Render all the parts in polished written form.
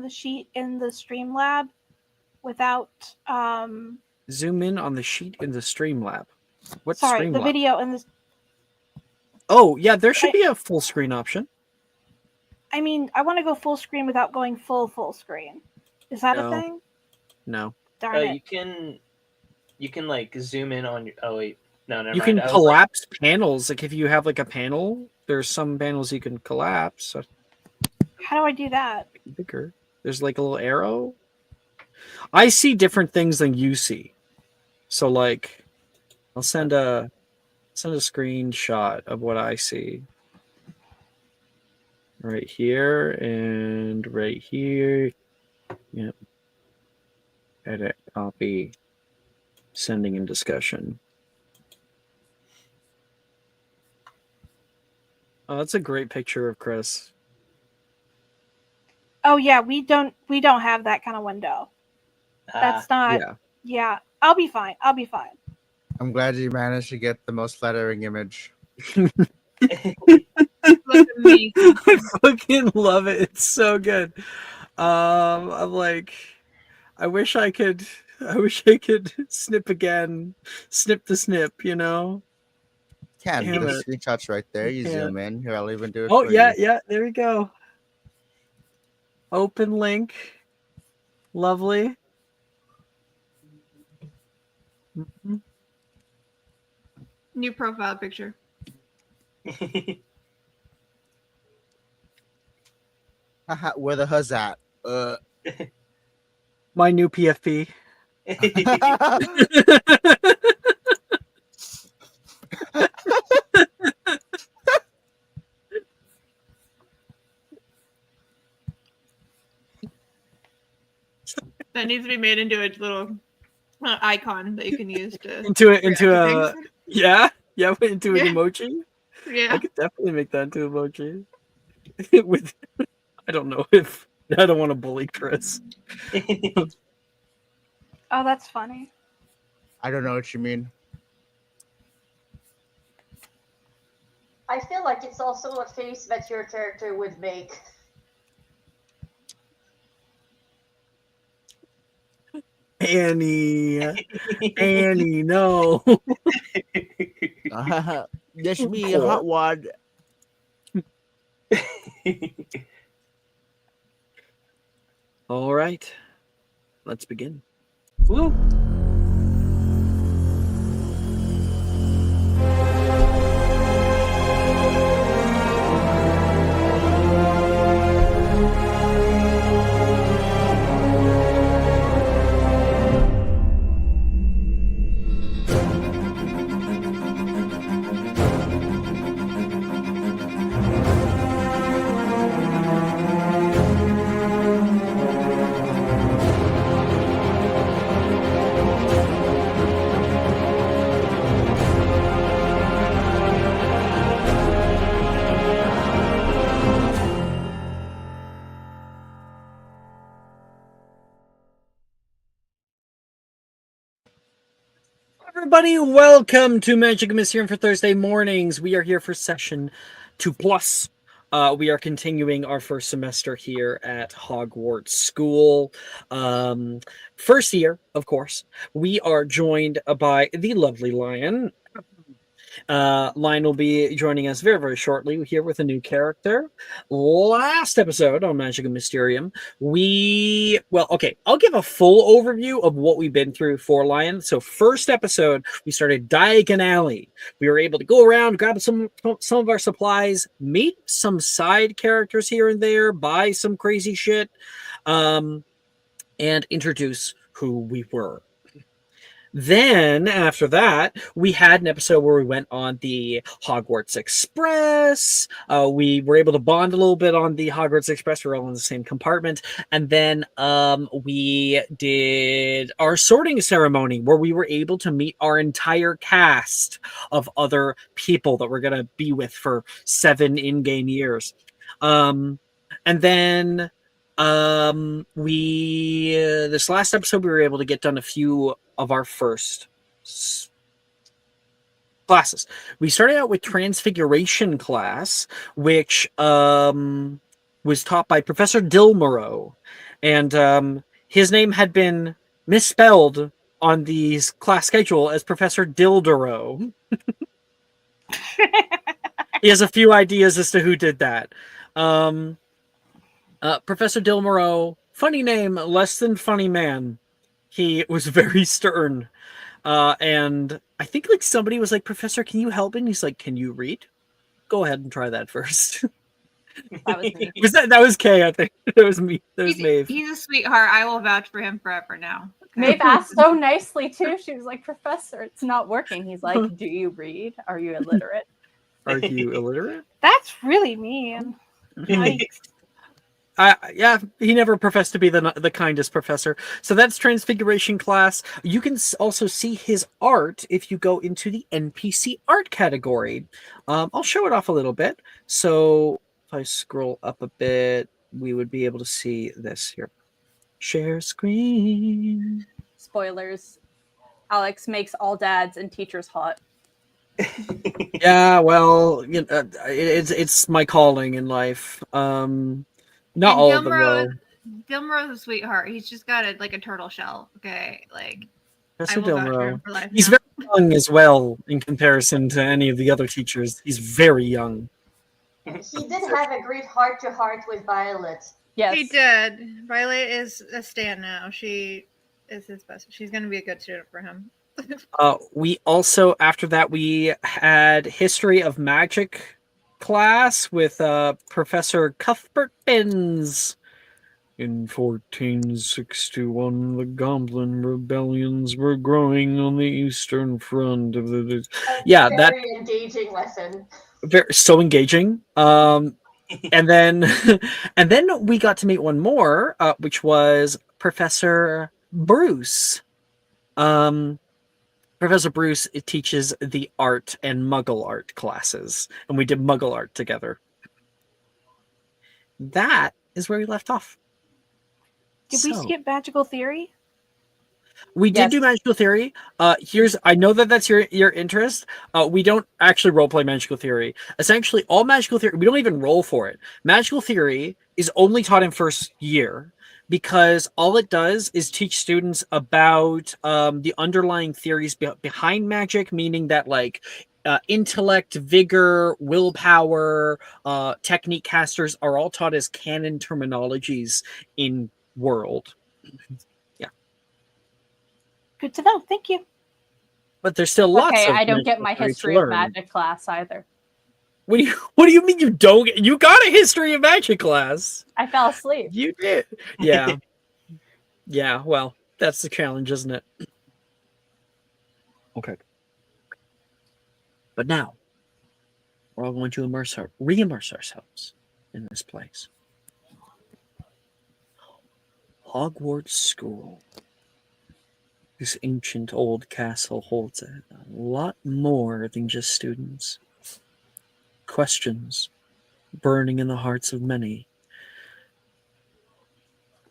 the sheet in the Streamlab without Zoom in on the sheet in the Streamlab. What sorry, the Streamlab? video in this. Oh, yeah, there should be a full screen option. I mean, I want to go full screen without going full screen. Is that a thing? No. Darn it. You can like zoom in on your. Oh wait, no, never You mind. can collapse panels. Like if you have like a panel, there's some panels you can collapse. How do I do that? Bigger. There's like a little arrow. I see different things than you see. So like, I'll send a screenshot of what I see. Right here and right here. Yep. Edit, copy, sending in discussion. Oh, that's a great picture of Chris. Oh yeah, we don't have that kind of window. That's not. Yeah, I'll be fine. I'm glad you managed to get the most flattering image. Look at me. I fucking love it. It's so good. I'm like, I wish I could snip again. Snip the snip, you know? Can the screenshots right there. You zoom in. Here, I'll even do it. Oh, for yeah, you. yeah. There we go. Open link. Lovely. Mm-hmm. New profile picture. Where the huzz at? My new PFP. That needs to be made into a little icon that you can use to into an emoji. Yeah. Yeah, I could definitely make that into emoji. With, I don't know if I don't want to bully Chris. Oh, that's funny. I don't know what you mean. I feel like it's also a face that your character would make. Annie, no. That's me, a hot wad. All right, let's begin. Woo. Everybody, welcome to Magic and Mysterium for Thursday mornings. We are here for session 2+. We are continuing our first semester here at Hogwarts School. First year, of course. We are joined by the lovely Lion. Lion will be joining us very, very shortly here with a new character. Last episode on Magic and Mysterium, I'll give a full overview of what we've been through for Lion. So first episode, we started Diagon Alley. We were able to go around, grab some of our supplies, meet some side characters here and there, buy some crazy shit, and introduce who we were. Then, after that, we had an episode where we went on the Hogwarts Express. We were able to bond a little bit on the Hogwarts Express. We were all in the same compartment. And then we did our sorting ceremony where we were able to meet our entire cast of other people that we're going to be with for 7 in-game years. And then this last episode we were able to get done a few of our first classes. We started out with Transfiguration class, which was taught by Professor Dilmorow, And his name had been misspelled on the class schedule as Professor Dildero. He has a few ideas as to who did that. Professor Dilmero, funny name, less than funny man. He was very stern. And I think like somebody was like, Professor, can you help me? And he's like, can you read? Go ahead and try that first. That was me. That was Kay, I think. That was me. That was Maeve. He's a sweetheart. I will vouch for him forever now. Okay. Maeve asked so nicely too. She was like, Professor, it's not working. He's like, do you read? Are you illiterate? Are you illiterate? That's really mean. Yikes. Yeah, he never professed to be the kindest professor. So that's Transfiguration class. You can also see his art if you go into the NPC art category. I'll show it off a little bit. So if I scroll up a bit, we would be able to see this here. Share screen. Spoilers. Alex makes all dads and teachers hot. Yeah, well, it's my calling in life. Not and all of them though. Dilmero's a sweetheart. He's just got a turtle shell. Okay, like Professor I will vouch for him Dilmero. for life. He's now. very young as well in comparison to any of the other teachers. He's very young. He did have a great heart-to-heart with Violet. Yes. He did. Violet is a stan now. She is his best. She's going to be a good student for him. We also, after that, we had History of Magic class with Professor Cuthbert Benz. In 1461, the Goblin rebellions were growing on the eastern front of the. Yeah, very engaging lesson. So engaging. And then, and then we got to meet one more, which was Professor Bruce. Professor Bruce teaches the art and Muggle art classes, and we did Muggle art together. That is where we left off. Did we skip magical theory? We did do magical theory. I know that's your interest. We don't actually roleplay magical theory. Essentially, all magical theory, we don't even roll for it. Magical theory is only taught in first year because all it does is teach students about the underlying theories behind magic, meaning that like intellect, vigor, willpower, technique casters are all taught as canon terminologies in world. Yeah. Good to know. Thank you. But there's still lots of I don't get my history of magic class either. What do you mean you don't? You got a history of magic class. I fell asleep. You did. Yeah. Yeah, well, that's the challenge, isn't it? Okay. But now, we're all going to re-immerse ourselves in this place. Hogwarts School. This ancient old castle holds a lot more than just students. Questions burning in the hearts of many.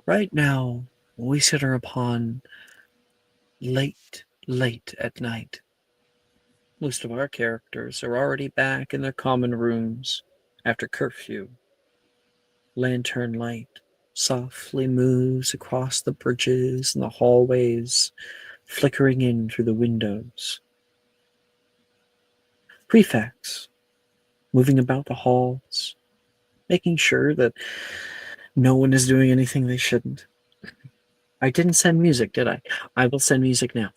Right now, we sit upon late at night. Most of our characters are already back in their common rooms after curfew. Lantern light softly moves across the bridges and the hallways, flickering in through the windows. Prefects moving about the halls, making sure that no one is doing anything they shouldn't. I didn't send music, did I? I will send music now.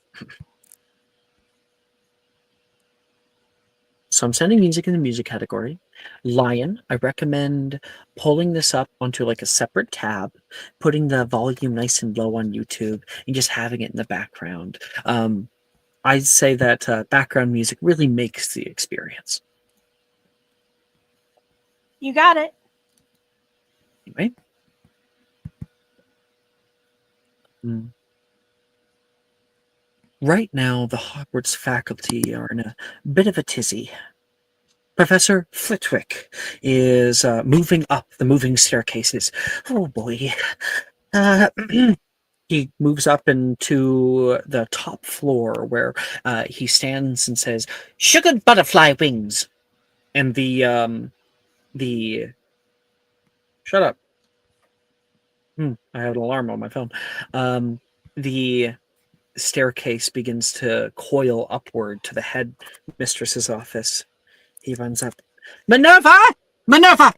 So I'm sending music in the music category. Lion, I recommend pulling this up onto like a separate tab, putting the volume nice and low on YouTube, and just having it in the background. I'd say that background music really makes the experience. You got it. Anyway. Right now, the Hogwarts faculty are in a bit of a tizzy. Professor Flitwick is moving up the moving staircases. Oh boy. He moves up into the top floor where he stands and says, "Sugared butterfly wings." And the shut up. I have an alarm on my phone. The staircase begins to coil upward to the head mistress's office. He runs up. Minerva! Minerva!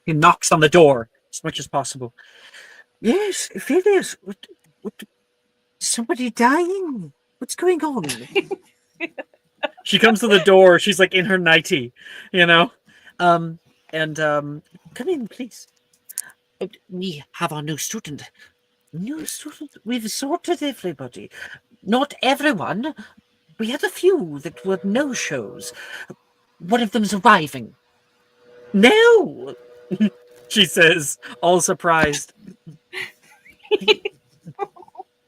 He knocks on the door as much as possible. Yes, Phineas. What? Somebody dying? What's going on? She comes to the door. She's like in her nightie, you know. Come in, please. We have our new student. New student. We've sorted everybody. Not everyone. We had a few that were no-shows. One of them's arriving. No! She says, all surprised.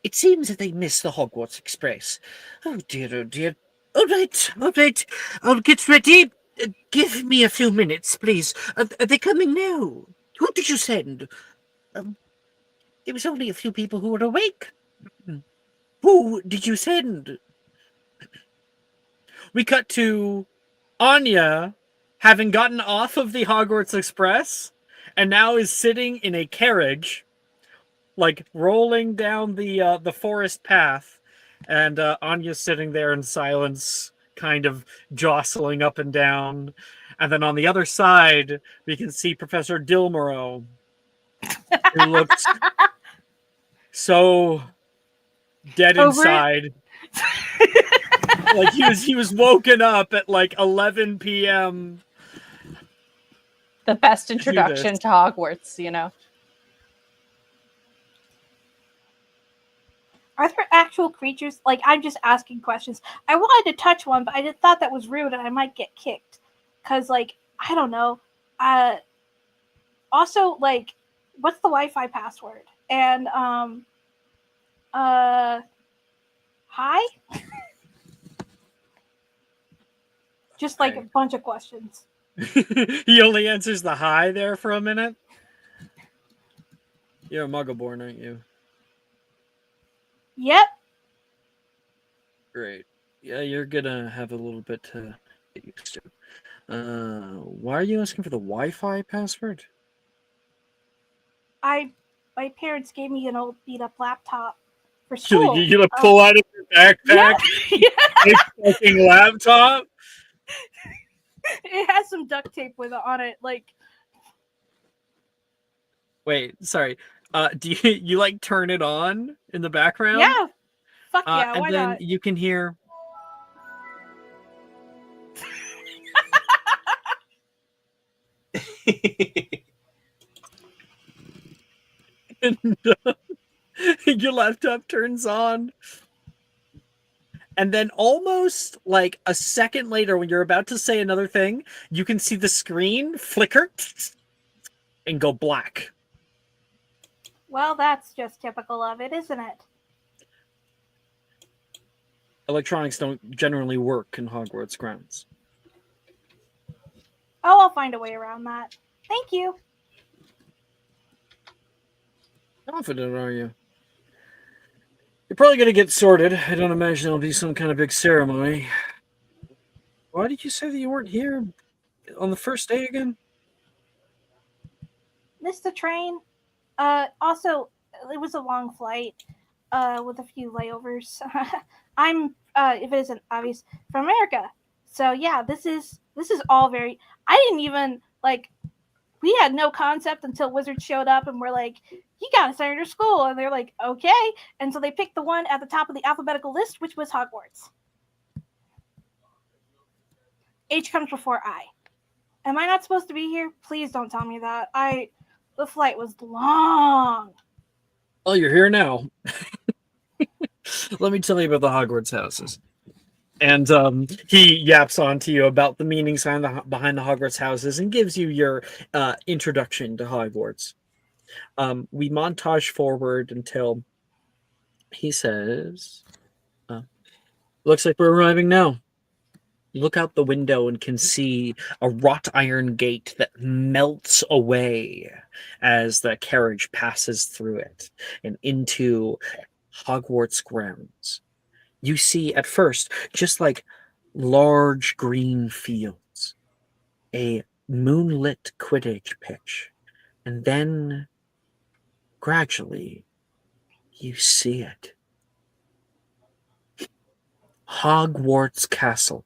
It seems that they missed the Hogwarts Express. Oh dear, oh dear. All right. I'll get ready. Give me a few minutes, please. Are they coming now? Who did you send? There was only a few people who were awake. Who did you send? We cut to Anya having gotten off of the Hogwarts Express and now is sitting in a carriage, like rolling down the forest path, and Anya's sitting there in silence, kind of jostling up and down. And then on the other side, we can see Professor Dilmoro, who looks so dead inside. Like he was woken up at like 11 p.m. The best introduction to Hogwarts, you know. Are there actual creatures? Like, I'm just asking questions. I wanted to touch one, but I thought that was rude and I might get kicked. Because, like, I don't know. Also, like, what's the Wi-Fi password? And, hi? Just, like, a bunch of questions. He only answers the hi there for a minute. You're a Muggleborn, aren't you? Yep. Great. Yeah, you're gonna have a little bit to get used to. Why are you asking for the Wi-Fi password? My parents gave me an old beat-up laptop for school. You're gonna pull out of your backpack a fucking laptop? It has some duct tape on it, like. Wait, sorry. Do you like turn it on in the background? Yeah. Fuck yeah, and why then not? you can hear. And, your laptop turns on. And then almost like a second later, when you're about to say another thing, you can see the screen flicker and go black. Well, that's just typical of it, isn't it? Electronics don't generally work in Hogwarts grounds. Oh, I'll find a way around that. Thank you. Confident, are you? You're probably going to get sorted. I don't imagine there'll be some kind of big ceremony. Why did you say that you weren't here on the first day again? Missed the train. Also, it was a long flight with a few layovers. I'm, if it isn't obvious, from America. So yeah, this is all very. I didn't even like. We had no concept until Wizards showed up and we're like, "You gotta start your school," and they're like, "Okay," and so they picked the one at the top of the alphabetical list, which was Hogwarts. H comes before I. Am I not supposed to be here? Please don't tell me that. The flight was long. Oh, you're here now. Let me tell you about the Hogwarts houses. And he yaps on to you about the meanings behind the Hogwarts houses and gives you your introduction to Hogwarts. We montage forward until he says, looks like we're arriving now. You look out the window and can see a wrought iron gate that melts away as the carriage passes through it and into Hogwarts grounds. You see at first just like large green fields, a moonlit Quidditch pitch, and then gradually you see it. Hogwarts Castle.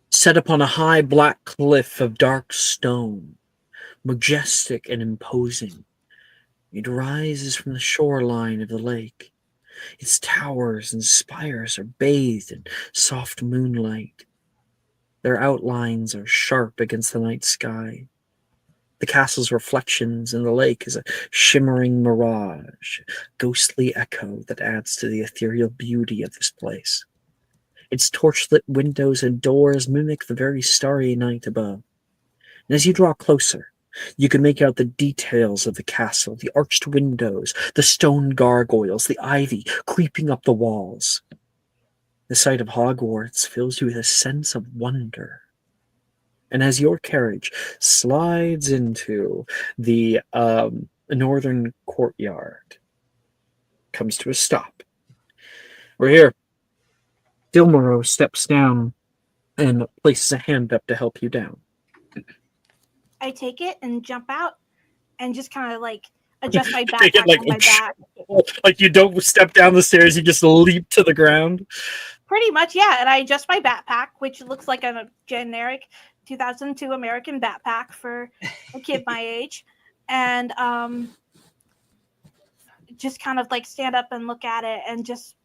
Set upon a high black cliff of dark stone, majestic and imposing, it rises from the shoreline of the lake. Its towers and spires are bathed in soft moonlight. Their outlines are sharp against the night sky. The castle's reflections in the lake is a shimmering mirage, ghostly echo that adds to the ethereal beauty of this place. Its torchlit windows and doors mimic the very starry night above. And as you draw closer, you can make out the details of the castle, the arched windows, the stone gargoyles, the ivy creeping up the walls. The sight of Hogwarts fills you with a sense of wonder. And as your carriage slides into the northern courtyard, comes to a stop. We're here. Dilmoro steps down and places a hand up to help you down. I take it and jump out and just kind of like adjust my Take it backpack like- on my back. Like you don't step down the stairs, you just leap to the ground. Pretty much, yeah. And I adjust my backpack, which looks like a generic 2002 American backpack for a kid my age. And just kind of like stand up and look at it and just.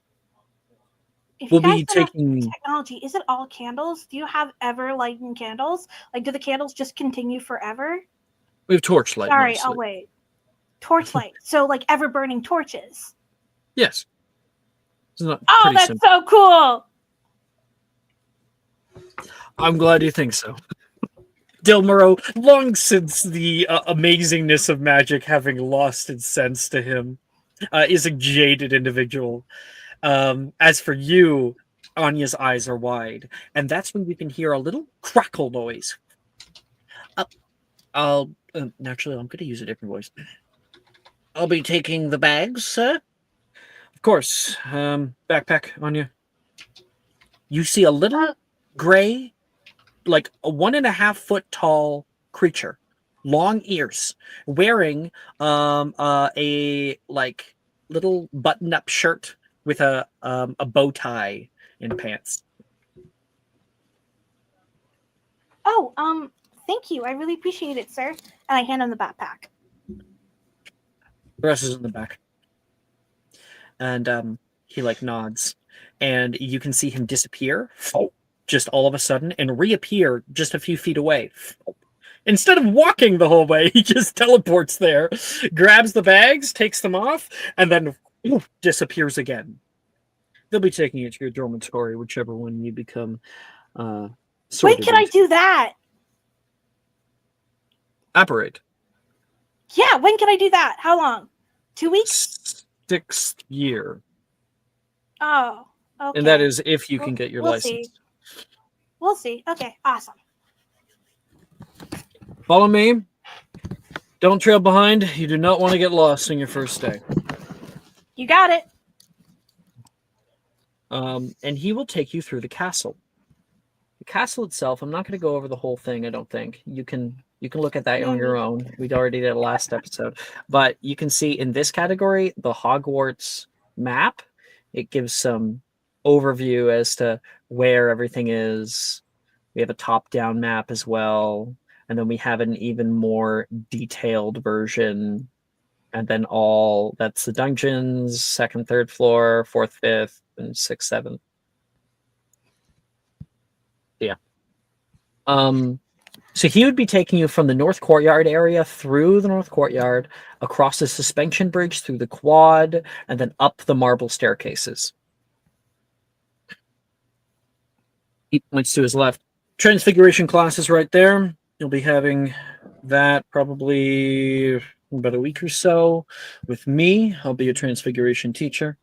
If We'll you guys be don't have taking. technology, is it all candles? Do you have ever lighting candles? Like, do the candles just continue forever? We have torchlight. Sorry, mostly. I'll wait. Torchlight. So, like, ever burning torches. Yes. It's not Oh, pretty that's simple. so cool. I'm glad you think so. Dilmoro, long since the amazingness of magic having lost its sense to him, is a jaded individual. As for you, Anya's eyes are wide, and that's when you can hear a little crackle noise. Naturally, I'm going to use a different voice. I'll be taking the bags, sir. Of course. Backpack, Anya. You see a little gray, like a 1.5 foot tall creature, long ears, wearing a like little button up shirt with a bow tie and pants. Oh, thank you. I really appreciate it, sir. And I hand him the backpack. The rest is in the back. And he like nods, and you can see him disappear just all of a sudden and reappear just a few feet away. Instead of walking the whole way, he just teleports there, grabs the bags, takes them off, and then disappears again. They'll be taking you to your dormitory, whichever one you become. When can I do that? Apparate. Yeah, when can I do that? How long? 2 weeks? 6th year. Oh, okay. And that is if you can get your We'll license. see. We'll see. Okay, awesome. Follow me. Don't trail behind. You do not want to get lost on your first day. You got it. And he will take you through the castle. The castle itself, I'm not going to go over the whole thing, I don't think. You can look at that on your own. We'd already did it last episode. But you can see in this category, the Hogwarts map. It gives some overview as to where everything is. We have a top-down map as well. And then we have an even more detailed version. And then that's the dungeons, 2nd, 3rd floor, 4th, 5th, and 6th, 7th. Yeah. So he would be taking you from the North Courtyard area through the North Courtyard, across the suspension bridge, through the quad, and then up the marble staircases. He points to his left. Transfiguration class is right there. You'll be having that probably about a week or so with me. I'll be a transfiguration teacher.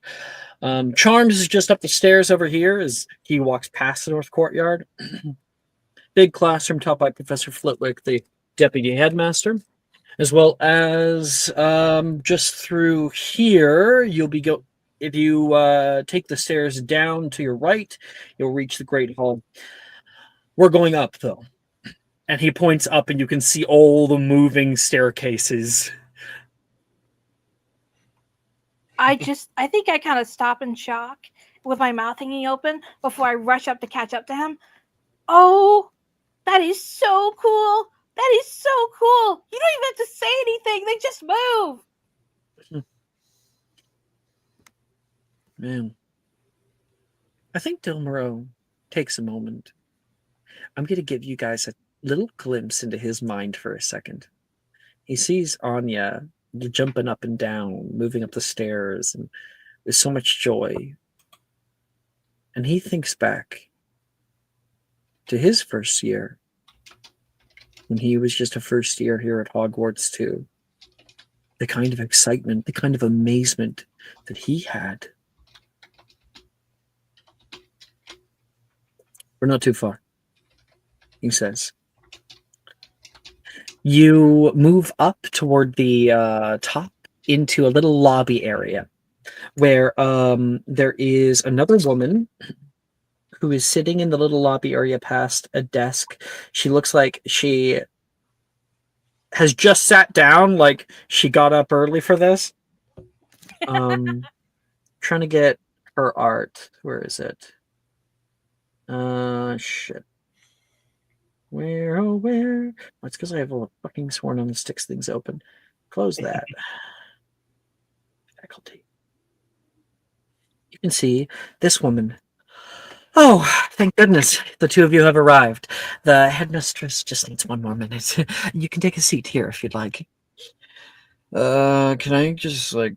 Charms is just up the stairs over here as he walks past the North Courtyard. Big classroom taught by Professor Flitwick, the deputy headmaster, as well as just through here. If you take the stairs down to your right, you'll reach the Great Hall. We're going up though, And he points up, and you can see all the moving staircases. I think I kind of stop in shock with my mouth hanging open before I rush up to catch up to him. Oh, that is so cool. That is so cool. You don't even have to say anything. They just move. Man. I think Dilmaro takes a moment. I'm going to give you guys a little glimpse into his mind for a second. He sees Anya jumping up and down, moving up the stairs, and with so much joy. And he thinks back to his first year, when he was just a first year here at Hogwarts too. The kind of excitement, the kind of amazement that he had. We're not too far, he says. You move up toward the top into a little lobby area where there is another woman who is sitting in the little lobby area past a desk. She looks like she has just sat down, like she got up early for this. Trying to get her art. Where is it? Shit. Where, oh, where? Oh, it's because I have all the fucking sworn on the sticks things open. Close that. Faculty. You can see this woman. Oh, thank goodness. The two of you have arrived. The headmistress just needs one more minute. You can take a seat here if you'd like. Can I just, like,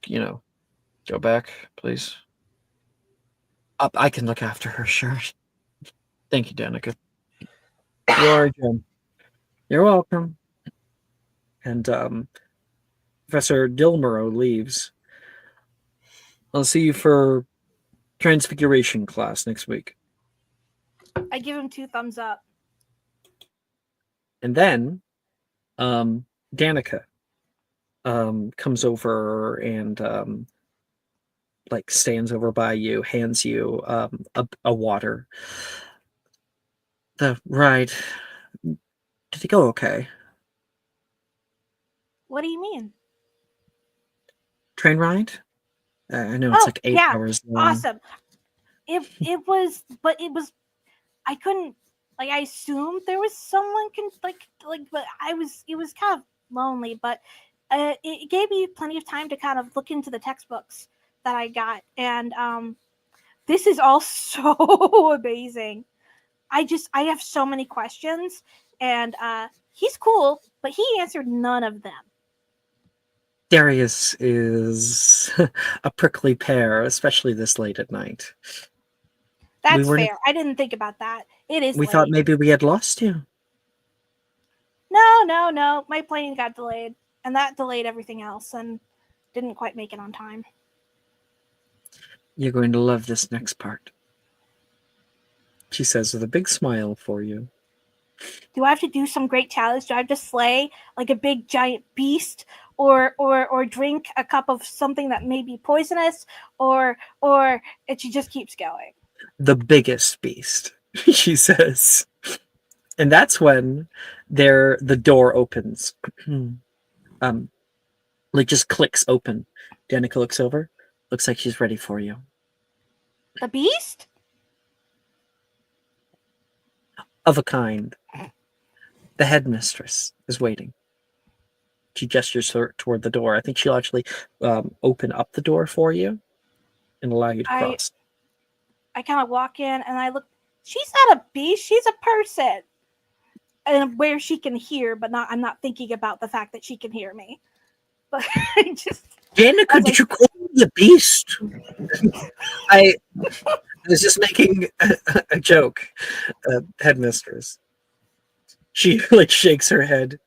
go back, please? I can look after her, sure. Thank you, Danica. You are, Jim. You're welcome. And Professor Dilmaro leaves. I'll see you for Transfiguration class next week. I give him 2 thumbs up. And then Danica comes over and like stands over by you, hands you a water. The ride, did it go okay? What do you mean? Train ride? I know it's like 8 hours long. Awesome. It was, but it was. I couldn't. Like, I assumed there was someone but it was kind of lonely. But it gave me plenty of time to kind of look into the textbooks that I got, and this is all so amazing. I have so many questions, and he's cool, but he answered none of them. Darius is a prickly pear, especially this late at night. That's fair. I didn't think about that. It is. We late. thought maybe we had lost you. No. My plane got delayed, and that delayed everything else, and didn't quite make it on time. You're going to love this next part, she says with a big smile for you. Do I have to do some great challenge? Do I have to slay like a big giant beast, or drink a cup of something that may be poisonous, or she just keeps going? The biggest beast, she says. And that's when the door opens. Like just clicks open. Danica looks over. Looks like she's ready for you. The beast? Of a kind. The headmistress is waiting. She gestures toward the door. I think she'll actually open up the door for you and allow you to cross. I kind of walk in and I look. She's not a beast. She's a person. And where she can hear, but I'm not thinking about the fact that she can hear me. But I just. Danica, did you call me a beast? I was just making a joke, headmistress. She like shakes her head.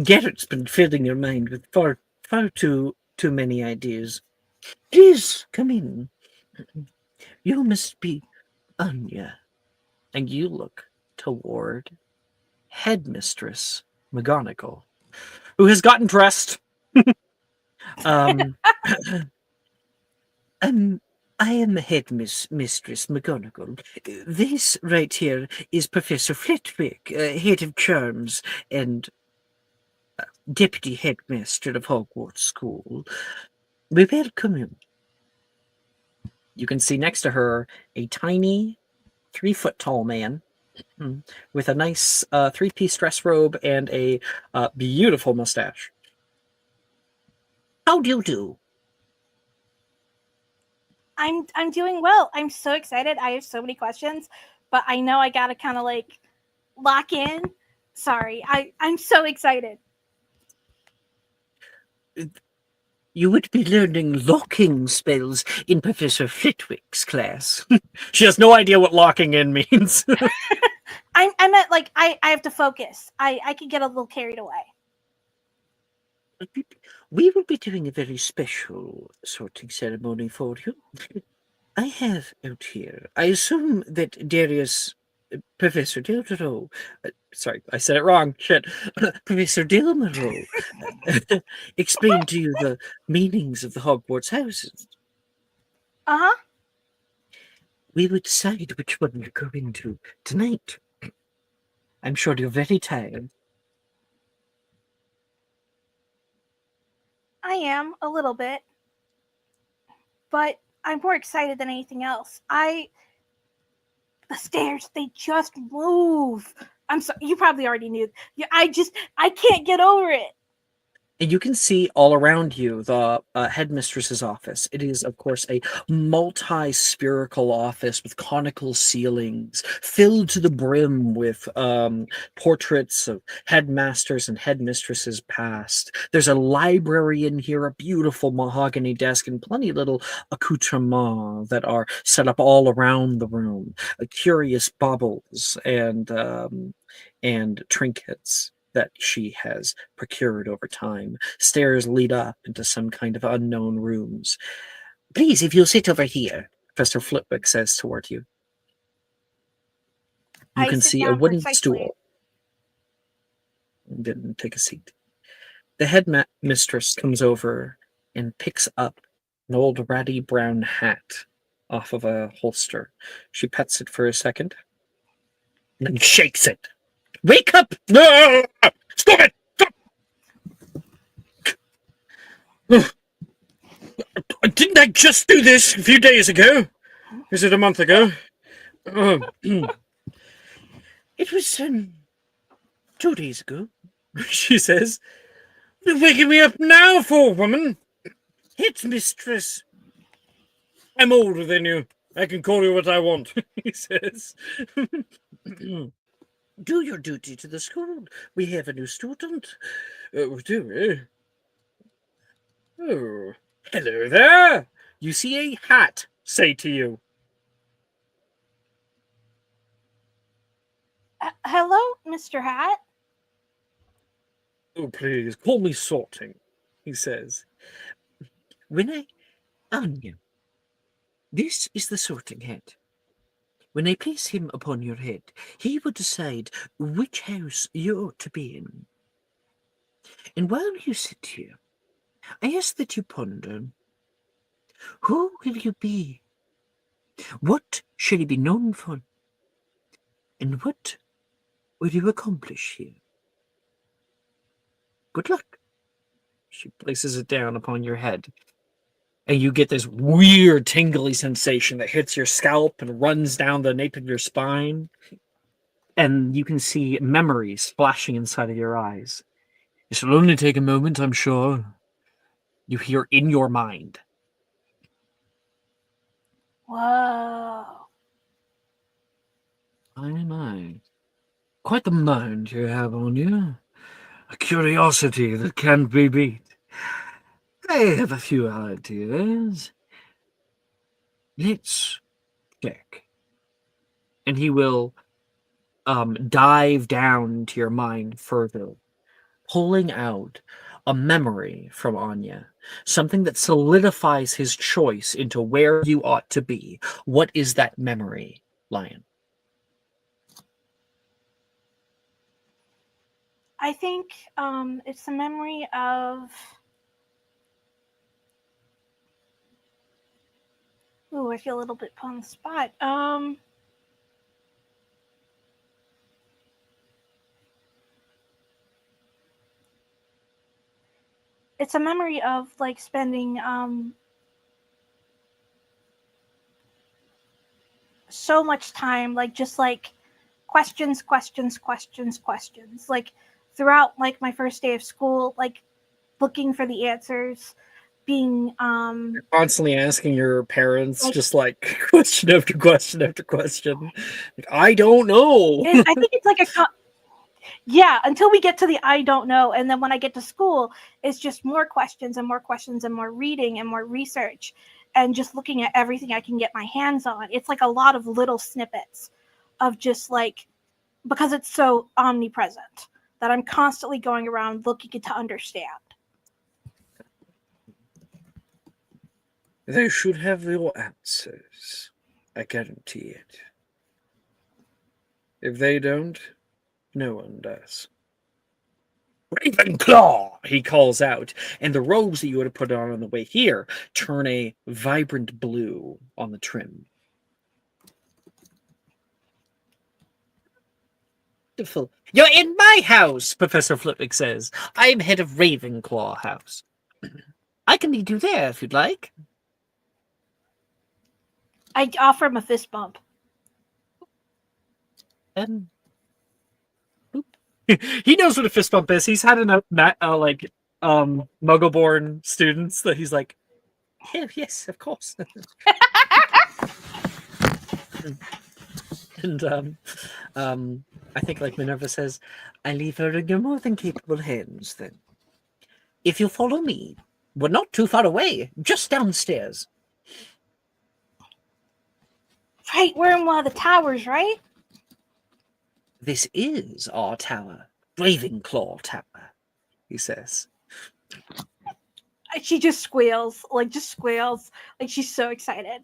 Garrett's been filling your mind with far too many ideas. Please come in. You must be Anya, and you look toward Headmistress McGonagall, who has gotten dressed. I am Mistress McGonagall. This right here is Professor Flitwick, head of charms and deputy headmaster of Hogwarts School. We welcome you. You can see next to her a tiny 3-foot-tall man with a nice 3-piece dress robe and a beautiful mustache. How do you do? I'm doing well. I'm so excited. I have so many questions, but I know I gotta kind of like lock in. Sorry, I'm so excited. You would be learning locking spells in Professor Flitwick's class. She has no idea what locking in means. I meant like I have to focus. I could get a little carried away. We will be doing a very special sorting ceremony for you. I have out here, I assume that Darius, Professor Delmero, sorry, I said it wrong, shit, Professor Delmero explained to you the meanings of the Hogwarts houses. Uh-huh. We will decide which one you're going to tonight. I'm sure you're very tired. I am a little bit, but I'm more excited than anything else. The stairs, they just move. I'm sorry, you probably already knew. I can't get over it. And you can see all around you the headmistress's office. It is, of course, a multi-spherical office with conical ceilings, filled to the brim with portraits of headmasters and headmistresses past. There's a library in here, a beautiful mahogany desk, and plenty of little accoutrements that are set up all around the room. Curious baubles and trinkets that she has procured over time. Stairs lead up into some kind of unknown rooms. Please, if you'll sit over here, Professor Flitwick says toward you. You I can sit see a down wooden precisely. stool. Didn't take a seat. The headmistress comes over and picks up an old ratty brown hat off of a holster. She pets it for a second, and then shakes it. Wake up! No! Stop it! Stop! Didn't I just do this a few days ago? Is it a month ago? It was 2 days ago, she says. You're waking me up now for, woman. Headmistress. I'm older than you. I can call you what I want, he says. Do your duty to the school. We have a new student. Do we? Oh, hello there. You see a hat, say to you. Hello, Mr. Hat. Oh, please, call me Sorting, he says. Anya, this is the Sorting Hat. When I place him upon your head, he will decide which house you ought to be in. And while you sit here, I ask that you ponder, who will you be? What shall you be known for? And what will you accomplish here? Good luck. She places it down upon your head. And you get this weird tingly sensation that hits your scalp and runs down the nape of your spine. And you can see memories flashing inside of your eyes. This will only take a moment, I'm sure. You hear in your mind. Whoa. My. Quite the mind you have on you. A curiosity that can't be beat. I have a few ideas. Let's check. And he will dive down to your mind further, pulling out a memory from Anya, something that solidifies his choice into where you ought to be. What is that memory, Lion? I think it's the memory of Ooh, I feel a little bit put on the spot. It's a memory of like spending so much time like just like questions, like throughout like my first day of school, like looking for the answers, being Constantly asking your parents, like just like question after question after question. Like, I don't know. I think it's like yeah, until we get to the I don't know, and then when I get to school, it's just more questions and more questions and more reading and more research and just looking at everything I can get my hands on. It's like a lot of little snippets of just like because it's so omnipresent that I'm constantly going around looking to understand. They should have your answers. I guarantee it. If they don't, no one does. Ravenclaw, he calls out, and the robes that you would have put on the way here turn a vibrant blue on the trim. Beautiful. You're in my house, Professor Flitwick says. I'm head of Ravenclaw House. I can lead you there if you'd like. I offer him a fist bump. Boop. He knows what a fist bump is. He's had enough Muggle-born students that he's like, yeah, yes, of course. And I think like Minerva says, I leave her in your more than capable hands then. If you follow me, we're not too far away, just downstairs. Right, we're in one of the towers, right? This is our tower, Ravenclaw Tower, he says. She just squeals, like she's so excited.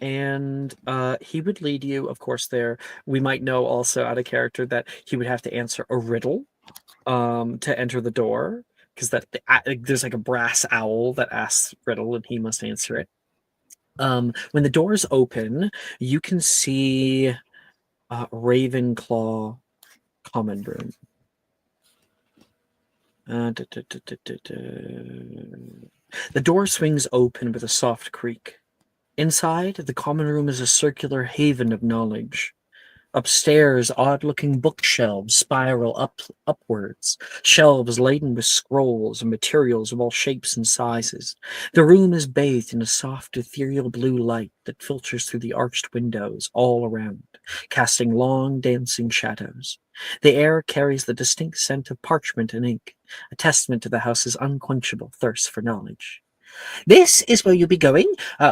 And he would lead you, of course, there. We might know also out of character that he would have to answer a riddle to enter the door, because there's like a brass owl that asks riddle and he must answer it. When the doors open, you can see Ravenclaw common room. The door swings open with a soft creak. Inside, the common room is a circular haven of knowledge. Upstairs, odd-looking bookshelves spiral upwards, shelves laden with scrolls and materials of all shapes and sizes. The room is bathed in a soft, ethereal blue light that filters through the arched windows all around, casting long, dancing shadows. The air carries the distinct scent of parchment and ink, a testament to the house's unquenchable thirst for knowledge. This is where you'll be going.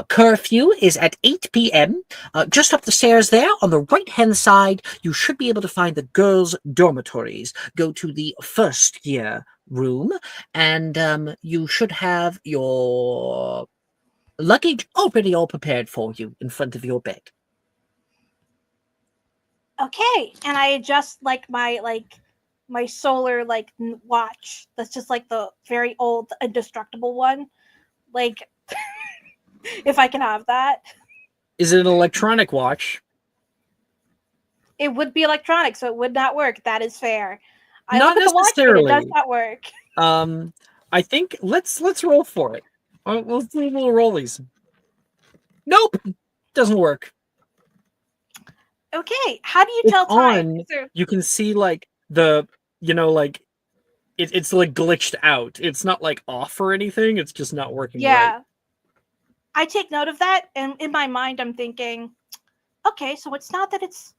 Curfew is at 8 p.m. Just up the stairs there, on the right-hand side, you should be able to find the girls' dormitories. Go to the first year room, and you should have your luggage already all prepared for you in front of your bed. Okay, and I adjust like my solar watch. That's just like the very old indestructible one. Like, if I can have that. Is it an electronic watch? It would be electronic, so it would not work. That is fair. I Not look at the watch, but it does necessarily. not work. I think let's roll for it. We'll do little rollies. Nope, doesn't work. Okay, how do you It's tell time? on. You can see like the it's like glitched out. It's not like off or anything. It's just not working Yeah. right. I take note of that, and in my mind, I'm thinking, okay, so it's not that it's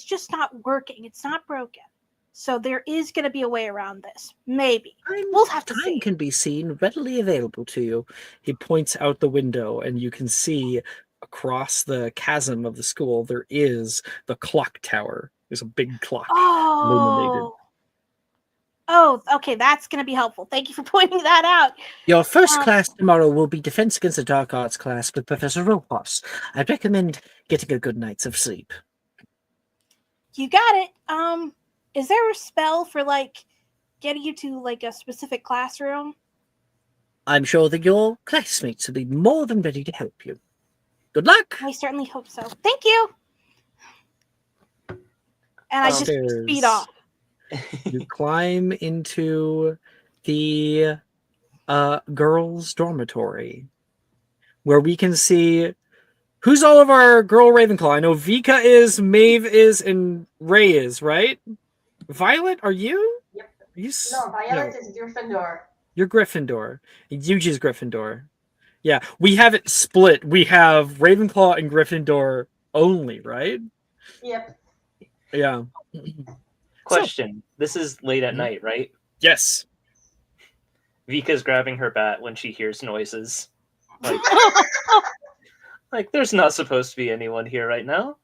just not working. It's not broken. So there is going to be a way around this. Maybe. We'll have to Time see. can be seen readily available to you. He points out the window, and you can see across the chasm of the school there is the clock tower. There's a big clock illuminated. Oh, okay, that's going to be helpful. Thank you for pointing that out. Your first class tomorrow will be Defense Against the Dark Arts class with Professor Rojas. I'd recommend getting a good night's of sleep. You got it. Is there a spell for like getting you to like a specific classroom? I'm sure that your classmates will be more than ready to help you. Good luck. I certainly hope so. Thank you. And I just Upstairs. speed off. You climb into the girls' dormitory, where we can see who's all of our girl Ravenclaw. I know Vika is, Maeve is, and Ray is, right? Violet, are you? Yep. You No, Violet is Gryffindor. You're Gryffindor. Yuji's Gryffindor. Yeah, we have it split. We have Ravenclaw and Gryffindor only, right? Yep. Yeah. Question. This is late at Mhm. night, right? Yes. Vika's grabbing her bat when she hears noises. Like, like there's not supposed to be anyone here right now.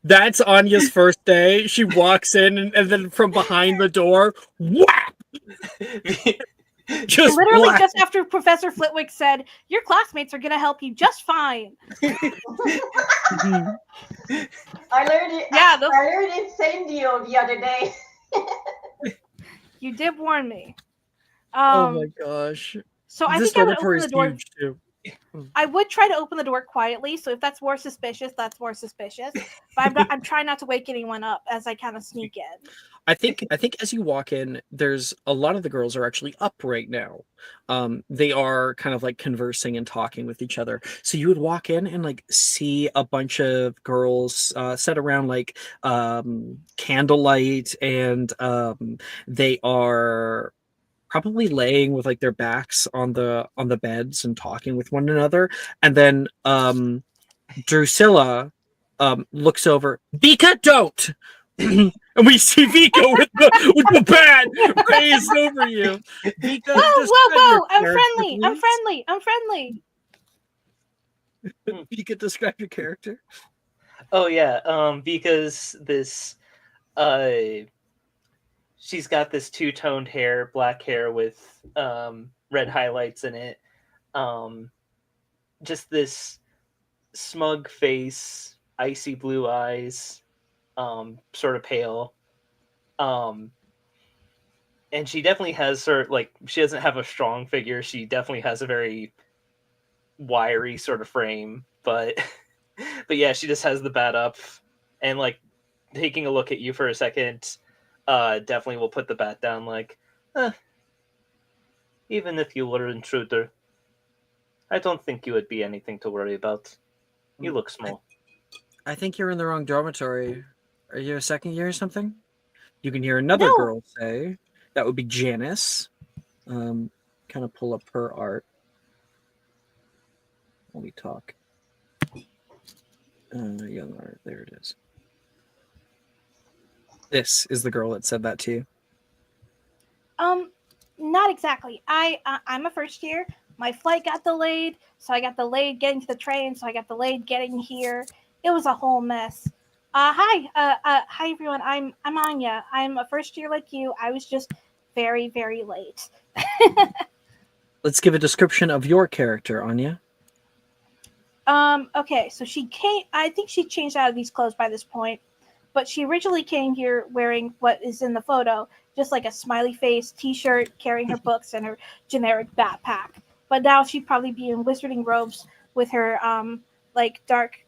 That's Anya's first day. She walks in and then from behind the door, whap! Just Literally whap! just after Professor Flitwick said, your classmates are going to help you just fine. Mhm. I learned it. Yeah, those- I learned Incendio the other day. You did warn me. Oh my gosh. So I This think I would dormitory open the is door. huge too. I would try to open the door quietly. So if that's more suspicious, that's more suspicious. But I'm trying not to wake anyone up as I kind of sneak in. I think as you walk in, there's a lot of the girls are actually up right now. They are kind of like conversing and talking with each other. So you would walk in and like see a bunch of girls set around like candlelight, and they are probably laying with like their backs on the beds and talking with one another. And then Drusilla looks over. Vika, don't. And we see Vika with the bat raised over you. Vika, Whoa! I'm character, friendly. I'm please. friendly. I'm friendly. Vika, describe your character. Oh yeah, because this she's got this two-toned hair, black hair with red highlights in it. Just this smug face, icy blue eyes, sort of pale. And she definitely has she doesn't have a strong figure. She definitely has a very wiry sort of frame, but but yeah, she just has the bat up and like taking a look at you for a second. Definitely will put the bat down. Like, even if you were an intruder, I don't think you would be anything to worry about. You look small. I think you're in the wrong dormitory. Are you a second year or something? You can hear another No. girl say, that would be Janice. Kind of pull up her art while we talk. Young art, there it is. This is the girl that said that to you. Not exactly. I'm a first year. My flight got delayed, so I got delayed getting to the train, so I got delayed getting here. It was a whole mess. Hi everyone. I'm Anya. I'm a first year like you. I was just very, very late. Let's give a description of your character, Anya. Okay, so she came. I think she changed out of these clothes by this point, but she originally came here wearing what is in the photo, just like a smiley face t-shirt, carrying her books and her generic backpack. But now she'd probably be in wizarding robes with her like dark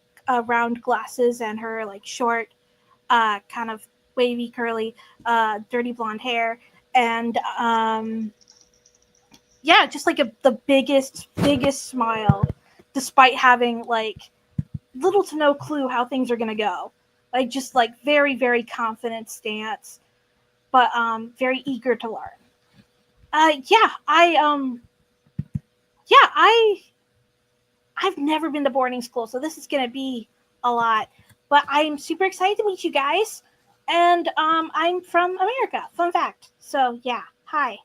round glasses and her like short kind of wavy curly dirty blonde hair, and yeah, just like the biggest smile, despite having like little to no clue how things are gonna go. Like just like very, very confident stance, but very eager to learn. I've never been to boarding school, so this is gonna be a lot. But I'm super excited to meet you guys. And I'm from America. Fun fact. So yeah, hi.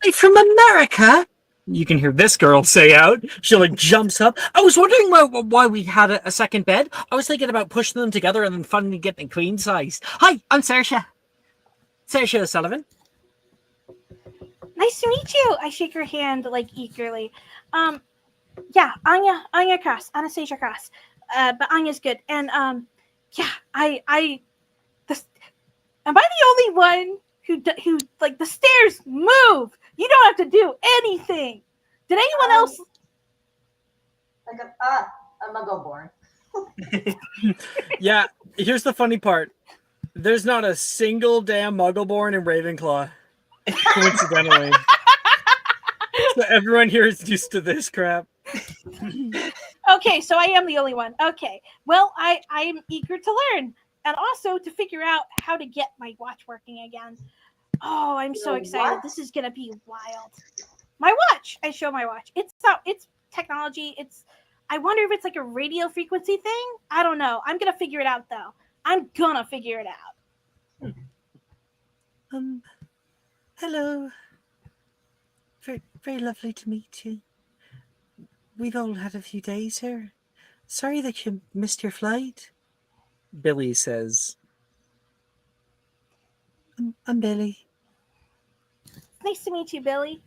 Hey, from America? You can hear this girl say out. She like jumps up. I was wondering why we had a second bed. I was thinking about pushing them together and then finally getting a queen size. Hi, I'm Saoirse. Saoirse O'Sullivan. Nice to meet you. I shake her hand like eagerly. Yeah, Anya Cross, Anastasia Cross. But Anya's good. And yeah, am I the only one who like the stairs move? You don't have to do anything. Did anyone else? Like a muggle born. Yeah, here's the funny part. There's not a single damn Muggleborn in Ravenclaw. Coincidentally. So everyone here is used to this crap. Okay, so I am the only one. Okay. Well, I'm eager to learn and also to figure out how to get my watch working again. Oh, I'm so Your excited. what? This is gonna be wild. My watch. I show my watch. It's technology. I wonder if it's like a radio frequency thing. I don't know. I'm gonna figure it out though. I'm gonna figure it out. Hello. Very, very lovely to meet you. We've all had a few days here. Sorry that you missed your flight. Billy says. I'm Billy. Nice to meet you, Billy.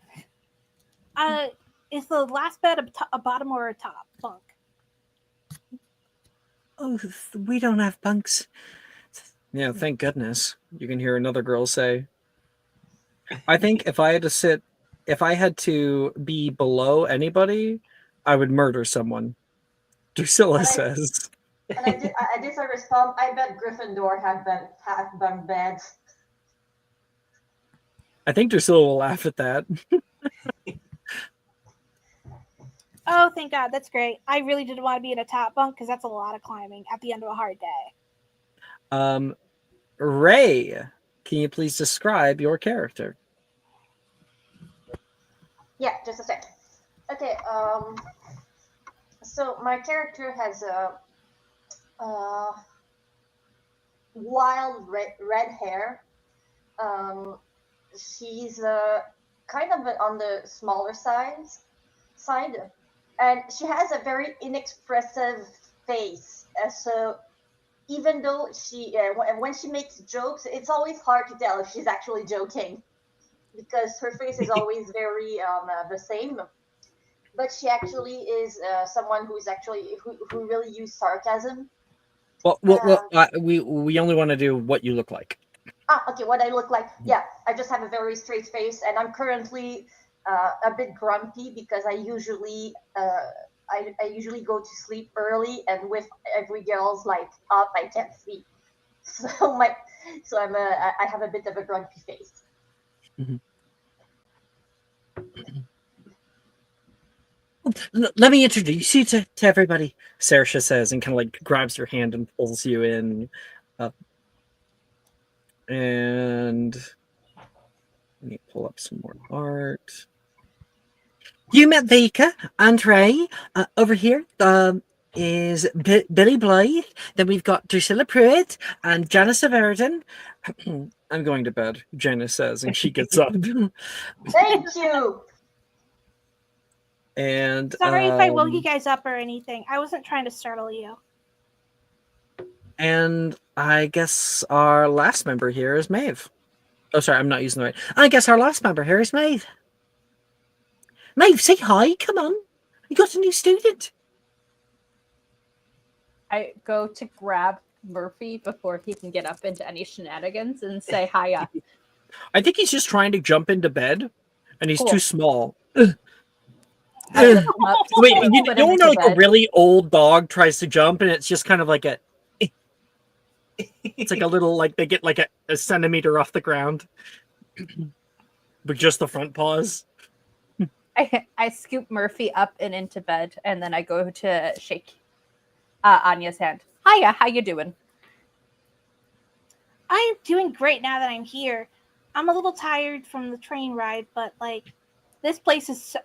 Is the last bed a bottom or a top bunk? Oh, we don't have bunks. Yeah, thank goodness. You can hear another girl say. I think if I had to be below anybody, I would murder someone. Drusilla says. And I did a respond. I bet Gryffindor have bunk beds. I think Drusilla will laugh at that. Oh, thank God. That's great. I really didn't want to be in a top bunk because that's a lot of climbing at the end of a hard day. Ray, can you please describe your character? Yeah, just a sec. Okay. So my character has a wild red hair. She's kind of on the smaller side, and she has a very inexpressive face. So even though when she makes jokes, it's always hard to tell if she's actually joking because her face is always very the same. But she actually is someone who really use sarcasm. Well, we only want to do what you look like. Okay, what I look like? Yeah, I just have a very straight face, and I'm currently a bit grumpy because I usually go to sleep early, and with every girl's like up, I can't sleep. I have a bit of a grumpy face. Mm-hmm. Let me introduce you to everybody, Saoirse says, and kind of like grabs your hand and pulls you in. And let me pull up some more art. You met Vika and Ray. Over here is Billy Blythe. Then we've got Drusilla Pruitt and Janice Verdon. I'm going to bed, Janice says, and she gets up. Thank you. And sorry if I woke you guys up or anything. I wasn't trying to startle you. And I guess our last member here is Maeve. Oh, sorry, I'm not using the right. I guess our last member here is Maeve. Maeve, say hi. Come on. You got a new student. I go to grab Murphy before he can get up into any shenanigans and say hiya. I think he's just trying to jump into bed, and he's too small. Wait, you know when like a really old dog tries to jump, and it's just kind of like a. It's like a little like they get like a centimeter off the ground, but just the front paws. I scoop Murphy up and into bed, and then I go to shake Anya's hand. Hiya, how you doing? I'm doing great now that I'm here. I'm a little tired from the train ride, but like this place is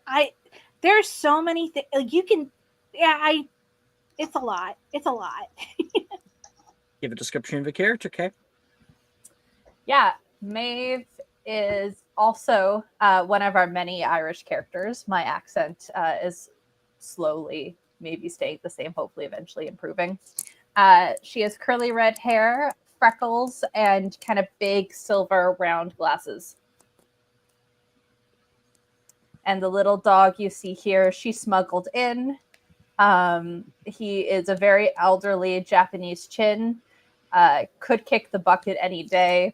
there's so many things like you can it's a lot. It's a lot. Give a description of a character, okay? Yeah, Maeve is also one of our many Irish characters. My accent is slowly maybe staying the same, hopefully eventually improving. She has curly red hair, freckles, and kind of big silver round glasses. And the little dog you see here, she smuggled in. He is a very elderly Japanese chin. Could kick the bucket any day.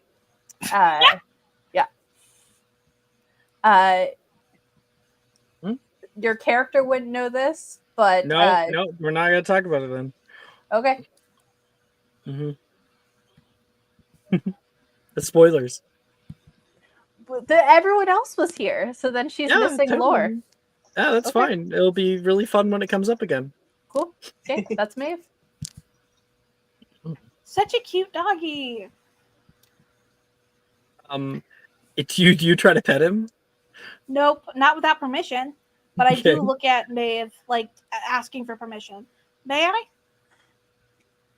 Yeah. Uh, Hmm? Your character wouldn't know this, but No, we're not gonna talk about it then. okay. The spoilers. Everyone else was here, so then she's missing lore. totally. Yeah, that's Okay. fine. It'll be really fun when it comes up again. Cool. Okay, that's Maeve. Such a cute doggy. Do you try to pet him? Nope, not without permission. But I Okay. do look at Maeve like asking for permission. May I?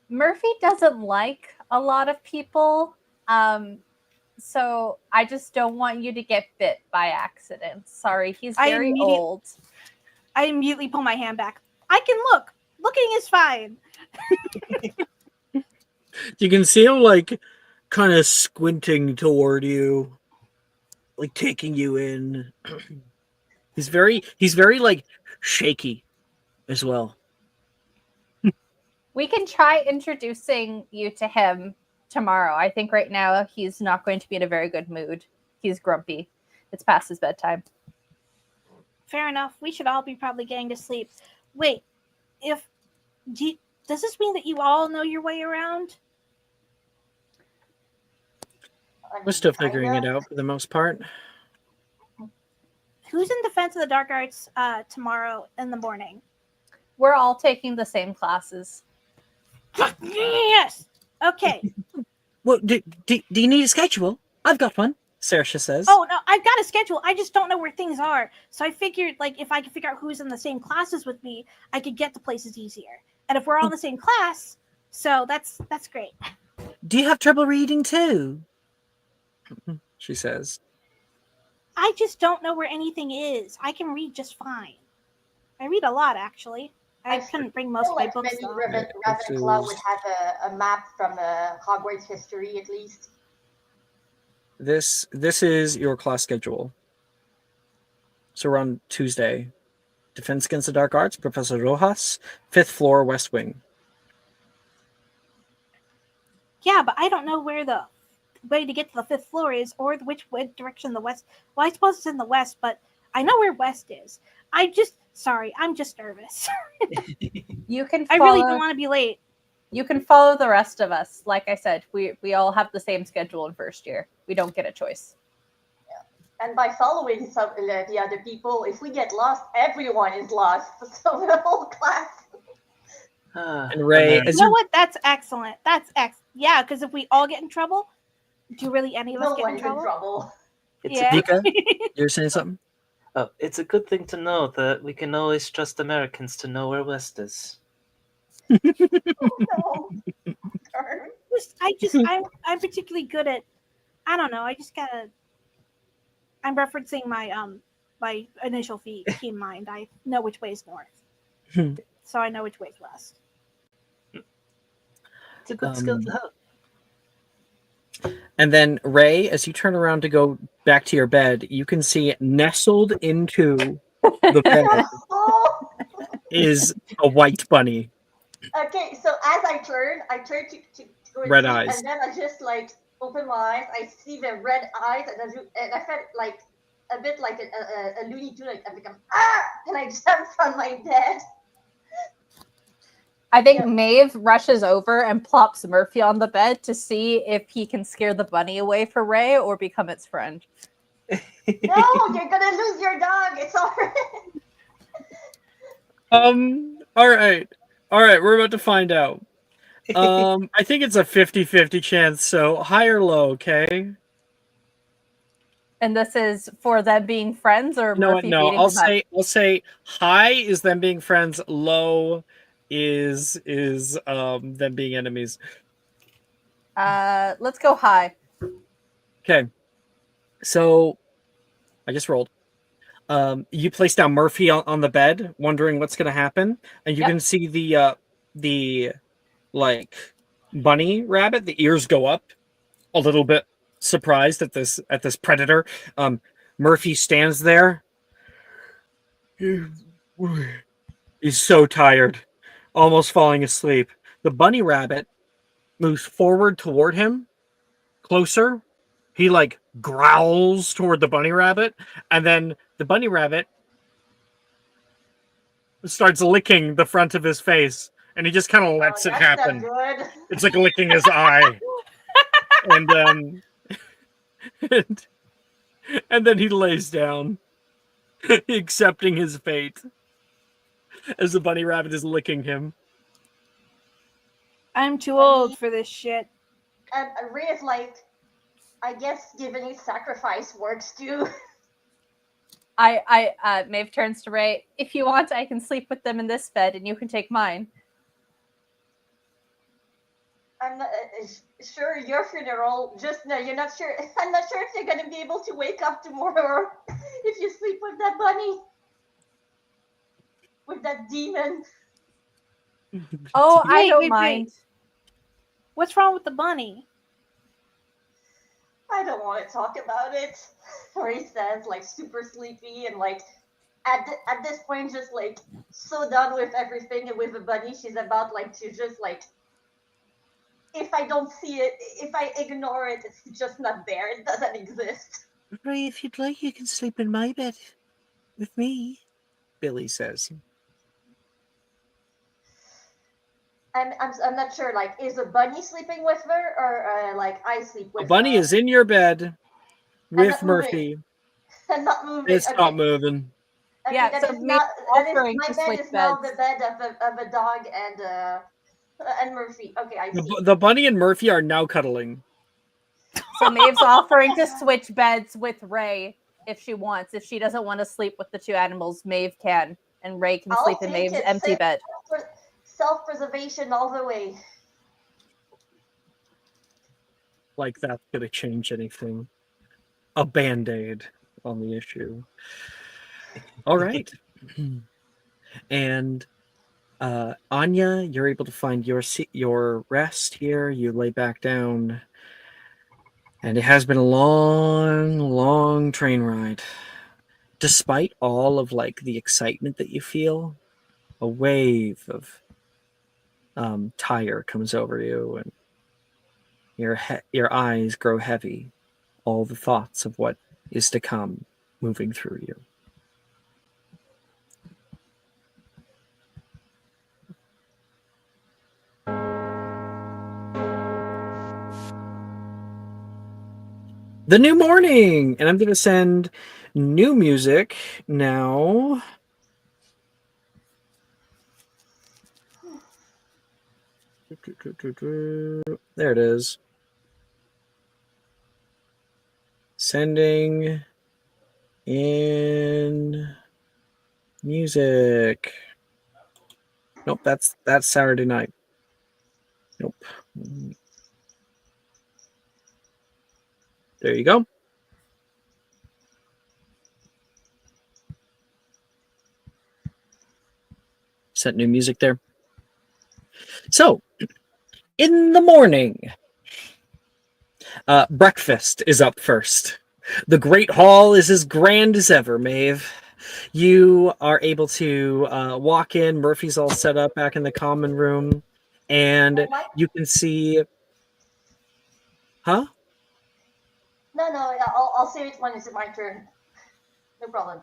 Murphy doesn't like a lot of people. So I just don't want you to get bit by accident. Sorry, he's very old. I immediately pull my hand back. I can look. Looking is fine. You can see him like kind of squinting toward you, like taking you in. He's very like shaky as well. We can try introducing you to him tomorrow. I think right now he's not going to be in a very good mood. He's grumpy. It's past his bedtime. Fair enough. We should all be probably getting to sleep. Wait, does this mean that you all know your way around? We're still figuring it out for the most part. Who's in Defense of the Dark Arts tomorrow in the morning? We're all taking the same classes. Yes. Okay. Well, do you need a schedule? I've got one. Saoirse says. Oh no, I've got a schedule. I just don't know where things are. So I figured, like, if I could figure out who's in the same classes with me, I could get to places easier. And if we're all in the same class, so that's great. Do you have trouble reading too? She says. I just don't know where anything is. I can read just fine. I read a lot, actually. I couldn't bring most of my books. Maybe Though. Ravenclaw would have a map from Hogwarts history, at least. This is your class schedule. So we're on Tuesday. Defense Against the Dark Arts, Professor Rojas, 5th floor, West Wing. Yeah, but I don't know where the way to get to the 5th floor is, or which direction the west. Well, I suppose it's in the west, but I know where west is. I'm just nervous. You can. I really don't want to be late. You can follow the rest of us. Like I said, we all have the same schedule in first year. We don't get a choice. And by following the other people, if we get lost, everyone is lost. So the whole class. And Ray, You know what? That's excellent. Yeah, because if we all get in trouble, do really any of us get in trouble? Yeah. Vika, you're saying something? It's a good thing to know that we can always trust Americans to know where West is. Oh, no. I'm particularly good at. I don't know. I just gotta. I'm referencing my initial keen mind. I know which way is north, so I know which way is west. It's a good skill to have. And then Ray, as you turn around to go back to your bed, you can see nestled into the bed Oh. is a white bunny. Okay, so as I turn to Red eyes. and then I just like open my eyes. I see the red eyes, and I felt like a bit like a Looney Tune. Like I become and I jump from my bed. I think Maeve rushes over and plops Murphy on the bed to see if he can scare the bunny away for Ray or become its friend. No, you're gonna lose your dog. It's alright. All right, we're about to find out. I think it's a 50-50 chance, so high or low, okay? And this is for them being friends, or No, Murphy no. beating I'll them up? say high is them being friends, low is them being enemies. Let's go high. Okay. So I just rolled. You place down Murphy on the bed, wondering what's going to happen, and you can see the like bunny rabbit. The ears go up, a little bit surprised at this predator. Murphy stands there. He's so tired, almost falling asleep. The bunny rabbit moves forward toward him, closer, He like growls toward the bunny rabbit, and then the bunny rabbit starts licking the front of his face, and he just kind of lets it That's happen. not good. It's like licking his eye, and and, and then he lays down, accepting his fate as the bunny rabbit is licking him. I'm too old for this shit. And Ray is like, I guess giving a sacrifice works too. Maeve turns to Ray. If you want, I can sleep with them in this bed, and you can take mine. I'm not sure your funeral. Just no, you're not sure. I'm not sure if you're gonna be able to wake up tomorrow if you sleep with that bunny, with that demon. Oh, I Wait, don't wait, mind. What's wrong with the bunny? I don't want to talk about it. Ray says, like super sleepy and like at this point just like so done with everything and with the bunny. She's about like to just like. If I don't see it, if I ignore it, it's just not there. It doesn't exist. Ray, if you'd like, you can sleep in my bed with me, Billy says. I'm not sure. Like, is a bunny sleeping with her, or like I sleep with? A bunny is in your bed with not Murphy. I'm not moving. It's not moving. Okay, Yeah, that so is maybe not. That is offering my to bed switch is now beds. the bed of a dog and Murphy. Okay, I see. The bunny and Murphy are now cuddling. So Maeve's offering to switch beds with Ray if she wants. If she doesn't want to sleep with the two animals, Maeve can, and Ray can I'll sleep in take Maeve's it. empty bed. Self-preservation all the way. Like that's gonna change anything. A band-aid on the issue. All right. And Anya, you're able to find your rest here. You lay back down. And it has been a long, long train ride. Despite all of like the excitement that you feel, a wave of tire comes over you, and your eyes grow heavy. All the thoughts of what is to come moving through you. The new morning, and I'm going to send new music now. There it is. Sending in music. Nope, that's Saturday night. Nope. There you go. Set new music there. So, in the morning, breakfast is up first. The Great Hall is as grand as ever, Maeve. You are able to walk in. Murphy's all set up back in the common room. And you can see... Huh? No, I'll say it when it's my turn. No problem.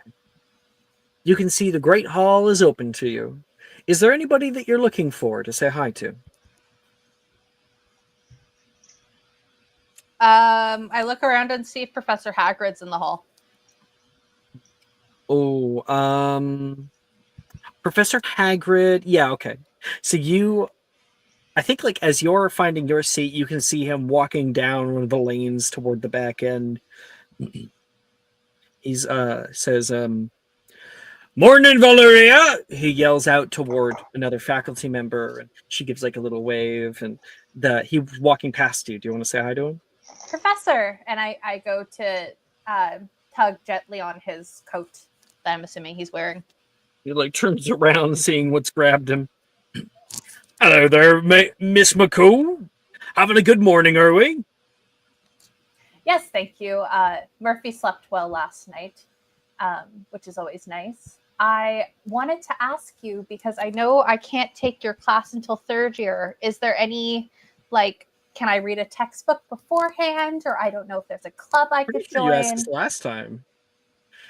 You can see the Great Hall is open to you. Is there anybody that you're looking for to say hi to? I look around and see if Professor Hagrid's in the hall. Oh, Professor Hagrid. Yeah, okay. So I think like as you're finding your seat, you can see him walking down one of the lanes toward the back end. He's says, "Morning, Valeria!" He yells out toward another faculty member, and she gives like a little wave, and he's walking past you. Do you want to say hi to him? Professor, and I go to tug gently on his coat that I'm assuming he's wearing. He like turns around, seeing what's grabbed him. Hello there, Miss McCool. Having a good morning, are we? Yes, thank you. Murphy slept well last night, which is always nice. I wanted to ask you, because I know I can't take your class until third year. Is there any like can I read a textbook beforehand, or I don't know if there's a club I could Pretty sure you asked join. us last time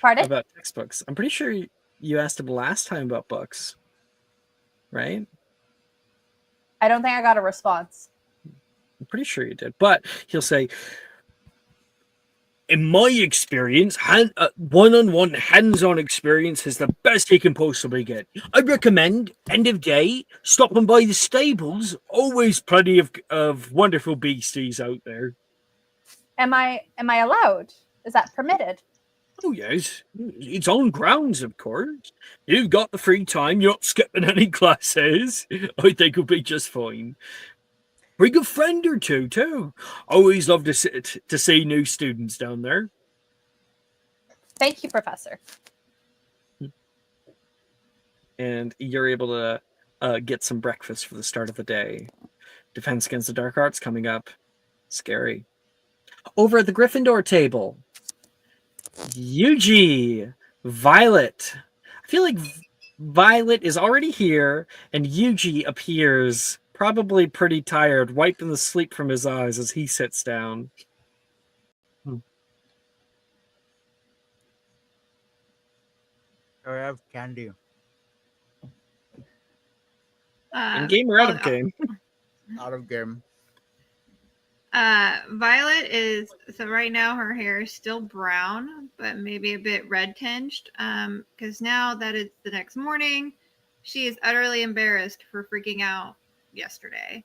Pardon? about textbooks. I'm pretty sure you asked him last time about books, right? I don't think I got a response. I'm pretty sure you did. But he'll say, in my experience, one-on-one hands-on experience is the best you can possibly get. I recommend, end of day, stopping by the stables. Always plenty of wonderful beasties out there. Am I allowed? Is that permitted? Oh, yes. It's on grounds, of course. You've got the free time. You're not skipping any classes. I think it'll be just fine. Bring a friend or two, too. Always love to see new students down there. Thank you, Professor. And you're able to get some breakfast for the start of the day. Defense against the Dark Arts coming up. Scary. Over at the Gryffindor table, Yuji, Violet. I feel like Violet is already here, and Yuji appears probably pretty tired, wiping the sleep from his eyes as he sits down. I have candy. In game or out of game? Out of game. Violet is so right now her hair is still brown, but maybe a bit red tinged. Because now that it's the next morning, she is utterly embarrassed for freaking out yesterday.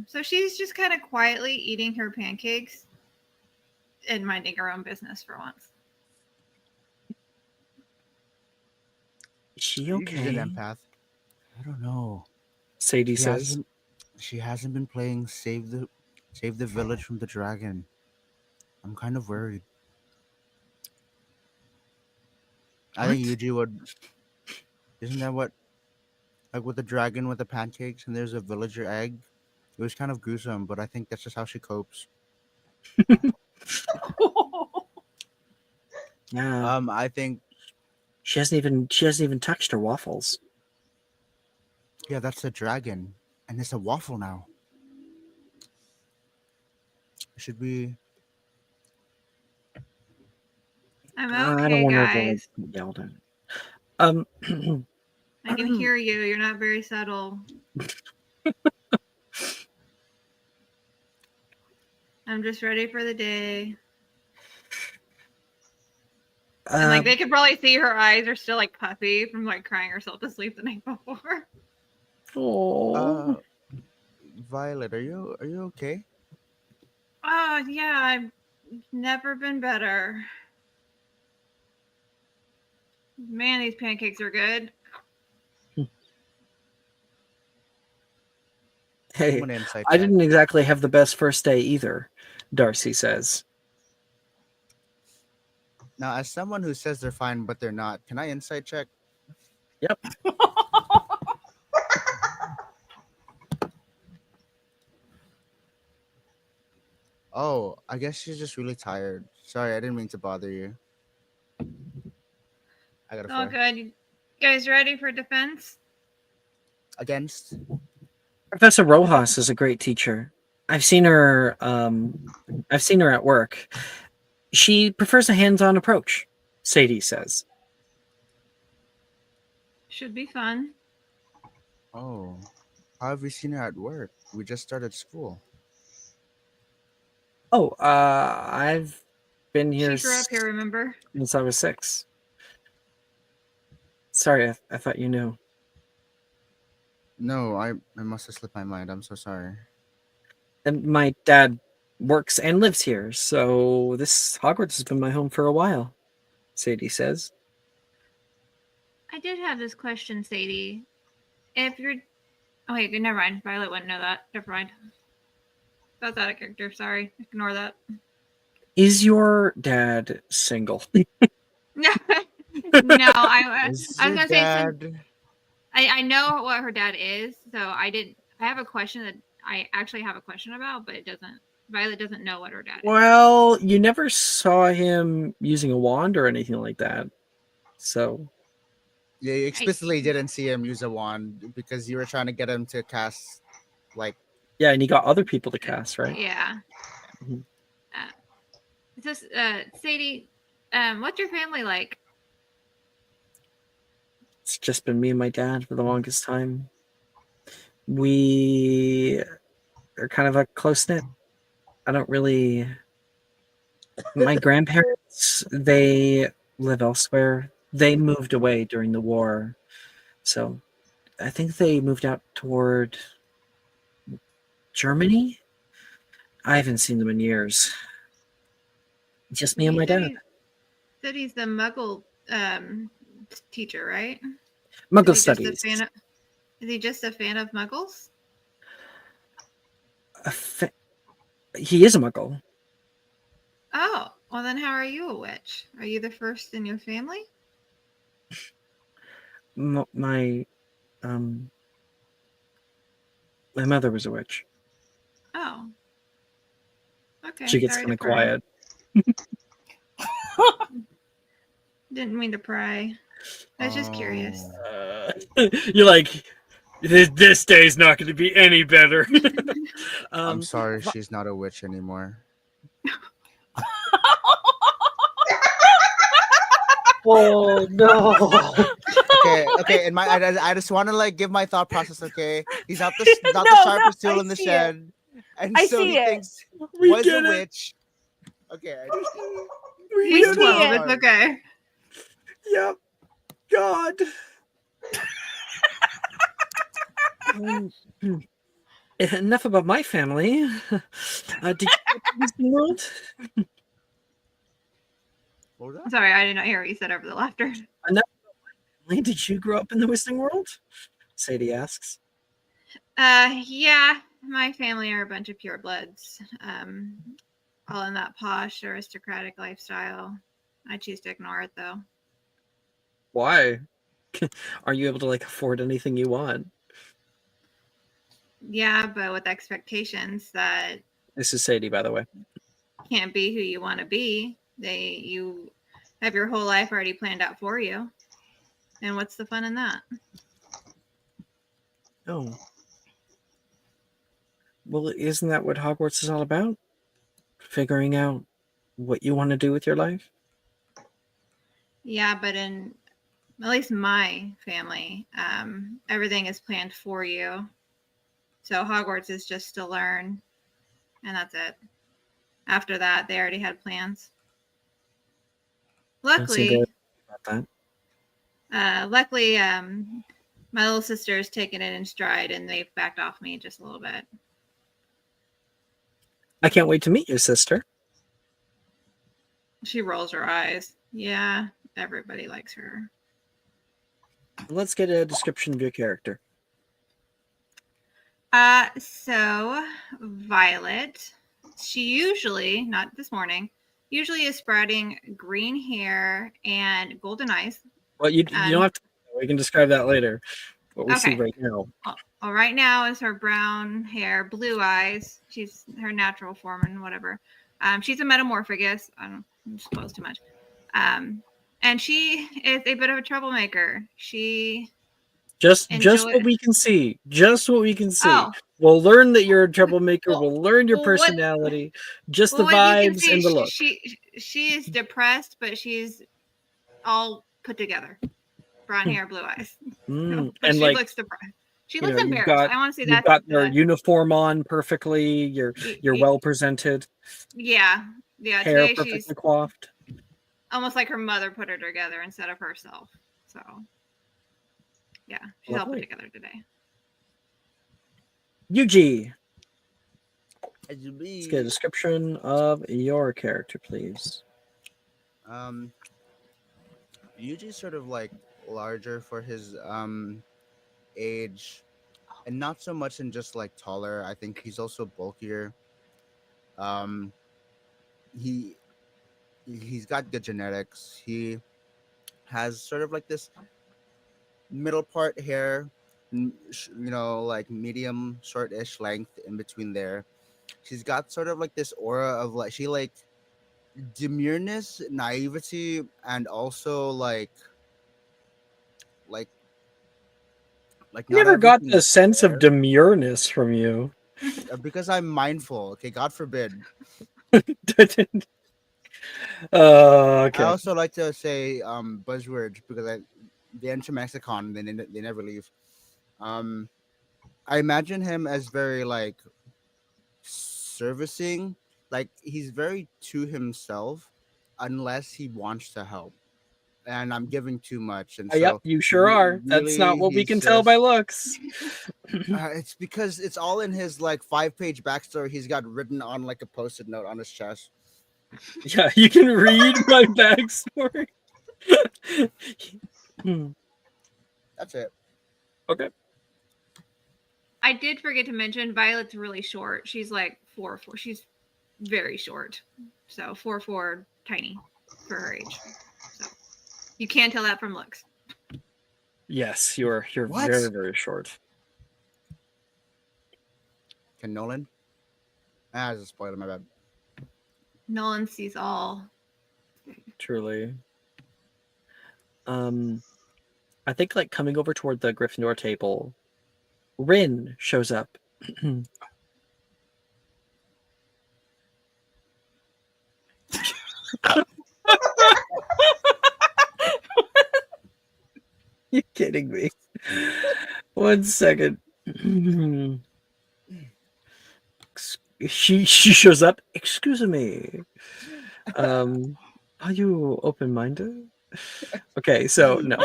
So she's just kind of quietly eating her pancakes and minding her own business for once. Is she She's okay? an empath. I don't know. Sadie says. She hasn't been playing Save the Village from the Dragon. I'm kind of worried. I think Yuji would. Isn't that what? Like with the dragon with the pancakes and there's a villager egg? It was kind of gruesome, but I think that's just how she copes. Yeah. I think. She hasn't even touched her waffles. Yeah, that's the dragon. And it's a waffle now. Should we? I'm I okay, don't want guys. to yelled at. I can hear you. You're not very subtle. I'm just ready for the day. And like they could probably see her eyes are still like puffy from like crying herself to sleep the night before. Oh. Violet, are you okay? Oh yeah, I've never been better. Man, these pancakes are good. Hey, I didn't exactly have the best first day either, Darcy says. Now, as someone who says they're fine but they're not, can I insight check? Yep. Oh, I guess she's just really tired. Sorry, I didn't mean to bother you. I got a 4. Oh, good. You guys ready for defense? Against? Professor Rojas is a great teacher. I've seen her at work. She prefers a hands-on approach, Sadie says. Should be fun. Oh, how have you seen her at work? We just started school. Oh, I've been here She grew up here, remember? Since I was 6. Sorry, I thought you knew. No, I must have slipped my mind. I'm so sorry. And my dad works and lives here, so this Hogwarts has been my home for a while, Sadie says. I did have this question, Sadie. If you're... Oh, wait, never mind. Violet wouldn't know that. Never mind. That's out of character. Sorry. Ignore that. Is your dad single? No, I was Is your going to say... dad... I know what her dad is, so I have a question that I actually have a question about, but Violet doesn't know what her dad is. Well, you never saw him using a wand or anything like that. So Yeah, you explicitly didn't see him use a wand because you were trying to get him to cast, like, Yeah, and he got other people to cast, right? Yeah. Mhm. So, Sadie, what's your family like? It's just been me and my dad for the longest time. We are kind of a close knit. I don't really. My grandparents, they live elsewhere. They moved away during the war. So I think they moved out toward Germany. I haven't seen them in years. Just me and You my said dad. said he's the Muggle teacher, right? Muggle Is he just a studies. fan of? Is he just a fan of Muggles? He is a Muggle. Oh, well then, how are you a witch? Are you the first in your family? My um my mother was a witch. Oh, okay. She gets Sorry kind to of pry. quiet. Didn't mean to pry. I was just curious. You're like, this day's not going to be any better. I'm sorry, fi- she's not a witch anymore. Oh no! Okay. And I just want to like give my thought process. Okay, he's not the No, sharpest no, tool I in the see shed, and I so see he it. thinks We was get a it. witch. Okay, We He's get it. 12. It's Sorry. okay. Yep. God. Um, Enough about my family. Did you go to Disney World? What was that? Sorry, I did not hear what you said over the laughter. Did you grow up in the Wizarding World? Sadie asks. Yeah, my family are a bunch of purebloods. All in that posh aristocratic lifestyle. I choose to ignore it though. Why? Are you able to like afford anything you want? Yeah, but with expectations that This is Sadie, by the way. can't be who you want to be. You have your whole life already planned out for you. And what's the fun in that? Oh. Well, isn't that what Hogwarts is all about? Figuring out what you want to do with your life? Yeah, but in at least my family, everything is planned for you. So Hogwarts is just to learn, and that's it. After that, they already had plans. Don't seem very Luckily, about that. my little sister has taken it in stride, and they've backed off me just a little bit. I can't wait to meet your sister. She rolls her eyes. Yeah, everybody likes her. Let's get a description of your character. So Violet, she usually, not this morning, usually is sprouting green hair and golden eyes. Well, you don't have to. We can describe that later. What we see Okay. right now. Well, right now is her brown hair, blue eyes. She's her natural form and whatever. She's a metamorphagus. I don't disclose too much. And she is a bit of a troublemaker. She Just enjoy- what we can see. Just what we can see. Oh. We'll learn that you're a troublemaker. Well- we'll learn your well, what- personality. Just well, the what you can vibes see, and the look. she is depressed, but she's all put together. Brown hair, blue eyes. Mm, But and she like looks depressed. She you looks know, you've embarrassed. I want to see you've that. got your uniform on perfectly. You're Y- well presented. Yeah. Hair Today perfectly she's coiffed. almost like her mother put her together instead of herself. So, yeah, she's all put Lovely. together today. Yuji, As you let's get a description of your character, please. Yuji's sort of like larger for his age, and not so much in just like taller. I think he's also bulkier. Um, he's got good genetics. He has sort of like this middle part hair, like medium short-ish length in between there. She's got sort of like this aura of like she like demureness, naivety, and also like not Never got everything the is sense fair. of demureness from you. Because I'm mindful. Okay, God forbid. I Okay. also like to say buzzwords because they enter Mexicon. They never leave. Um, I imagine him as very like servicing. Like he's very to himself, unless he wants to help. And I'm giving too much, and Yep, so you sure are. That's not really what we he's can tell by just. looks. It's because it's all in his like 5-page backstory. He's got written on like a post-it note on his chest. Yeah, you can read my backstory. Hmm, That's it. okay. I did forget to mention Violet's really short. She's like 4'4". She's very short. So 4'4", tiny for her age. So you can't tell that from looks. Yes, you're What? very, very short. Can Nolan? Ah, that's a spoiler. My bad. Nolan sees all. Truly. I think like coming over toward the Gryffindor table, Rin shows up. You kidding me? 1 second. She shows up. Excuse me. Are you open-minded? Okay, so no.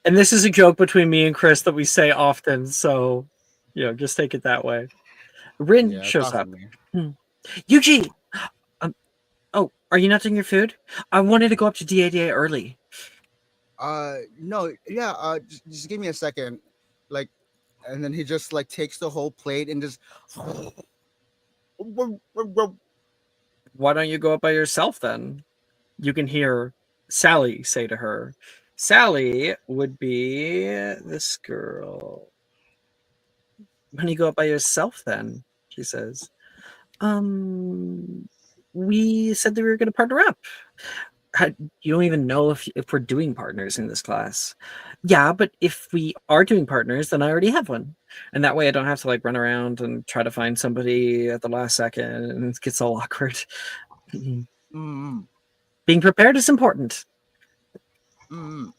And this is a joke between me and Chris that we say often, so just take it that way. Rin Yeah, it's shows up. awesome. Yuji! Oh, are you not doing your food? I wanted to go up to DADA early. No, yeah. Just give me a second. Like, and then he just like takes the whole plate and just. Why don't you go up by yourself then? You can hear Sally say to her. Sally would be this girl. Why don't you go up by yourself then? She says. We said that we were going to partner up. You don't even know if we're doing partners in this class. Yeah, but if we are doing partners, then I already have one. And that way I don't have to like run around and try to find somebody at the last second and it gets all awkward. Mm-hmm. Being prepared is important. Mm-hmm.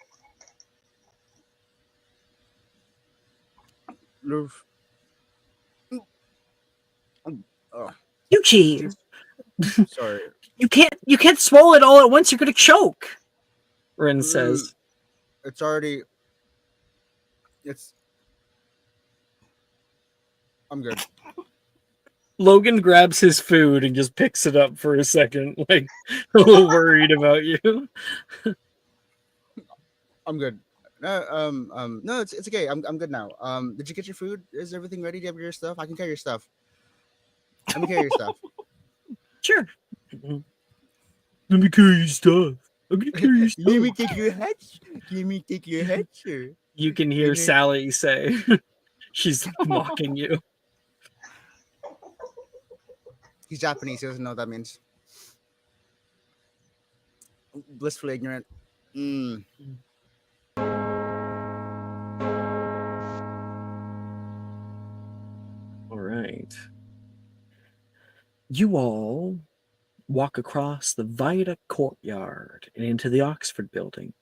Oh, Yuji, sorry. you can't swallow it all at once. You're gonna choke. Rin says. It's already. It's. I'm good. Logan grabs his food and just picks it up for a second, like a little worried about you. I'm good. No, it's okay. I'm good now. Did you get your food? Is everything ready? Do you have your stuff? I can carry your stuff. Let me carry your stuff. Sure. Let me carry your stuff. I'm gonna carry your stuff. Let me take your hat. Let me take your hat, sir. You can hear Sally say, she's mocking you. He's Japanese. He doesn't know what that means. Blissfully ignorant. All right. You all walk across the Vida courtyard and into the Oxford building.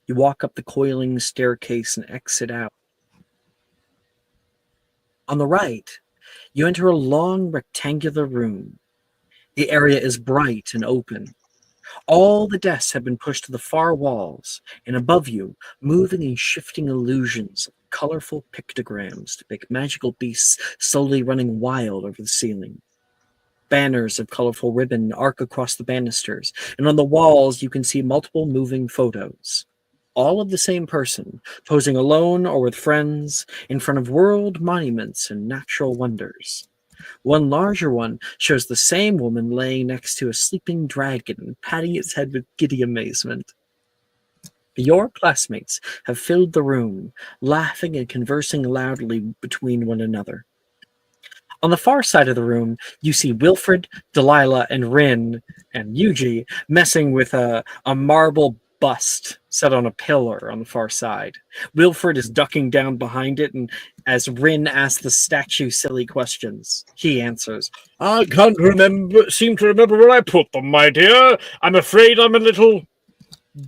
You walk up the coiling staircase and exit out. On the right, you enter a long rectangular room. The area is bright and open. All the desks have been pushed to the far walls, and above you, moving and shifting illusions of colorful pictograms depict magical beasts slowly running wild over the ceiling. Banners of colorful ribbon arc across the banisters, and on the walls you can see multiple moving photos. All of the same person, posing alone or with friends, in front of world monuments and natural wonders. One larger one shows the same woman laying next to a sleeping dragon, patting its head with giddy amazement. Your classmates have filled the room, laughing and conversing loudly between one another. On the far side of the room, you see Wilfred, Delilah, and Rin, and Yuji messing with a marble bust set on a pillar on the far side. Wilfred is ducking down behind it, and as Rin asks the statue silly questions, he answers, I can't seem to remember where I put them, my dear. I'm afraid I'm a little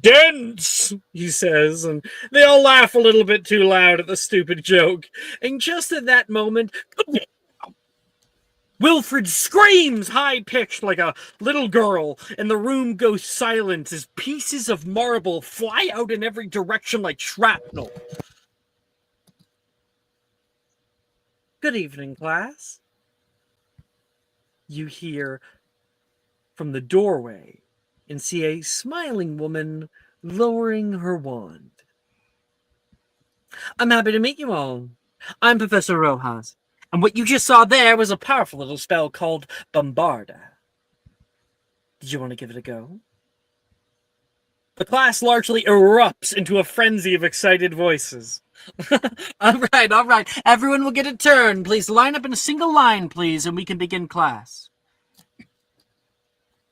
dense, he says, and they all laugh a little bit too loud at the stupid joke. And just at that moment, Wilfred screams high-pitched like a little girl, and the room goes silent as pieces of marble fly out in every direction like shrapnel. Good evening, class. You hear from the doorway and see a smiling woman lowering her wand. I'm happy to meet you all. I'm Professor Rojas, and what you just saw there was a powerful little spell called Bombarda. Did you want to give it a go? The class largely erupts into a frenzy of excited voices. All right. Everyone will get a turn. Please line up in a single line, please, and we can begin class.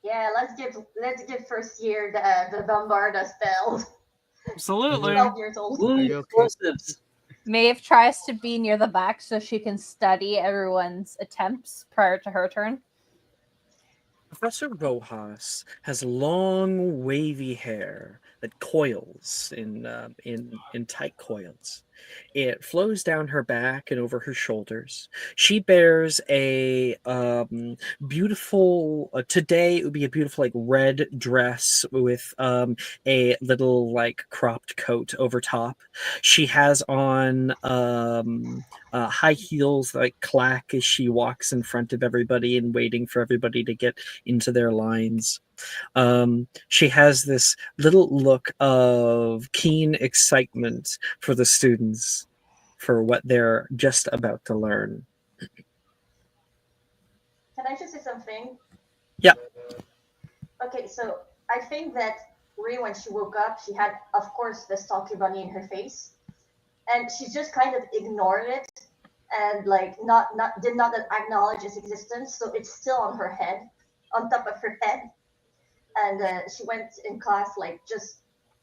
Yeah, let's give first year the Bombarda spell. Absolutely. 12 years old. Ooh, you okay? explosives. Maeve tries to be near the back so she can study everyone's attempts prior to her turn. Professor Rojas has long, wavy hair that coils in tight coils. It flows down her back and over her shoulders. She bears a beautiful. Today it would be a beautiful red dress with a little cropped coat over top. She has on high heels that clack as she walks in front of everybody and waiting for everybody to get into their lines. She has this little look of keen excitement for the students, for what they're just about to learn. Can I just say something? Yeah. Okay, so I think that Rhea, when she woke up, she had, of course, the stalky bunny in her face, and she just kind of ignored it and did not acknowledge its existence. So it's still on her head, on top of her head, and she went in class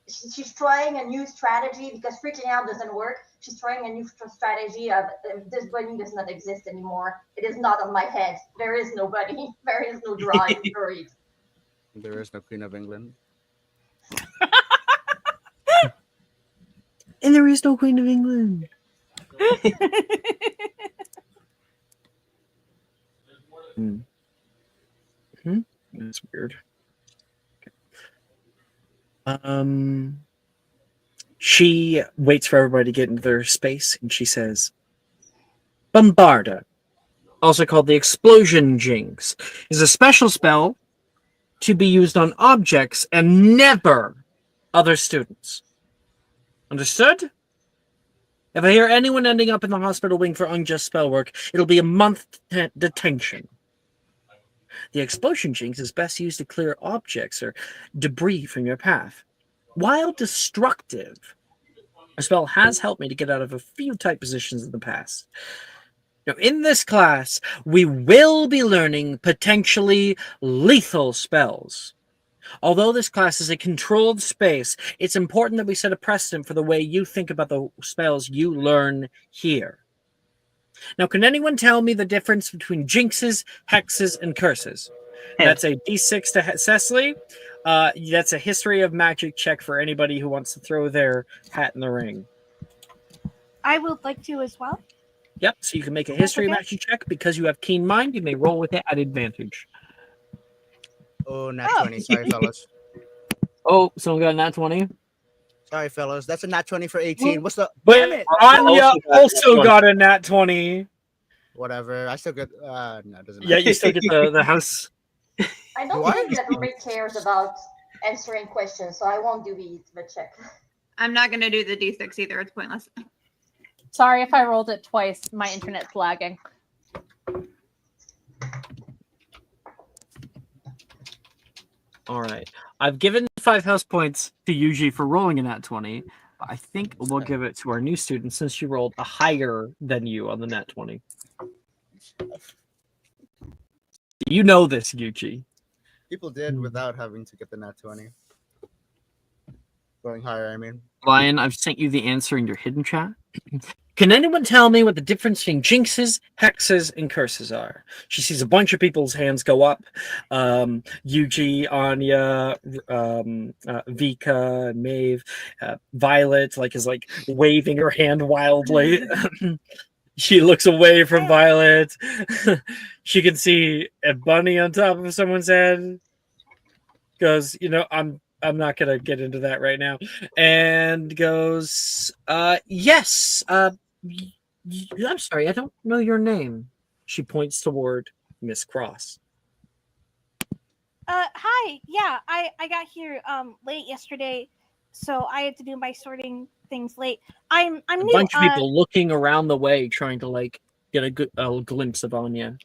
she's trying a new strategy because freaking out doesn't work. She's trying a new strategy of this bunny does not exist anymore. It is not on my head. There is no bunny. There is no drawing for it. There is no Queen of England. And there is no Queen of England. That's weird. Okay. She waits for everybody to get into their space, and she says, Bombarda, also called the Explosion Jinx, is a special spell to be used on objects and never other students. Understood? If I hear anyone ending up in the hospital wing for unjust spell work, it'll be a month detention. The Explosion Jinx is best used to clear objects or debris from your path. While destructive, a spell has helped me to get out of a few tight positions in the past. Now, in this class, we will be learning potentially lethal spells. Although this class is a controlled space, it's important that we set a precedent for the way you think about the spells you learn here. Now, can anyone tell me the difference between jinxes, hexes, and curses? That's a D6 to Cecily. That's a history of magic check for anybody who wants to throw their hat in the ring. I would like to as well. Yep, so you can make a history Okay. magic check. Because you have keen mind, you may roll with it at advantage. Oh, nat 20. Sorry, fellas. Oh, someone got a nat 20? Sorry, fellas. That's a nat 20 for 18. What's the... But Damn it! Anya also got a nat 20. Whatever. I still get... no, it doesn't matter. Yeah, you still get the house. I don't What? think that Rick cares about answering questions, so I won't do the check. I'm not going to do the D6 either. It's pointless. Sorry if I rolled it twice. My internet's lagging. All right. I've given 5 house points to Yuji for rolling a nat 20. But I think we'll give it to our new student since she rolled a higher than you on the nat 20. You know this, Yuji. People did without having to get the nat 20. Going higher, I mean. Lion, I've sent you the answer in your hidden chat. Can anyone tell me what the difference between jinxes, hexes, and curses are? She sees a bunch of people's hands go up. Yuji, Anya, Vika, and Maeve. Violet is waving her hand wildly. She looks away from Violet. She can see a bunny on top of someone's head. Goes, I'm not gonna get into that right now. And goes, yes. I'm sorry, I don't know your name. She points toward Miss Cross. Hi. Yeah, I got here late yesterday, so I had to do my sorting things late. I'm A new. bunch of people looking around the way, trying to get a glimpse of Anya.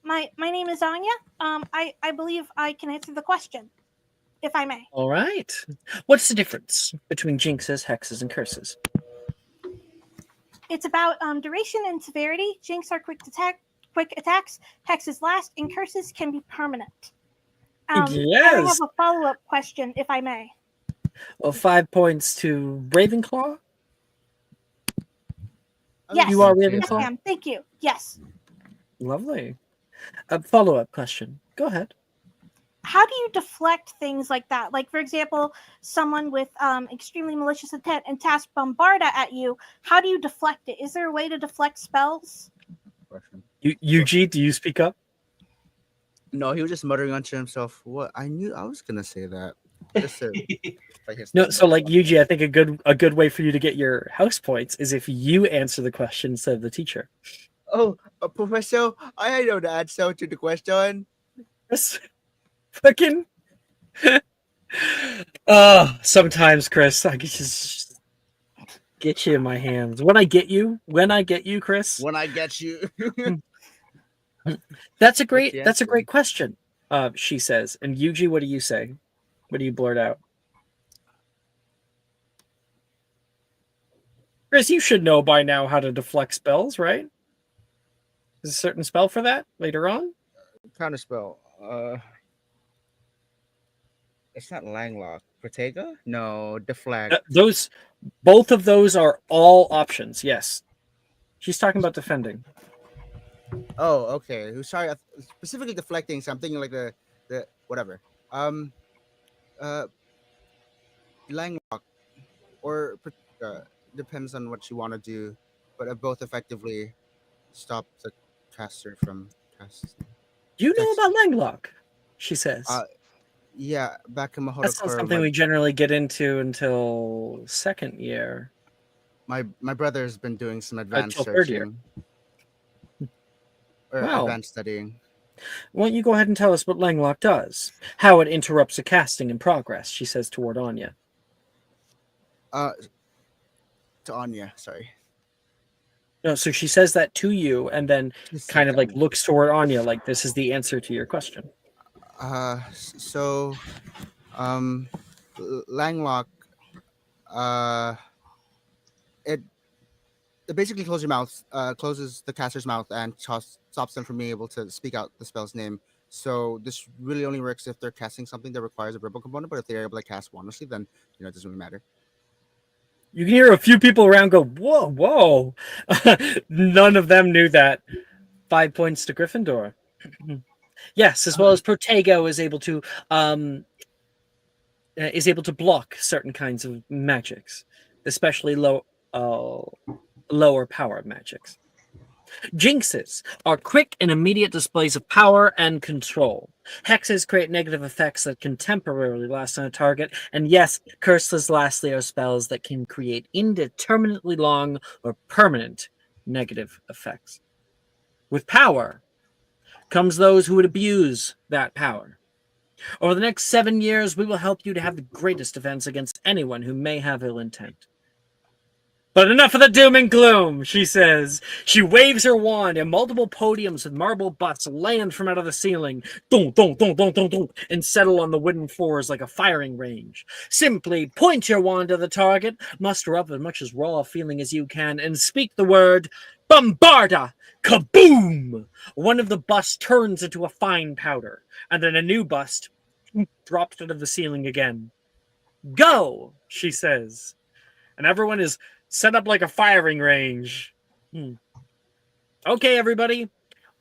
My name is Anya. I believe I can answer the question, if I may. All right. What's the difference between jinxes, hexes, and curses? It's about duration and severity. Jinx are quick attacks. Hexes last, and curses can be permanent. I have Yes. a follow-up question, if I may. Well, 5 points to Ravenclaw. Yes. You are Yes, Ravenclaw? ma'am. Thank you. Yes. Lovely. A follow-up question. Go ahead. How do you deflect things like that? Like, for example, someone with extremely malicious intent and task Bombarda at you. How do you deflect it? Is there a way to deflect spells? Yuji, do you speak up? No, he was just muttering onto himself. What? I knew I was gonna say that. Just to, No, so Yuji, I think a good way for you to get your house points is if you answer the question instead of the teacher. Oh, Professor, I know the answer to the question. Chris, fucking. Sometimes, Chris, I can just get you in my hands. When I get you, Chris. When I get you. That's a great question. She says. And Yuji, what do you say? What do you blurt out? Chris, you should know by now how to deflect spells, right? There's a certain spell for that later on? Counter spell. It's not Langlock. Protega? No, deflect. Both of those are all options, yes. She's talking about defending. Oh, okay. Sorry, specifically deflecting. So I'm thinking like the whatever. Langlock or depends on what you want to do, but both effectively stop the caster from casting. You know about Langlock, she says. Yeah, back in Mahota. That's not something we generally get into until second year. My brother's been doing some advanced Until third year. searching. Or advanced studying. Why don't you go ahead and tell us what Langlock does? How it interrupts a casting in progress, she says toward Anya. To Anya, sorry. No, so she says that to you and then kind of looks toward Anya like this is the answer to your question. So Langlock it basically closes the caster's mouth and stops them from being able to speak out the spell's name. So this really only works if they're casting something that requires a verbal component, but if they're able to cast wandlessly, then it doesn't really matter. You can hear a few people around go, whoa, whoa. None of them knew that. 5 points to Gryffindor. Yes, as well as Protego is able to block certain kinds of magics, especially lower power magics. Jinxes are quick and immediate displays of power and control. Hexes create negative effects that can temporarily last on a target. And yes, curses lastly are spells that can create indeterminately long or permanent negative effects. With power comes those who would abuse that power. Over the next 7 years, we will help you to have the greatest defense against anyone who may have ill intent. But enough of the doom and gloom, she says. She waves her wand, and multiple podiums with marble butts land from out of the ceiling, dun, dun, dun, dun, dun, dun, and settle on the wooden floors like a firing range. Simply point your wand to the target, muster up as much as raw feeling as you can, and speak the word Bombarda! Kaboom! One of the busts turns into a fine powder, and then a new bust drops out of the ceiling again. Go, she says. And everyone is set up like a firing range. Okay, everybody.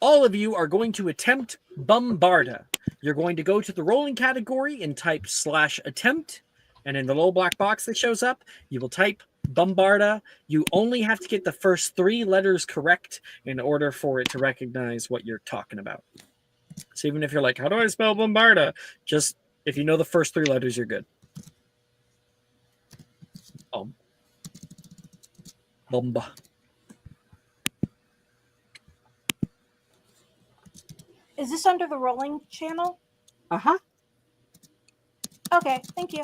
All of you are going to attempt Bombarda. You're going to go to the rolling category and type /attempt. And in the little black box that shows up, you will type Bombarda. You only have to get the first 3 letters correct in order for it to recognize what you're talking about. So even if you're like, how do I spell Bombarda? Just, if you know the first 3 letters, you're good. Bomba. Is this under the rolling channel? Uh-huh. Okay, thank you.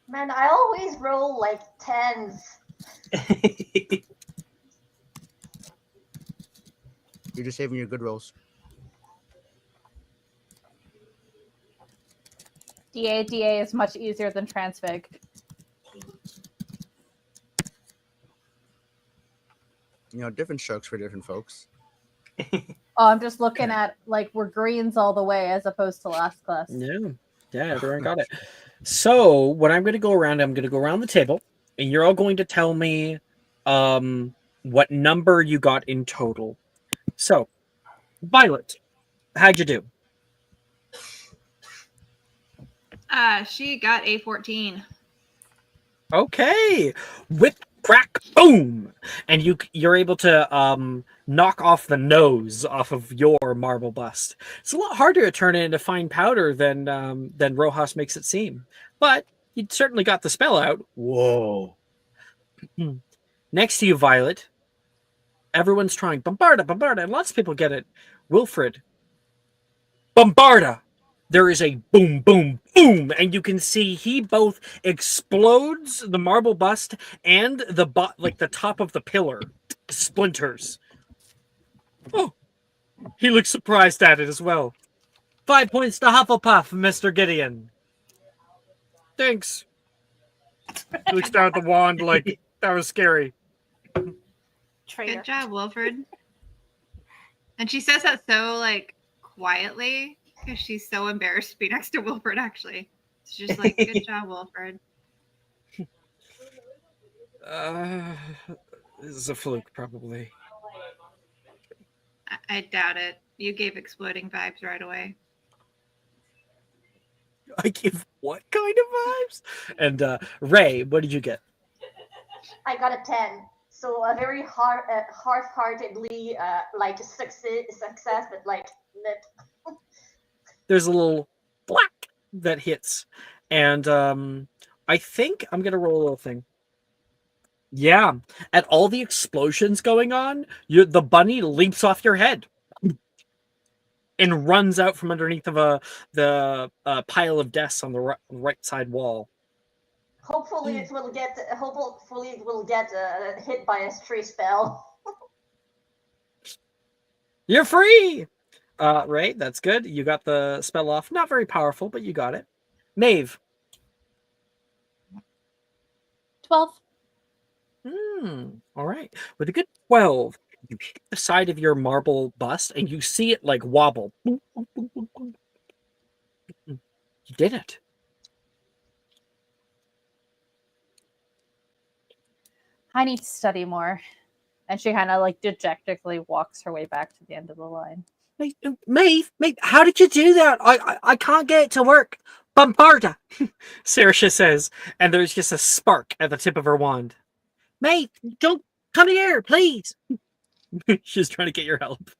Man, I always roll like 10s. You're just saving your good rolls. DA is much easier than transfig. You know, different strokes for different folks. Oh, I'm just looking at, like, we're greens all the way as opposed to last class. Yeah, everyone got it. So what I'm going to go around the table, and you're all going to tell me what number you got in total. So, Violet, how'd you do? She got a 14. Okay, whip, crack, boom, and you're able to knock off the nose off of your marble bust. It's a lot harder to turn it into fine powder than Rojas makes it seem, but you certainly got the spell out. Whoa! Next to you, Violet. Everyone's trying Bombarda, and lots of people get it. Wilfred, Bombarda. There is a boom, boom, boom, and you can see he both explodes the marble bust and the top of the pillar splinters. Oh, he looks surprised at it as well. 5 points to Hufflepuff, Mr. Gideon. Thanks. He looks down at the wand like, that was scary. Traitor. Good job, Wilfred. And she says that so, like, quietly, because she's so embarrassed to be next to Wilfred, actually. It's just like, good job, Wilfred. This is a fluke, probably. I doubt it. You gave exploding vibes right away. I give what kind of vibes? And Ray, what did you get? I got a 10. So a very half-heartedly like success, but like There's a little black that hits, and I think I'm gonna roll a little thing. Yeah, at all the explosions going on, the bunny leaps off your head and runs out from underneath of the pile of desks on the right side wall. hopefully it will get hit by a stray spell. You're free. Right, that's good. You got the spell off. Not very powerful, but you got it. Maeve. 12. All right. With a good 12, you hit the side of your marble bust and you see it like wobble. You did it. I need to study more. And she kind of like dejectedly walks her way back to the end of the line. Maeve, how did you do that? I can't get it to work. Bombarda, Saoirse says, and there's just a spark at the tip of her wand. Maeve, don't come here, please. She's trying to get your help.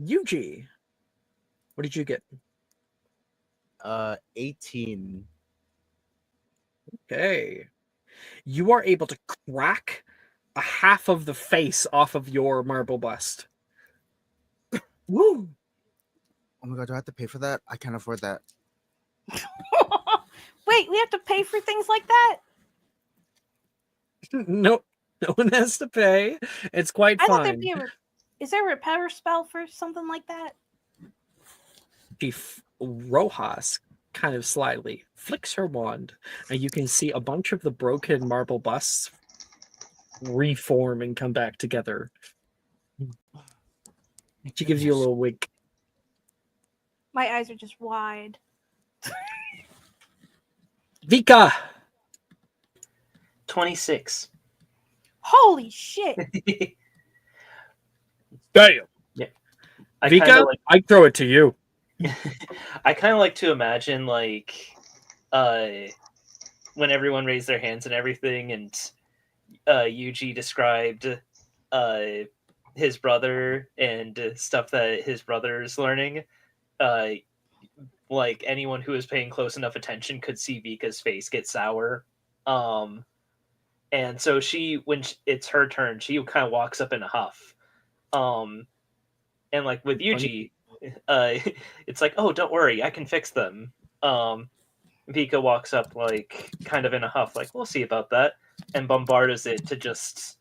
Yuji, what did you get? 18. Okay. You are able to crack a half of the face off of your marble bust. Woo! Oh my god, do I have to pay for that? I can't afford that. Wait, we have to pay for things like that? Nope. No one has to pay. It's quite I thought fine. there'd be is there a repair spell for something like that? Rojas kind of slyly flicks her wand, and you can see a bunch of the broken marble busts reform and come back together. She gives you a little wink. My eyes are just wide. Vika. 26. Holy shit! Damn. I kind Vika, of like. I throw it to you. I kind of like to imagine when everyone raised their hands and everything, and Yuji described his brother and stuff that his brother is learning. Like anyone who is paying close enough attention could see Vika's face get sour. And so it's her turn, she kind of walks up in a huff. And like with Yuji, it's like, oh, don't worry, I can fix them. Vika walks up like kind of in a huff, like, we'll see about that, and bombards it to just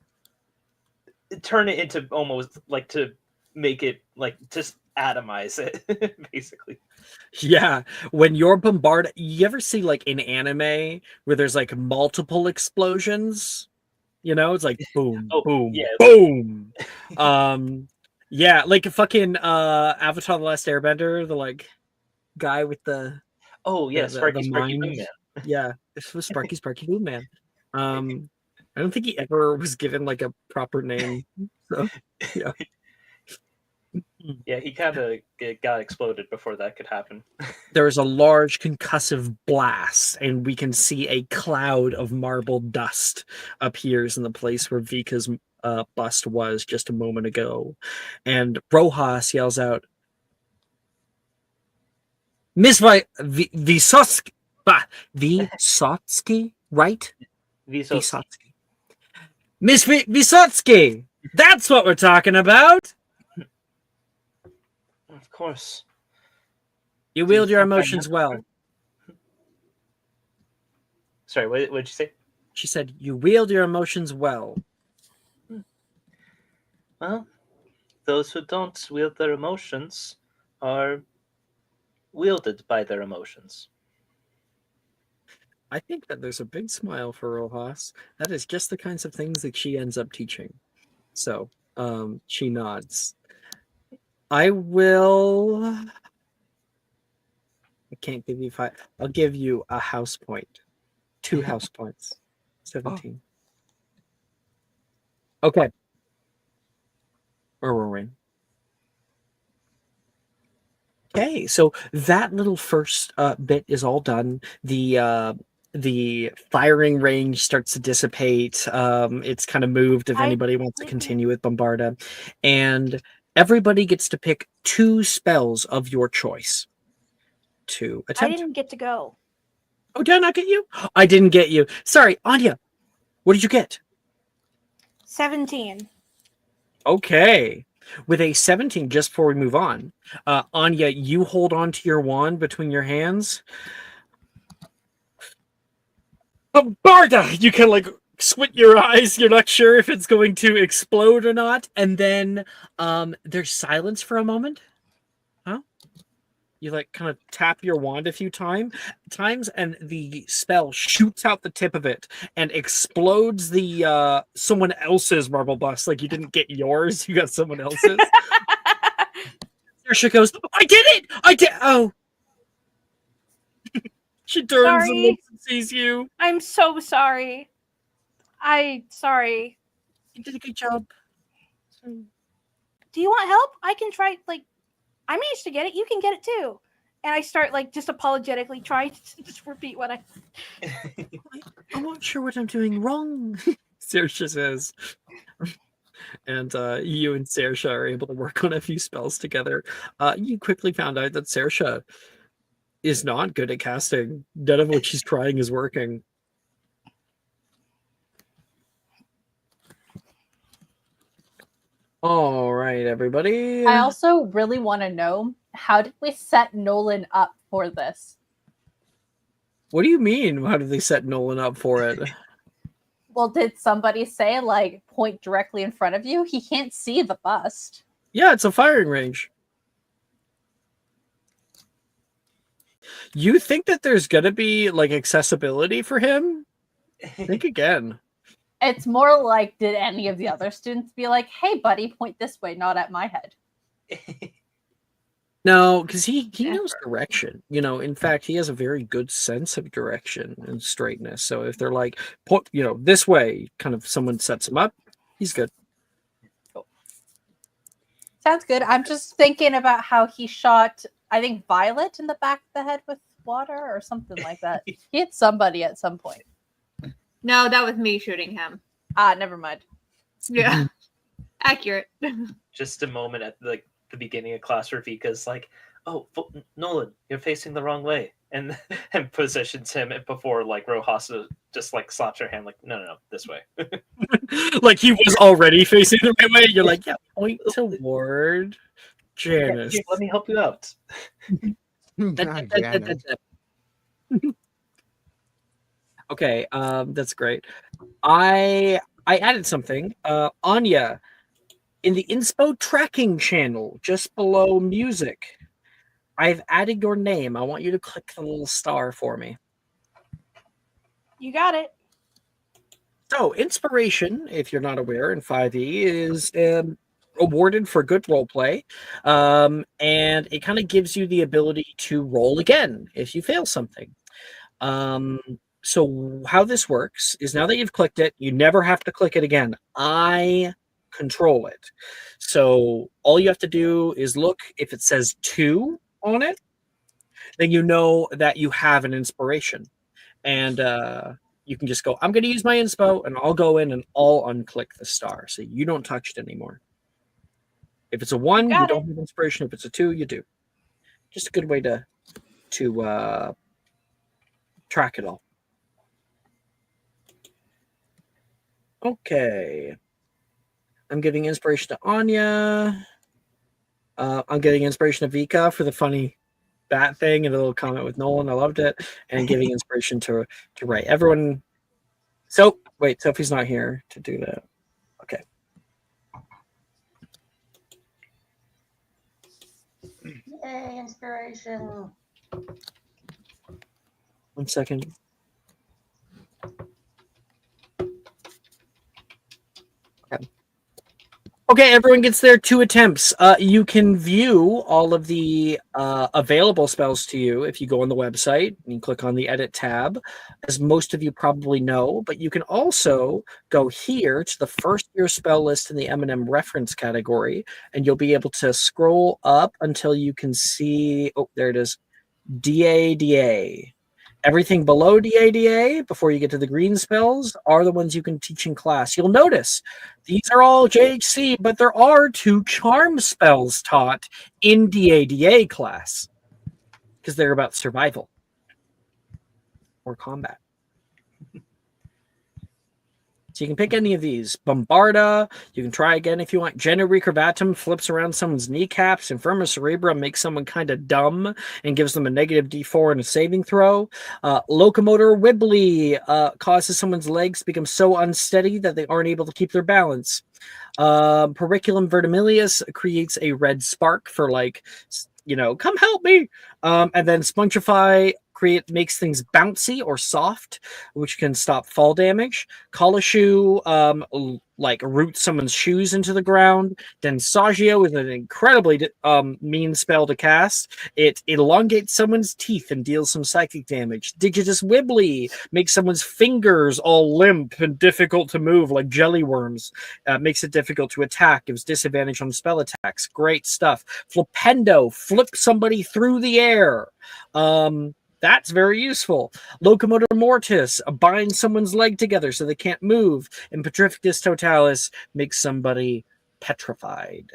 turn it into almost like to make it like just atomize it, basically. Yeah, when you're bombarded, you ever see like in anime where there's like multiple explosions? You know, it's like boom, Oh, boom, yeah. boom. Yeah, like a fucking Avatar: The Last Airbender, the like guy with the Oh yeah, Sparky Boom mind. Man. Yeah, this was Sparky Boom Man. I don't think he ever was given like a proper name. So yeah. Yeah, he kind of got exploded before that could happen. There is a large concussive blast, and we can see a cloud of marble dust appears in the place where Vika's bust was just a moment ago. And Rojas yells out, Miss Vysotsky, Vysotsky, right? Vysotsky. Miss Vysotsky! That's what we're talking about! Of course. You wield your emotions well. Sorry, what did you say? She said, you wield your emotions well. Well, those who don't wield their emotions are wielded by their emotions. I think that there's a big smile for Rojas. That is just the kinds of things that she ends up teaching. So, she nods. I can't give you 5. I'll give you a house point. 2 house points. 17. Okay. Where were we? Okay, so that little first bit is all done. The firing range starts to dissipate. It's kind of moved if anybody wants to continue with Bombarda. And everybody gets to pick 2 spells of your choice to attempt. I didn't get to go. Oh, did I not get you? I didn't get you. Sorry, Anya. What did you get? 17. Okay. With a 17, just before we move on, Anya, you hold on to your wand between your hands. Bombarda! You can like squint your eyes. You're not sure if it's going to explode or not. And then there's silence for a moment. Huh? You like kind of tap your wand a few times, and the spell shoots out the tip of it and explodes the someone else's marble bust. Like you didn't get yours, you got someone else's. Saoirse goes, I did it! I did. Oh. She turns and looks and sees you. I'm so sorry. Sorry. You did a good job. Do you want help? I can try, like, I managed to get it. You can get it too. And I start, like, just apologetically trying to just repeat what I'm not sure what I'm doing wrong. Saoirse says. And you and Saoirse are able to work on a few spells together. You quickly found out that Saoirse is not good at casting. None of what she's trying is working. All right, everybody. I also really want to know, how did we set Nolan up for this? What do you mean? How did they set Nolan up for it? Well, did somebody say, like, point directly in front of you? He can't see the bust. Yeah, it's a firing range. You think that there's gonna be like accessibility for him? Think again. It's more like, did any of the other students be like, hey, buddy, point this way, not at my head? No, because he Yeah. knows direction. In fact, he has a very good sense of direction and straightness. So if they're like, put, this way, kind of someone sets him up, he's good. Sounds good. I'm just thinking about how he shot, I think, Violet in the back of the head with water or something like that. He hit somebody at some point. No, that was me shooting him. Never mind. Yeah. Accurate. Just a moment at the beginning of class where Vika's like, "Oh, Nolan, you're facing the wrong way," and positions him before like Rohasa just like slaps her hand like, "No, this way." Like he was already facing the right way. You're like, yeah, point toward Janice. Here, let me help you out. Janice. Okay, that's great. I added something. Anya, in the inspo tracking channel just below music, I've added your name. I want you to click the little star for me. You got it. So, inspiration, if you're not aware, in 5e is awarded for good roleplay, and it kind of gives you the ability to roll again if you fail something. So how this works is now that you've clicked it, you never have to click it again. I control it. So all you have to do is look. If it says 2 on it, then you know that you have an inspiration. And you can just go, I'm going to use my inspo, and I'll go in and I'll unclick the star. So you don't touch it anymore. If it's a 1, you don't have inspiration. If it's a 2, you do. Just a good way to track it all. Okay. I'm giving inspiration to Anya. I'm getting inspiration to Vika for the funny bat thing and a little comment with Nolan. I loved it. And giving inspiration to Ray. Everyone. So, wait, Sophie's not here to do that. Okay. Yay, inspiration. 1 second. Okay, everyone gets their 2 attempts. You can view all of the available spells to you if you go on the website and you click on the edit tab, as most of you probably know. But you can also go here to the first year spell list in the M&M reference category, and you'll be able to scroll up until you can see, oh, there it is, DADA. Everything below DADA, before you get to the green spells, are the ones you can teach in class. You'll notice these are all JHC, but there are 2 charm spells taught in DADA class because they're about survival or combat. So you can pick any of these. Bombarda, you can try again if you want. Genu Recurvatum flips around someone's kneecaps. Infirma Cerebra makes someone kind of dumb and gives them a negative D4 and a saving throw. Locomotor Wibbly causes someone's legs to become so unsteady that they aren't able to keep their balance. Periculum Vertimilius creates a red spark for come help me. And then Spongify makes things bouncy or soft, which can stop fall damage. Colashoe roots someone's shoes into the ground. Then Saggio is an incredibly mean spell to cast. It elongates someone's teeth and deals some psychic damage. Digitus Wibbly makes someone's fingers all limp and difficult to move like jelly worms. Makes it difficult to attack, gives disadvantage on spell attacks. Great stuff. Flipendo flips somebody through the air. That's very useful. Locomotor Mortis binds someone's leg together so they can't move. And Petrificus Totalis makes somebody petrified.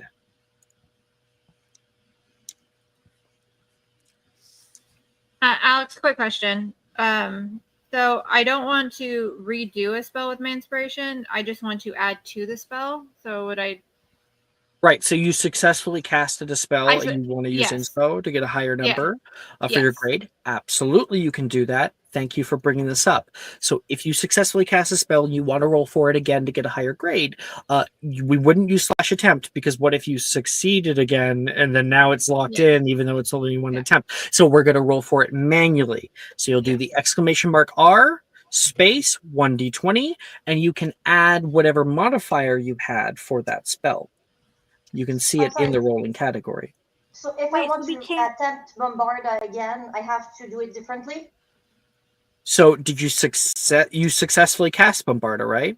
Alex, quick question. So I don't want to redo a spell with my inspiration. I just want to add to the spell. So would I? Right, so you successfully casted a spell and you want to use inspo to get a higher number for your grade? Absolutely, you can do that. Thank you for bringing this up. So if you successfully cast a spell and you want to roll for it again to get a higher grade, we wouldn't use / attempt, because what if you succeeded again and then now it's locked in even though it's only 1 attempt? So we're going to roll for it manually. So you'll do the !R space 1d20, and you can add whatever modifier you had for that spell. You can see it in the rolling category. So if I Wait, want so we to can't. attempt Bombarda again, I have to do it differently? So did you successfully cast Bombarda, right?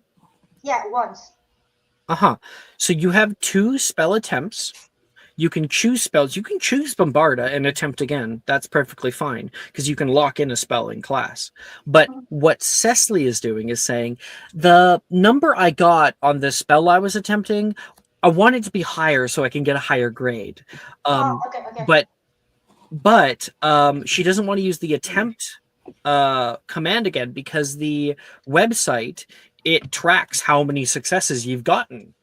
Yeah, once. Uh-huh. So you have 2 spell attempts. You can choose spells. You can choose Bombarda and attempt again. That's perfectly fine because you can lock in a spell in class. But what Cecily is doing is saying the number I got on the spell I was attempting, I want it to be higher so I can get a higher grade. Oh, okay, okay. But she doesn't want to use the attempt command again because the website, it tracks how many successes you've gotten.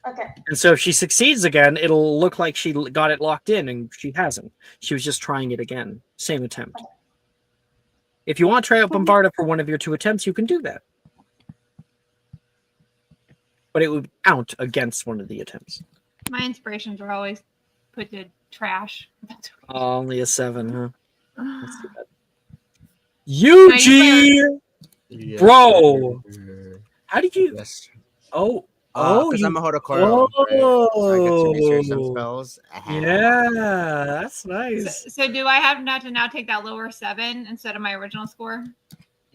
Okay. And so if she succeeds again, it'll look like she got it locked in, and she hasn't. She was just trying it again. Same attempt. If you want to try out Bombarda for one of your 2 attempts, you can do that. But it would count against one of the attempts. My inspirations are always put to trash. That's okay. Only a 7, huh? That's too bad. Can Yes, Bro! sir. How did you... Yes. Oh, Because I'm a Hodokoro, right? So I get to research some spells. Yeah, that's nice. So do I have to now take that lower 7 instead of my original score?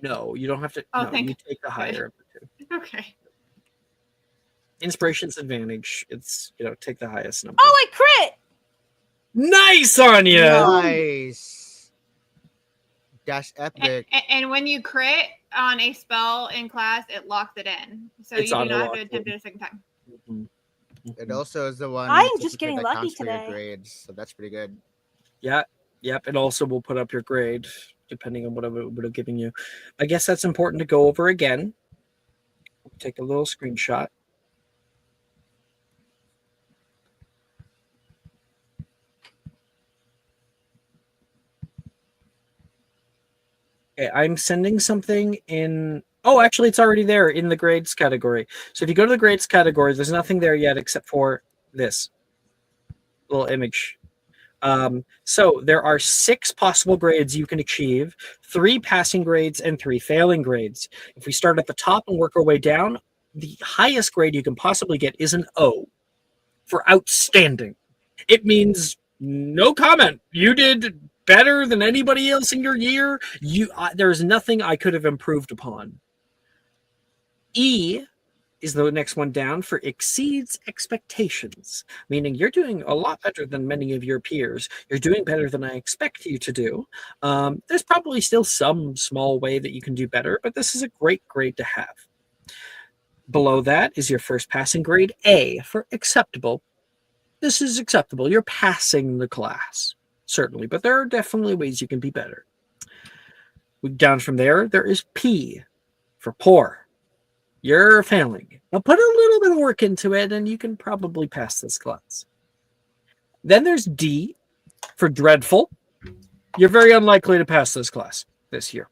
No, you don't have to. Oh, No, thank you take the higher of the 2. Okay. Inspiration's advantage. It's, take the highest number. Oh, I crit! Nice on you! Nice. Dash epic. And when you crit on a spell in class, it locks it in. So It's you do not have to auto-locked attempt in. it a second time. It also is the one I'm with just typically getting that lucky counts for your today. grades, so that's pretty good. Yeah, yep. It also will put up your grade depending on what it would have given you. I guess that's important to go over again. Take a little screenshot. Okay, I'm sending something in. Oh, actually, it's already there in the grades category. So if you go to the grades category, there's nothing there yet except for this little image. So there are 6 possible grades you can achieve, 3 passing grades and 3 failing grades. If we start at the top and work our way down, the highest grade you can possibly get is an O for outstanding. It means no comment. You did better than anybody else in your year. There's nothing I could have improved upon. E is the next one down for exceeds expectations, meaning you're doing a lot better than many of your peers. You're doing better than I expect you to do. There's probably still some small way that you can do better, but this is a great grade to have. Below that is your first passing grade, A, for acceptable. This is acceptable. You're passing the class, certainly, but there are definitely ways you can be better. Down from there is P for poor. You're failing. Now put a little bit of work into it, and you can probably pass this class. Then there's D for dreadful. You're very unlikely to pass this class this year.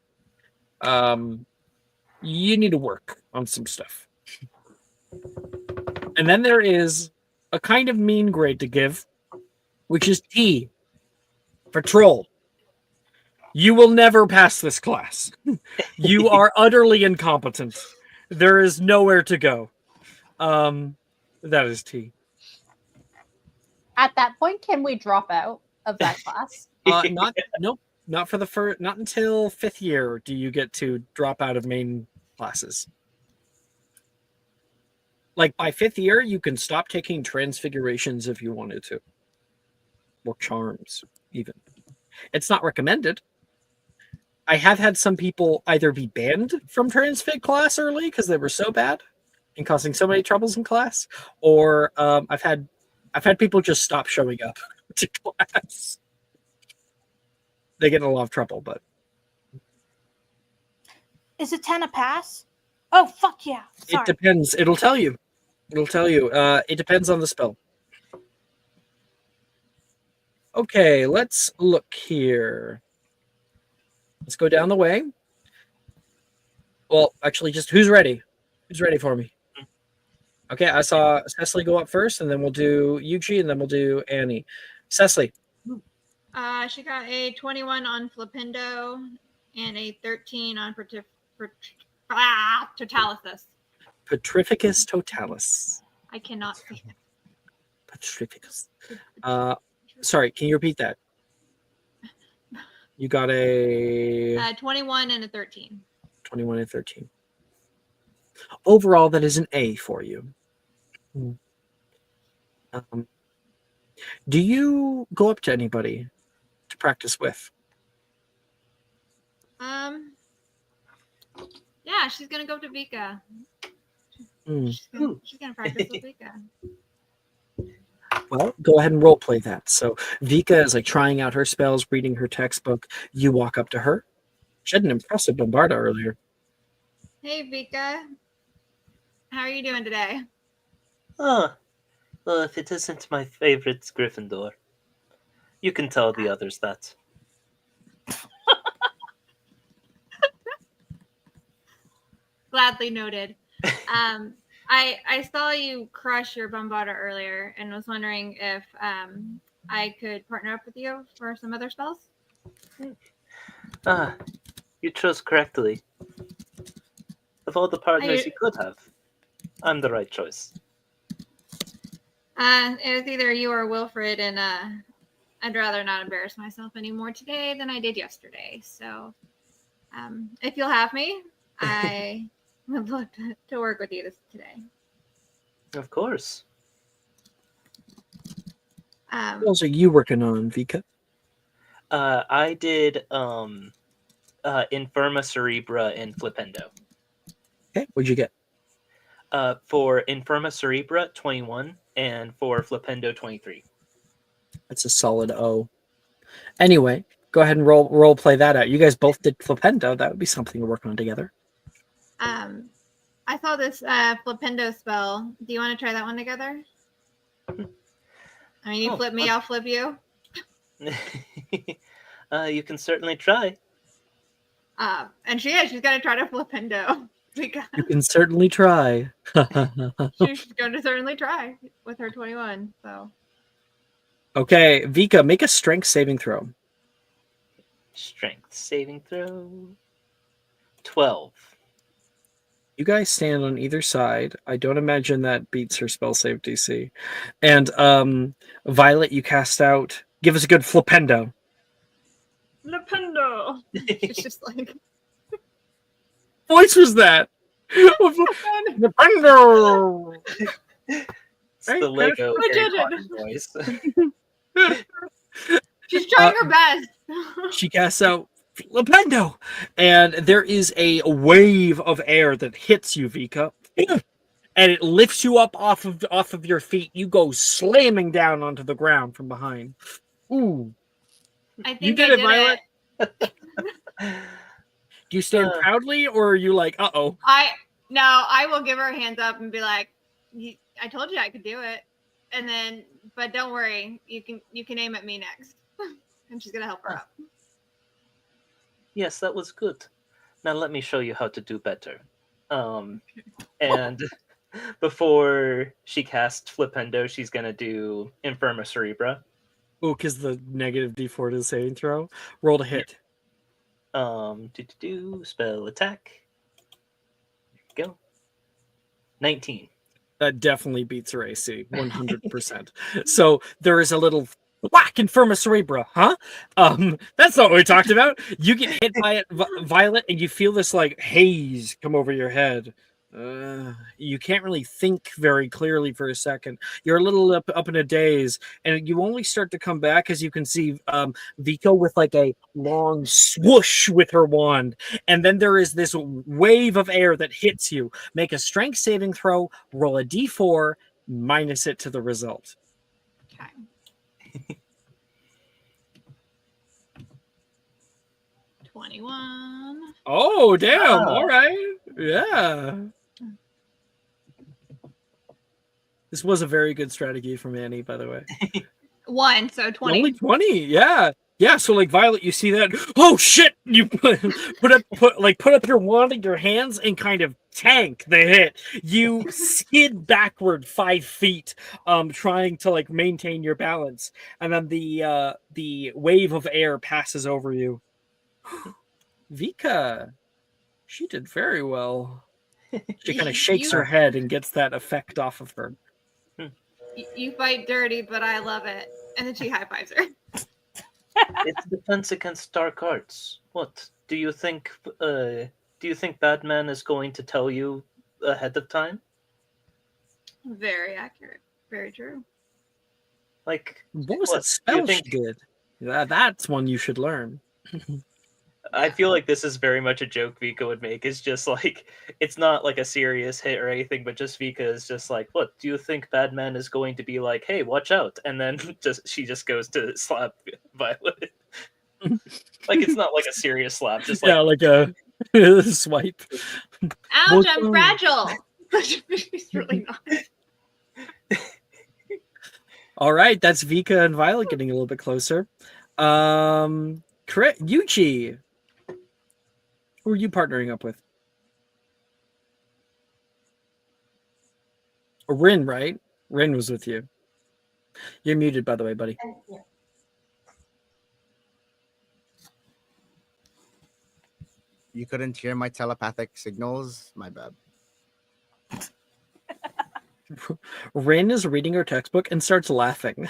You need to work on some stuff. And then there is a kind of mean grade to give, which is T for troll. You will never pass this class. You are utterly incompetent. There is nowhere to go. That is T. At that point, can we drop out of that class? Not for the first. Not until 5th year do you get to drop out of main classes. Like by 5th year, you can stop taking transfigurations if you wanted to, or charms even. It's not recommended. I have had some people either be banned from transfig class early because they were so bad and causing so many troubles in class, or I've had people just stop showing up to class. They get in a lot of trouble, but Is it 10 a pass? Oh, fuck yeah. Sorry. it depends. It'll tell you. It depends on the spell. Okay, let's look here. Let's go down the way. Well, actually, just who's ready? Who's ready for me? Okay, I saw Cecily go up first, and then we'll do Yuji, and then we'll do Annie. Cecily. She got a 21 on Flippendo and a 13 on Totalis. Petrificus totalis. I cannot say that. Petrificus. Sorry, can you repeat that? You got a 21 and a 13. 21 and 13. Overall, that is an A for you. Do you go up to anybody to practice with? Yeah, she's gonna go to Vika. Hmm. She's gonna practice with Vika. Well, go ahead and role play that. So Vika is like trying out her spells, reading her textbook. You walk up to her. She had an impressive bombarda earlier. Hey Vika, how are you doing today? Ah, well, if it isn't my favorite Gryffindor, you can tell the others that. Gladly noted. I saw you crush your bombarda earlier and was wondering if I could partner up with you for some other spells. Ah, you chose correctly. Of all the partners you could have, I'm the right choice. It was either you or Wilfred, and I'd rather not embarrass myself any more today than I did yesterday. So, if you'll have me, I would love to work with you today. Of course. What else are you working on, Vika? I did Infirma Cerebra and Flipendo. Okay, what'd you get? For Infirma Cerebra, 21, and for Flipendo, 23. That's a solid O. Anyway, go ahead and role play that out. You guys both did Flipendo. That would be something to work on together. I saw this Flipendo spell. Do you want to try that one together? I mean, you flip me, I'll flip you. You can certainly try. And she's going to try to Flipendo. Because You can certainly try. she's going to certainly try with her 21. So. Okay, Vika, make a strength saving throw. Strength saving throw. 12. You guys stand on either side. I don't imagine that beats her spell save DC. And Violet, you cast out. Give us a good Flipendo. Flipendo. It's just like. Voice was that? Flipendo. It's the Lego voice. She's trying her best. She casts out Flipendo, and there is a wave of air that hits you, Vika, and it lifts you up off of your feet. You go slamming down onto the ground from behind. Ooh, I think you did it, Violet. Do Do you stand proudly, or are you like, uh-oh? I will give her a hands up and be like, I told you I could do it. And then, but don't worry, you can aim at me next. And she's gonna help her up. Yes, that was good. Now let me show you how to do better. And before she casts Flipendo, she's gonna do Infirma Cerebra. Oh, because the negative D4 to the saving throw. Roll to hit. Spell attack. There you go. 19. That definitely beats her AC, 100%. So there is a little whack Infirma Cerebra, huh? That's not what we talked about. You get hit by it, Violet, and you feel this like haze come over your head. You can't really think very clearly for a second. You're a little up in a daze, and you only start to come back as you can see Vika with like a long swoosh with her wand, and then there is this wave of air that hits you. Make a strength saving throw, roll a d4, minus it to the result. Okay. 21. Oh, damn. All right. Yeah. This was a very good strategy from Annie, by the way. 1, so 20. Only 20. Yeah. Yeah, so like Violet, you see that? Oh shit! You put up your wand in your hands and kind of tank the hit. You skid backward 5 feet, trying to like maintain your balance, and then the wave of air passes over you. Vika, she did very well. She kind of shakes her head and gets that effect off of her. You fight dirty, but I love it. And then she high fives her. It's defense against dark arts. What do you think? Do you think Batman is going to tell you ahead of time? Very accurate. Very true. Like, What was what that do you spell she think? did? That's one you should learn. I feel like this is very much a joke Vika would make. It's just like it's not like a serious hit or anything, but just Vika is just like, "What do you think Batman is going to be like? Hey, watch out!" And then she just goes to slap Violet. Like it's not like a serious slap, just like Yeah, like a swipe. Ouch, I'm fragile. She's really not. All right, that's Vika and Violet getting a little bit closer. Yuchi, who are you partnering up with? Rin, right? Rin was with you. You're muted, by the way, buddy. And, yeah. You couldn't hear my telepathic signals? My bad. Rin is reading her textbook and starts laughing.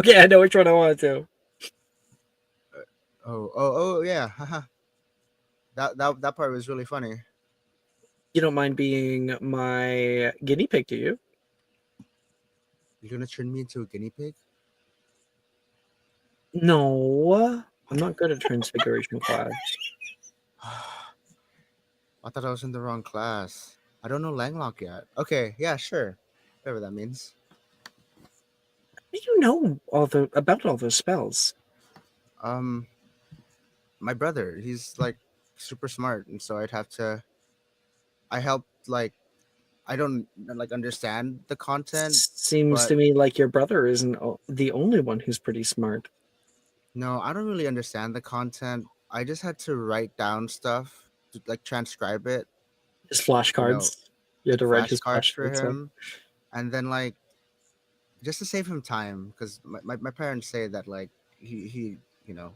Okay, I know which one I wanted to. Oh, yeah. Haha. That part was really funny. You don't mind being my guinea pig, do you? You're gonna turn me into a guinea pig? No, I'm not good at transfiguration class. I thought I was in the wrong class. I don't know Langlock yet. Okay, yeah, sure. Whatever that means. How do you know about all those spells? My brother, he's like super smart, and so I helped like I don't like understand the content. Seems but- to me like your brother isn't the only one who's pretty smart. No, I don't really understand the content. I just had to write down stuff to like transcribe it, His flashcards. You had to write his flashcards for flashcards. him, and then like just to save him time, because my parents say that like he you know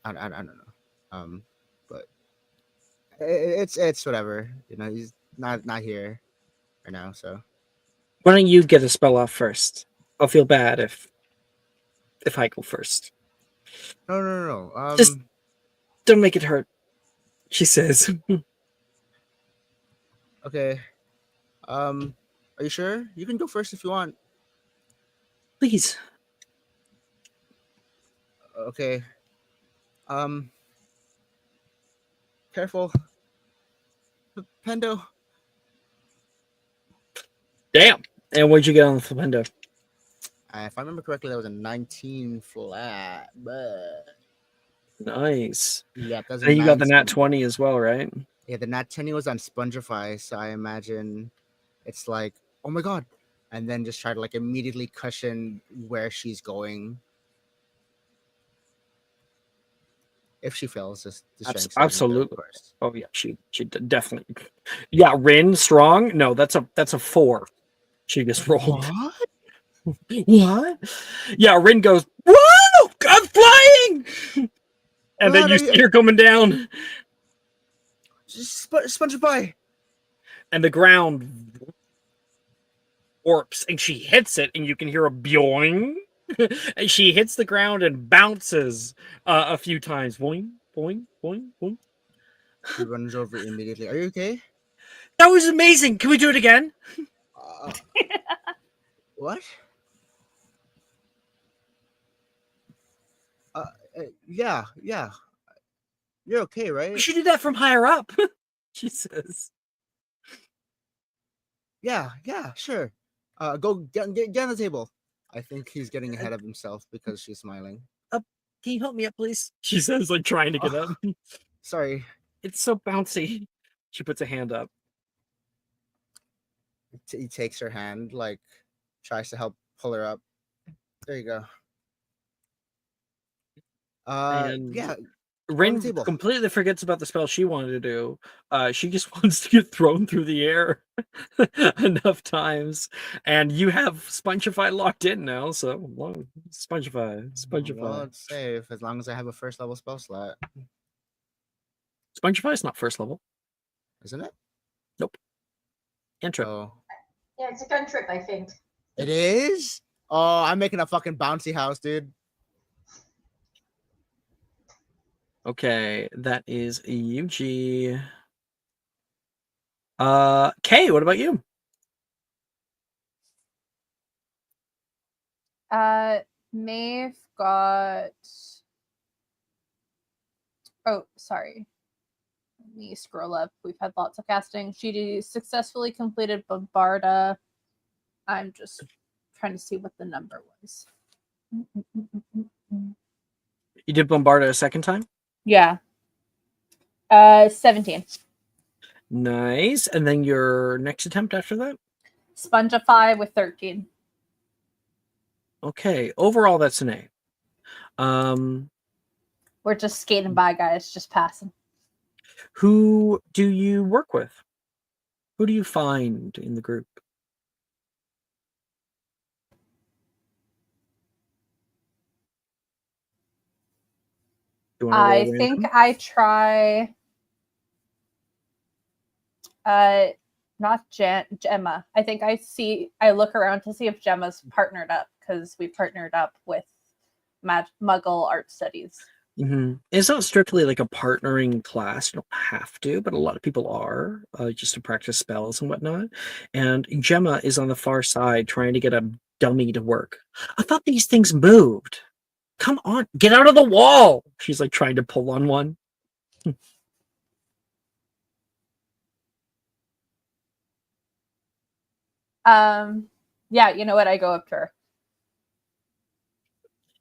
I don't know, but it's whatever, he's not here right now, so Why don't you get a spell off first? I'll feel bad if I go first. no. Just- Don't make it hurt, she says. Okay, are you sure? You can go first if you want. Please. Okay. Careful. Pendo. Damn. And what'd you get on the flipendo? If I remember correctly, that was a 19 flat, but Nice. yeah, that's And you got the nat 20 as well, right? Yeah, the nat 20 was on Spongify, so I imagine it's like, oh my god, and then just try to like immediately cushion where she's going. If she fails, just Absolutely. of course. Oh yeah, she definitely. Yeah, Rin strong. No, that's a 4. She just rolled. What? Yeah, Rin goes, whoa! I'm flying! And then God, you see her coming down. Spongify. And the ground warps and she hits it, and you can hear a boing. And she hits the ground and bounces a few times. Boing, boing, boing, boing. She runs over immediately. Are you okay? That was amazing. Can we do it again? What? Yeah. You're okay, right? We should do that from higher up. She says. Yeah, sure. Go get on the table. I think he's getting ahead of himself because she's smiling. Can you help me up, please? She says, like trying to get up. Sorry. It's so bouncy. She puts a hand up. He takes her hand, like tries to help pull her up. There you go. And Yeah. Rin table. completely forgets about the spell she wanted to do. She just wants to get thrown through the air enough times. And you have Spongify locked in now, so well, Spongify. Well, it's safe as long as I have a first level spell slot. Spongify is not first level. Isn't it? Nope. Cantrip. Oh. Yeah, it's a cantrip, I think. It is? Oh, I'm making a fucking bouncy house, dude. Okay, that is UG. Kay, what about you? Maeve got. Oh, sorry. Let me scroll up. We've had lots of casting. She successfully completed Bombarda. I'm just trying to see what the number was. You did Bombarda a second time? Yeah. 17. Nice. And then your next attempt after that? Spongify with 13. Okay. Overall, that's an A. We're just skating by, guys. Just passing. Who do you work with? Who do you find in the group? Do you want to roll I random? think I try. Not Gemma. I think I look around to see if Gemma's partnered up because we partnered up with Muggle Art Studies. Mm-hmm. It's not strictly like a partnering class. You don't have to, but a lot of people are just to practice spells and whatnot. And Gemma is on the far side trying to get a dummy to work. I thought these things moved. Come on, get out of the wall. She's like trying to pull on one. Yeah, you know what? I go up to her.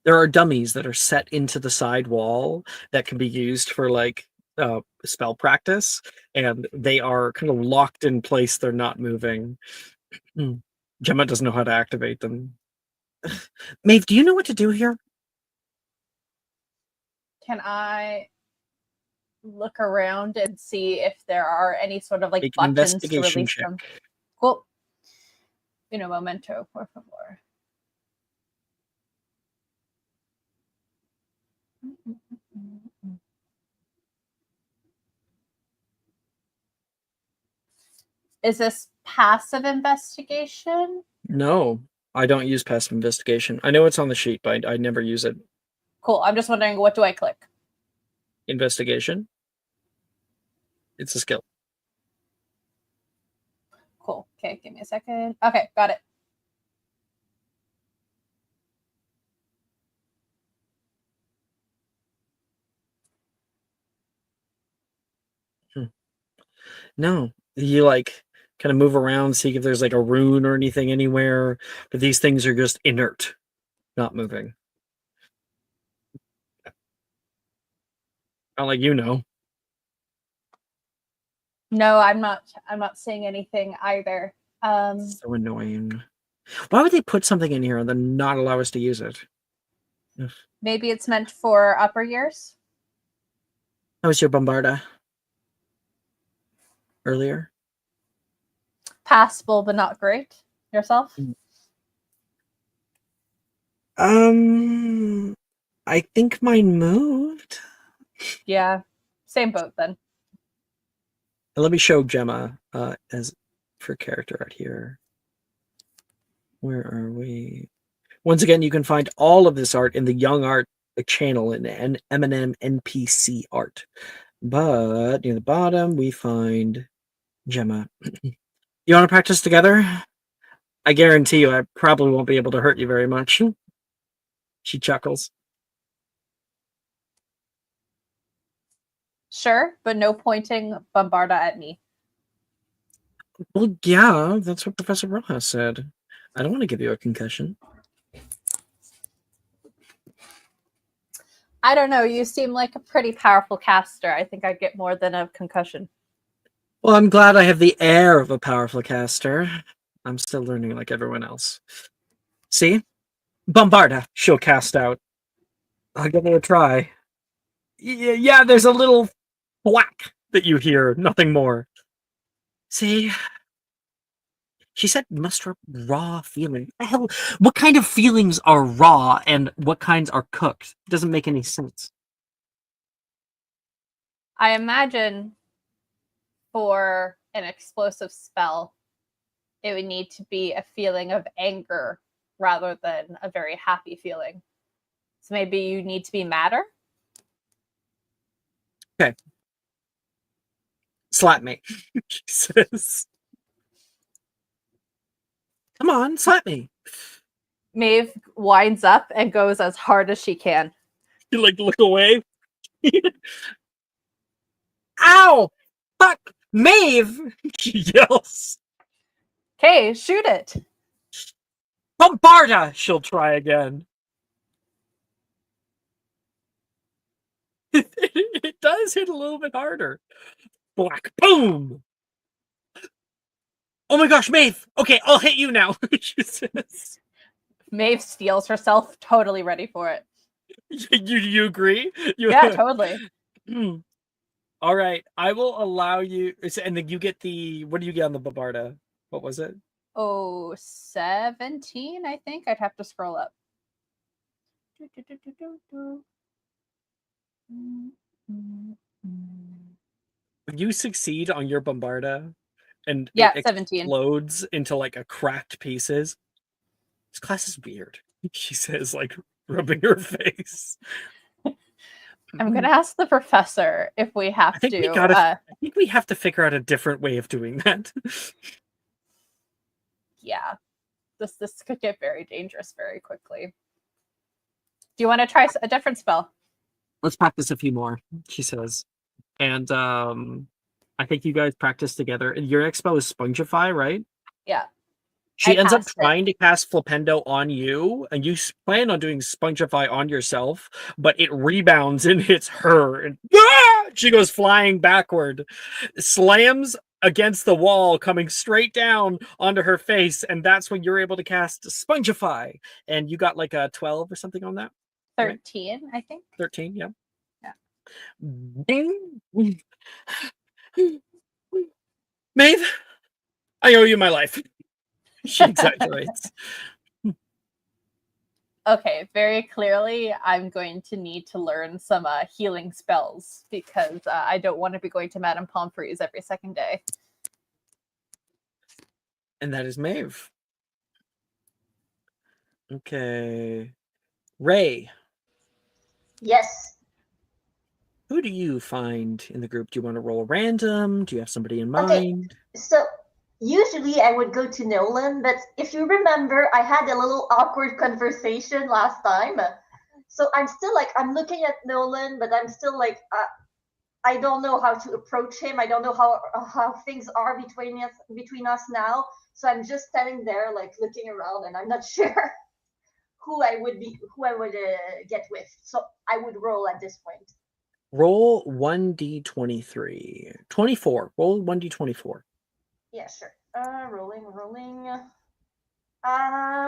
There are dummies that are set into the side wall that can be used for like spell practice, and they are kind of locked in place. They're not moving. Gemma doesn't know how to activate them. Maeve, do you know what to do here? Can I look around and see if there are any sort of like Make an buttons to investigation release check. them? Cool. Un momento, por favor. Is this passive investigation? No, I don't use passive investigation. I know it's on the sheet, but I never use it. Cool. I'm just wondering, what do I click? Investigation. It's a skill. Cool. Okay, give me a second. Okay, got it. No, you like kind of move around, see if there's like a rune or anything anywhere, but these things are just inert, not moving. Not like you know. No, I'm not seeing anything either. So annoying. Why would they put something in here and then not allow us to use it? Maybe it's meant for upper years. How was your Bombarda earlier? Passable, but not great. Yourself? I think mine moved. Yeah, same boat then. Let me show Gemma as for character art here. Where are we? Once again, you can find all of this art in the Young Art channel in M&M NPC art. But near the bottom, we find Gemma. You want to practice together? I guarantee you I probably won't be able to hurt you very much. She chuckles. Sure, but no pointing Bombarda at me. Well, yeah, that's what Professor Rojas said. I don't want to give you a concussion. I don't know. You seem like a pretty powerful caster. I think I'd get more than a concussion. Well, I'm glad I have the air of a powerful caster. I'm still learning like everyone else. See? Bombarda, she'll cast out. I'll give it a try. Yeah, there's a little whack that you hear, nothing more. See? She said muster raw feeling. Hell, what kind of feelings are raw and what kinds are cooked? It doesn't make any sense. I imagine for an explosive spell, it would need to be a feeling of anger rather than a very happy feeling. So maybe you need to be madder. Okay. Slap me, she says. Come on, slap me. Maeve winds up and goes as hard as she can. You like look away. Ow! Fuck! Maeve! She yells. Okay, shoot it. Bombarda! She'll try again. It does hit a little bit harder. Black boom! Oh my gosh, Maeve! Okay, I'll hit you now. She says. Maeve steels herself, totally ready for it. You agree? Yeah, totally. All right, I will allow you. And then you get the. What do you get on the Bombarda? What was it? Oh, 17, I think. I'd have to scroll up. You succeed on your Bombarda, and Yeah, it 17. explodes into like a cracked pieces. This class is weird, she says, like rubbing her face. I'm gonna ask the professor if we have I think to. we gotta. I think we have to figure out a different way of doing that. Yeah, this could get very dangerous very quickly. Do you want to try a different spell? Let's practice a few more, she says. And I think you guys practice together. Your expo is Spongify, right? Yeah. She I ends up cast it. trying to cast Flipendo on you, and you plan on doing Spongify on yourself, but it rebounds and hits her. And she goes flying backward, slams against the wall, coming straight down onto her face, and that's when you're able to cast Spongify. And you got like a 12 or something on that? 13, right? I think. 13, yeah. Yeah. Ding. Maeve, I owe you my life. She exaggerates. Okay, very clearly, I'm going to need to learn some healing spells because I don't want to be going to Madame Pomfrey's every second day. And that is Maeve. Okay. Ray. Yes. Who do you find in the group? Do you want to roll random? Do you have somebody in Okay. mind? So usually I would go to Nolan, but if you remember, I had a little awkward conversation last time. So I'm still like, I'm looking at Nolan, but I'm still like, I don't know how to approach him. I don't know how things are between us now. So I'm just standing there, like looking around, and I'm not sure who I would get with. So I would roll at this point. Roll 1d23. 24. Roll 1d24. Yeah, sure. Rolling.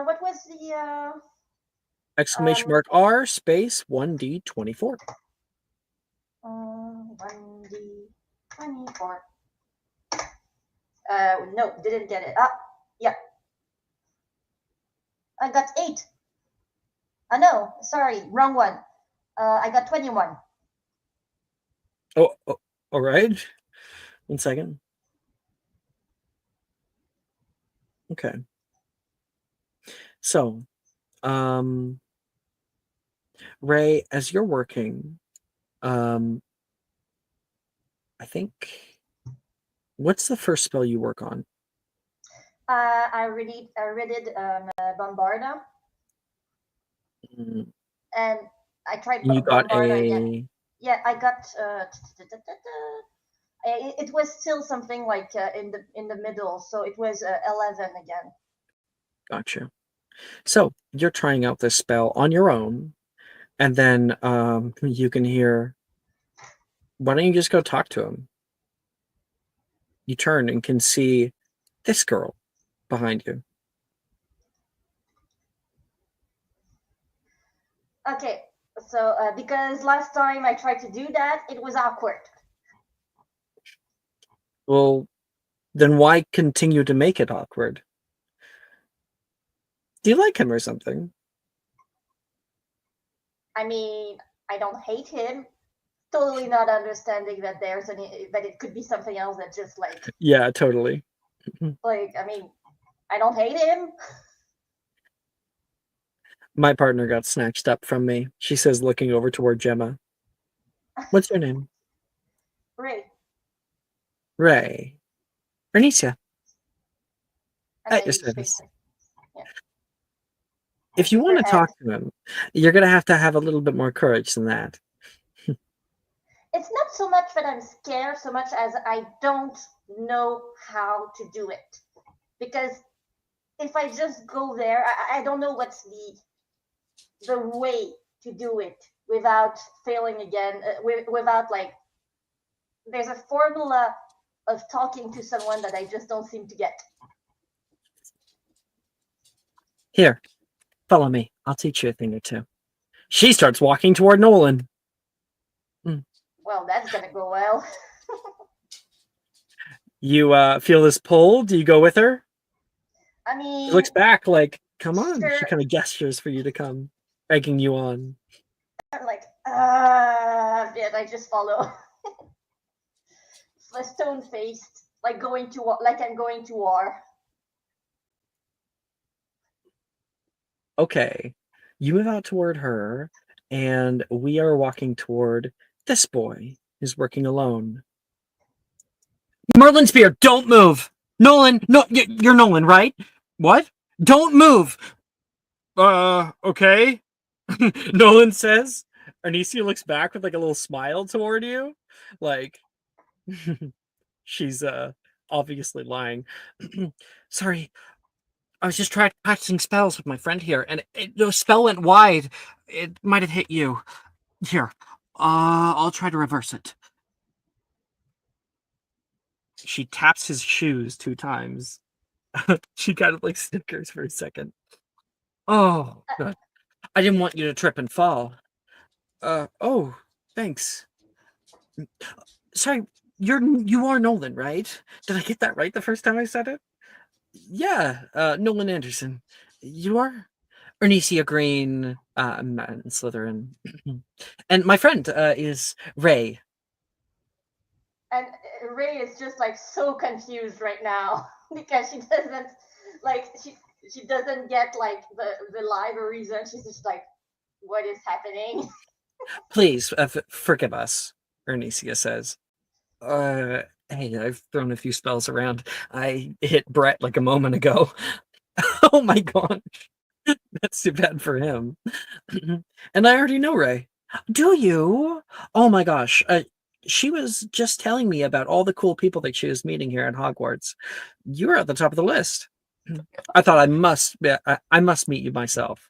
What was the Exclamation mark R space 1d24. 1d24. No, didn't get it. Yeah. I got 8. No, sorry, wrong one. I got 21. Oh, all right. 1 second. Okay. So, Ray, as you're working, I think, what's the first spell you work on? I read it Bombarda. Mm. And I tried You got Bombarda a... again. Yeah, I got it was still something like in the middle, so it was 11 again. Gotcha. So you're trying out this spell on your own, and then you can hear, why don't you just go talk to him? You turn and can see this girl behind you. Okay, so because last time I tried to do that, it was awkward. Well, then why continue to make it awkward? Do you like him or something? I mean, I don't hate him. Totally not understanding that that it could be something else that just like... Yeah, totally. Like, I mean, I don't hate him. My partner got snatched up from me, she says, looking over toward Gemma. What's your name? Ray. Ray. Bernicia. And At I your shake service. her. Yeah. If you want to talk to him, you're going to have a little bit more courage than that. It's not so much that I'm scared so much as I don't know how to do it. Because if I just go there, I don't know what's the way to do it without failing again, without like, there's a formula of talking to someone that I just don't seem to get. Here, follow me. I'll teach you a thing or two. She starts walking toward Nolan. Well, that's gonna go well. You feel this pull? Do you go with her? I mean, She looks back like, come on. sure. She kind of gestures for you to come, egging you on. I'm like, yeah, I just follow. Stone faced, like I'm going to war. Okay. You move out toward her, and we are walking toward this boy who's working alone. Merlin Spear, don't move! Nolan, no, you're Nolan, right? What? Don't move! Okay. Nolan says. Arnesia looks back with like a little smile toward you. Like, she's obviously lying. Sorry, I was just practicing spells with my friend here, and the spell went wide. It might have hit you. Here, I'll try to reverse it. She taps his shoes 2 times. She kind of like snickers for a second. Oh, God. I didn't want you to trip and fall. Oh, thanks. Sorry, you are Nolan, right? Did I get that right the first time I said it? Yeah, Nolan Anderson. You are? Ernesia Green, I'm in Slytherin. And my friend is Ray. And Ray is just like so confused right now because she doesn't like she doesn't get like the live reason. She's just like, what is happening? Please forgive us, Ernesia says. Hey, I've thrown a few spells around. I hit Brett like a moment ago. Oh my god. That's too bad for him. And I already know Ray. Do you? Oh my gosh. She was just telling me about all the cool people that she was meeting here at Hogwarts. You're at the top of the list. I thought I must meet you myself.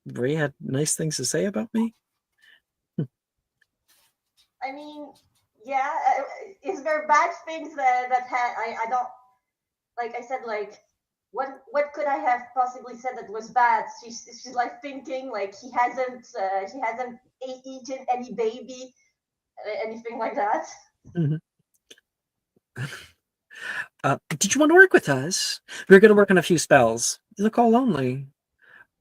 Ray had nice things to say about me. I mean, yeah, is there bad things I don't like? I said like, what could I have possibly said that was bad? She's like thinking like he hasn't eaten any baby, anything like that. Mhm. Did you want to work with us? We're going to work on a few spells. You look all lonely.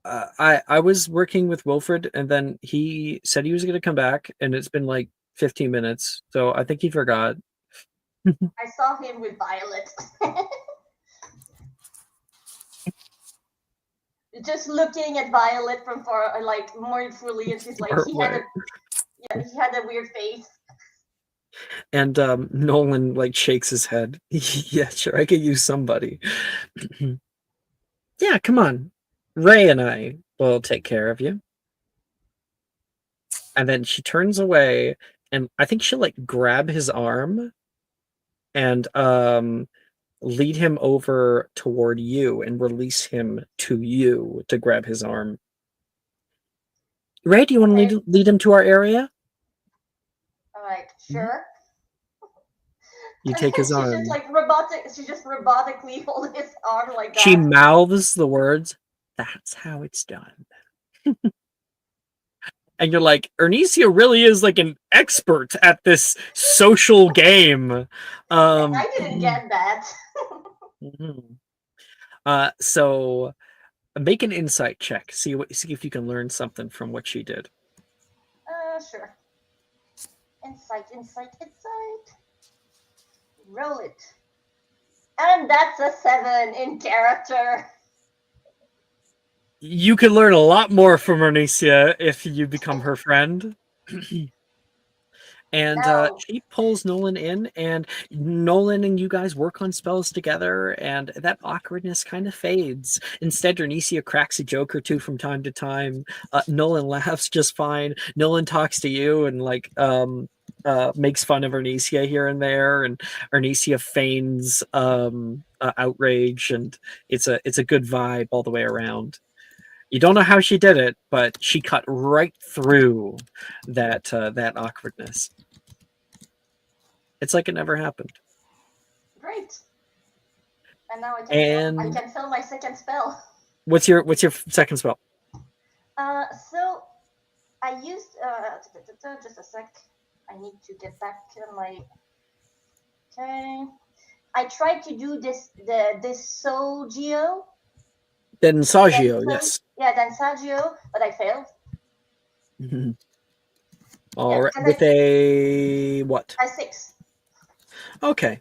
I was working with Wilfred, and then he said he was going to come back, and it's been like 15 minutes, so I think he forgot. I saw him with Violet. Just looking at Violet from far, like mournfully, and she's like, Far he away. had a weird face. And Nolan like shakes his head. Yeah, sure, I could use somebody. Yeah, come on. Ray and I will take care of you. And then she turns away, and I think she'll like grab his arm and lead him over toward you and release him to you to grab his arm. Ray, do you want to lead him to our area? I'm like, sure. You take his arm. She just robotically holds his arm like that. She mouths the words, "That's how it's done." And you're like, Ernesia really is like an expert at this social game. I didn't get that. So make an insight check. See if you can learn something from what she did. Sure. Insight. Roll it. And that's a 7 in character. You could learn a lot more from Onicia if you become her friend. And No. she pulls Nolan in, and Nolan and you guys work on spells together, and that awkwardness kind of fades. Instead, Onicia cracks a joke or two from time to time. Nolan laughs just fine. Nolan talks to you and makes fun of Onicia here and there, and Onicia feigns outrage, and it's a good vibe all the way around. You don't know how she did it, but she cut right through that awkwardness. It's like it never happened. Great. And now I And can fill my second spell. what's your second spell? So I used just a sec. I need to get back to my. Okay. I tried to do this Sogio. Densagio, yes. Yeah, Densagio, but I failed. All right, with a what? A 6. Okay.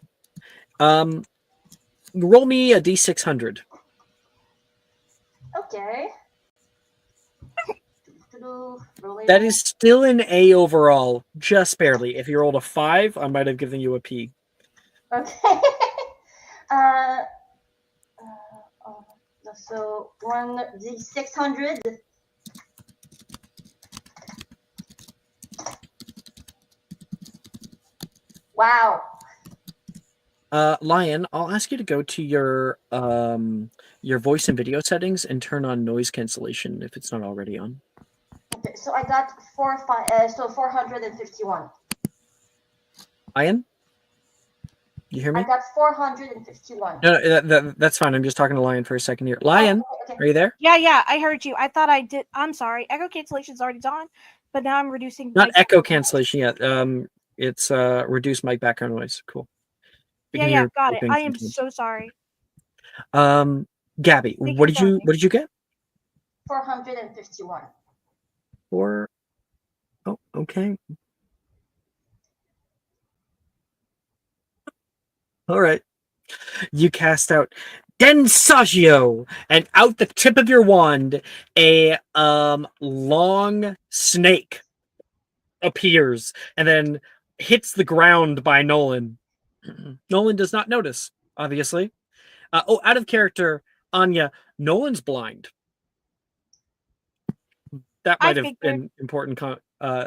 Roll me a d600. Okay. That is still an A overall, just barely. If you rolled a 5, I might have given you a P. Okay. So 1d600. Wow. Lion, I'll ask you to go to your voice and video settings and turn on noise cancellation if it's not already on. Okay, so I got 451. Lion, you hear me? I got 451. No, that's fine. I'm just talking to Lion for a second here. Lion, Okay. are you there? Yeah, I heard you. I thought I did. I'm sorry. Echo cancellation's already on, but now I'm reducing. Not echo cancellation yet. It's reduced mic background noise. Cool. Yeah, got it. I am so sorry. Gabby, what did you get? 451. Oh, okay. All right. You cast out Densagio, and out the tip of your wand, a long snake appears and then hits the ground by Nolan. Nolan does not notice, obviously. Out of character, Anya, Nolan's blind. That might have been important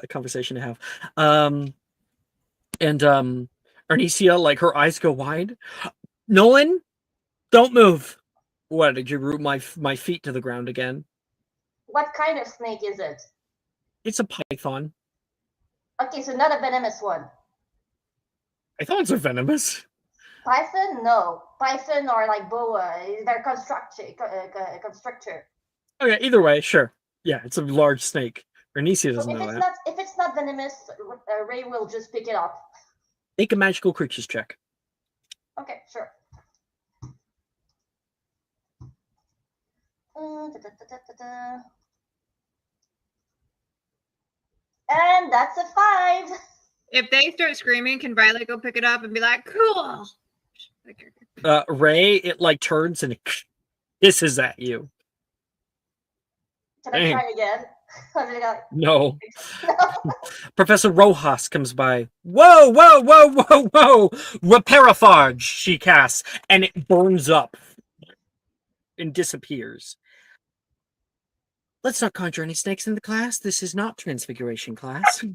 conversation to have. And Arnicia, like, her eyes go wide. Nolan, don't move. What, did you root my feet to the ground again? What kind of snake is it? It's a python. Okay, so not a venomous one. Pythons are venomous. Python? No. Python or like boa. They're constrictor. Okay, either way, sure. Yeah, it's a large snake. Arnicia doesn't know that. If it's not venomous, Ray will just pick it up. Make a magical creatures check. Okay, sure. And that's a 5. If they start screaming, can Violet go pick it up and be like, cool? Ray, it like turns and it hisses at you. Can I try again? No. Professor Rojas comes by. Whoa! Reparaphage, she casts, and it burns up and disappears. Let's not conjure any snakes in the class. This is not transfiguration class,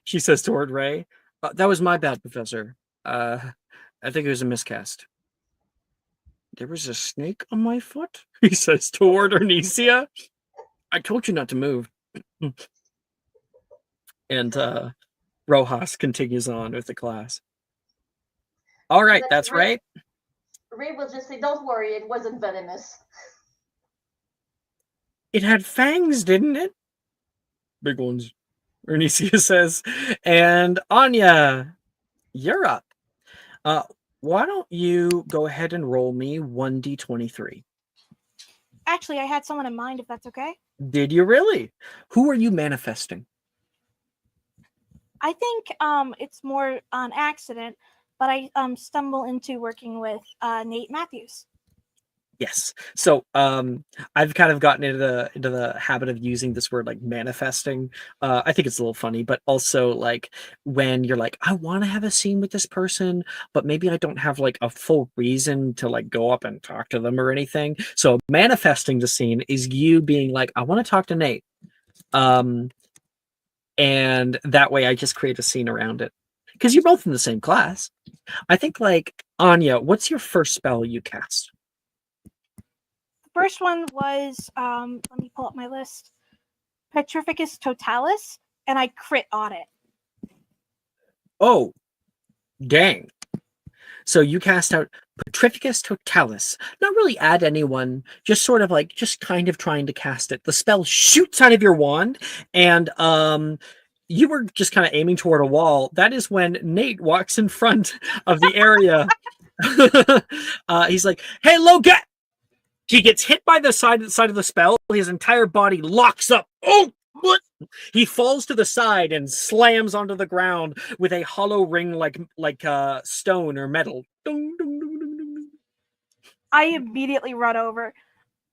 she says toward Ray. That was my bad, Professor. I think it was a miscast. There was a snake on my foot, he says toward Arnicia. I told you not to move. And Rojas continues on with the class. All right, that's Ray. Ray will just say, don't worry, it wasn't venomous. It had fangs, didn't it? Big ones, Arnicia says. And Anya, you're up. Why don't you go ahead and roll me 1d23? Actually, I had someone in mind, if that's okay. Did you really? Who are you manifesting? I think it's more on accident, but I stumble into working with Nate Matthews. Yes. So I've kind of gotten into the habit of using this word like manifesting. I think it's a little funny, but also like when you're like, I want to have a scene with this person, but maybe I don't have like a full reason to like go up and talk to them or anything. So manifesting the scene is you being like, I want to talk to Nate. And that way I just create a scene around it. Because you're both in the same class. I think like Anya, what's your first spell you cast? First one was let me pull up my list. Petrificus Totalis, and I crit on it. Oh, dang. So you cast out Petrificus Totalis. Not really add anyone, just sort of like, just kind of trying to cast it. The spell shoots out of your wand, and you were just kind of aiming toward a wall. That is when Nate walks in front of the area. He's like, hey, Logat! He gets hit by the side of the spell. His entire body locks up. Oh, what? He falls to the side and slams onto the ground with a hollow ring like stone or metal. Dun, dun, dun, dun, dun. I immediately run over.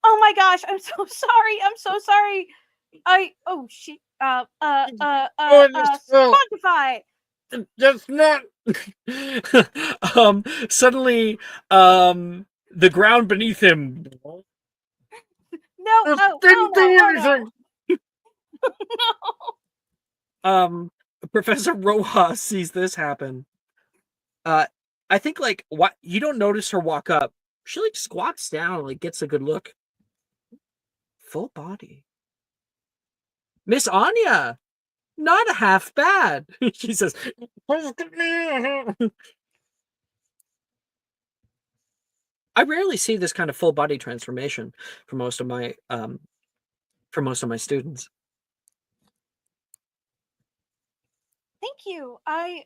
Oh my gosh, I'm so sorry. I'm so sorry. Oh shit. Spotify. That's not. Suddenly, the ground beneath him. No, Didn't do no. anything. Professor Rojas sees this happen. I think like what you don't notice her walk up. She like squats down, like gets a good look. Full body. Miss Anya, not half bad. She says, I rarely see this kind of full body transformation for most of my students. Thank you. I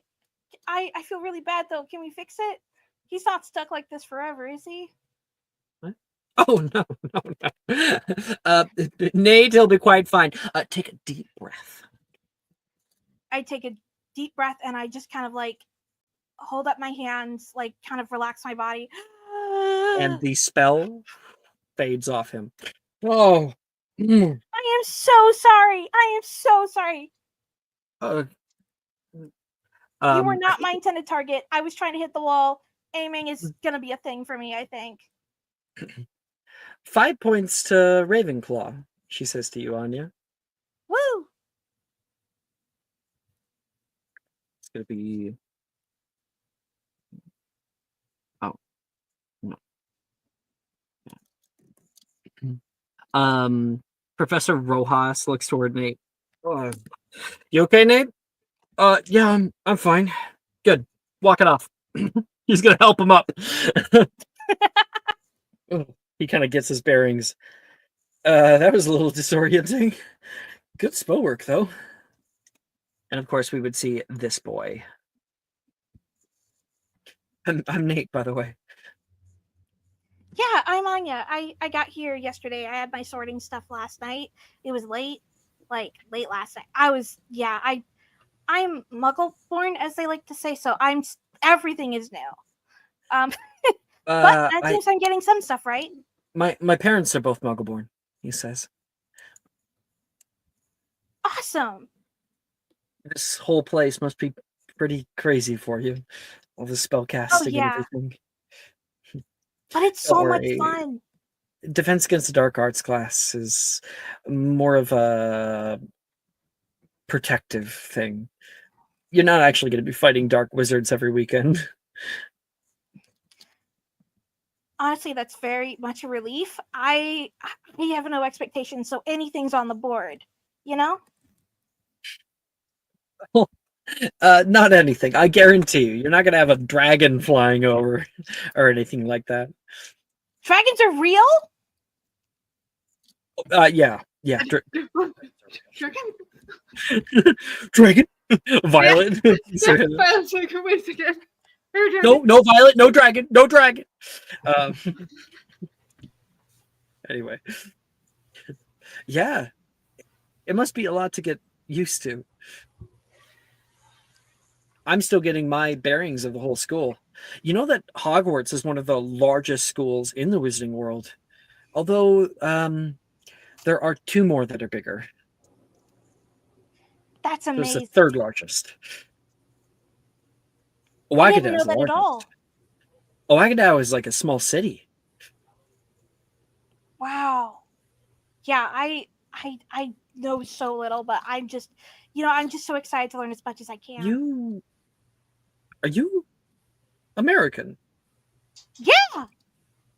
feel really bad though. Can we fix it? He's not stuck like this forever, is he? What? Oh no. Nate, he'll be quite fine. Take a deep breath. I take a deep breath and I just kind of like hold up my hands, like kind of relax my body. And the spell fades off him. Oh. I am so sorry. I am so sorry. You were not my intended target. I was trying to hit the wall. Aiming is gonna be a thing for me, I think. 5 points to Ravenclaw, she says to you, Anya. Woo! It's gonna be. Oh no. Professor Rojas looks toward Nate. You okay, Nate? Yeah, I'm fine. Good. Walk it off. He's gonna help him up. He kind of gets his bearings. That was a little disorienting. Good spell work, though. And of course, we would see this boy. I'm Nate, by the way. Yeah, I'm Anya. I got here yesterday. I had my sorting stuff last night. It was late, like late last night. I'm Muggle born, as they like to say. So everything is new. But it seems I'm getting some stuff right. My parents are both Muggle born. He says. Awesome. This whole place must be pretty crazy for you. All the spell casting and everything. But it's so much fun. Defense Against the Dark Arts class is more of a protective thing. You're not actually going to be fighting dark wizards every weekend. Honestly, that's very much a relief. I have no expectations, so anything's on the board, you know? Not anything. I guarantee you. You're not going to have a dragon flying over or anything like that. Dragons are real? Yeah. Dragon? Dragon? Violet? Violet's like, wait a second. No Violet, no dragon. Anyway. Yeah. It must be a lot to get used to. I'm still getting my bearings of the whole school. You know that Hogwarts is one of the largest schools in the Wizarding world, although there are 2 more that are bigger. That's So it's the amazing. 3rd largest. I didn't Waggadao know is the that at all. largest. Waggadao is like a small city. Wow. Yeah, I know so little, but I'm just, I'm just so excited to learn as much as I can. Are you American? Yeah.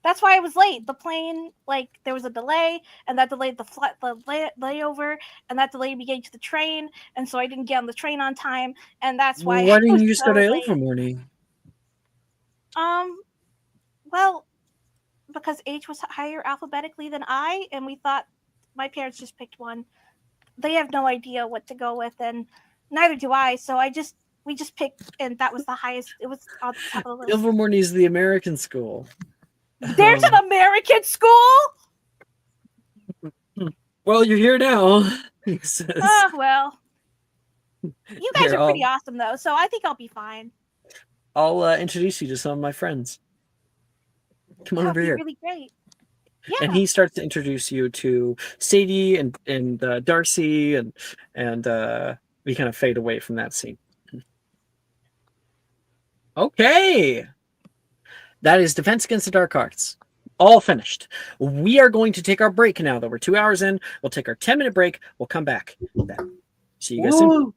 That's why I was late. The plane, like, there was a delay, and that delayed the layover, and that delayed me getting to the train, and so I didn't get on the train on time, and that's why Why I didn't was you start so at late. Ilvermorny? Well, because H was higher alphabetically than I, and we thought my parents just picked one. They have no idea what to go with, and neither do I. So we just picked, and that was the highest. It was on the top of the list. Ilvermorny is the American school. There's an American school. Well, you're here now. He says. Oh well. You guys Here, are pretty awesome though, so I think I'll be fine. I'll introduce you to some of my friends. Come on That over would be here. really great. Yeah. And he starts to introduce you to Sadie and Darcy, and we kind of fade away from that scene. Okay, that is Defense Against the Dark Arts. All finished. We are going to take our break now that we're 2 hours in. We'll take our 10-minute break. We'll come back. See you guys soon.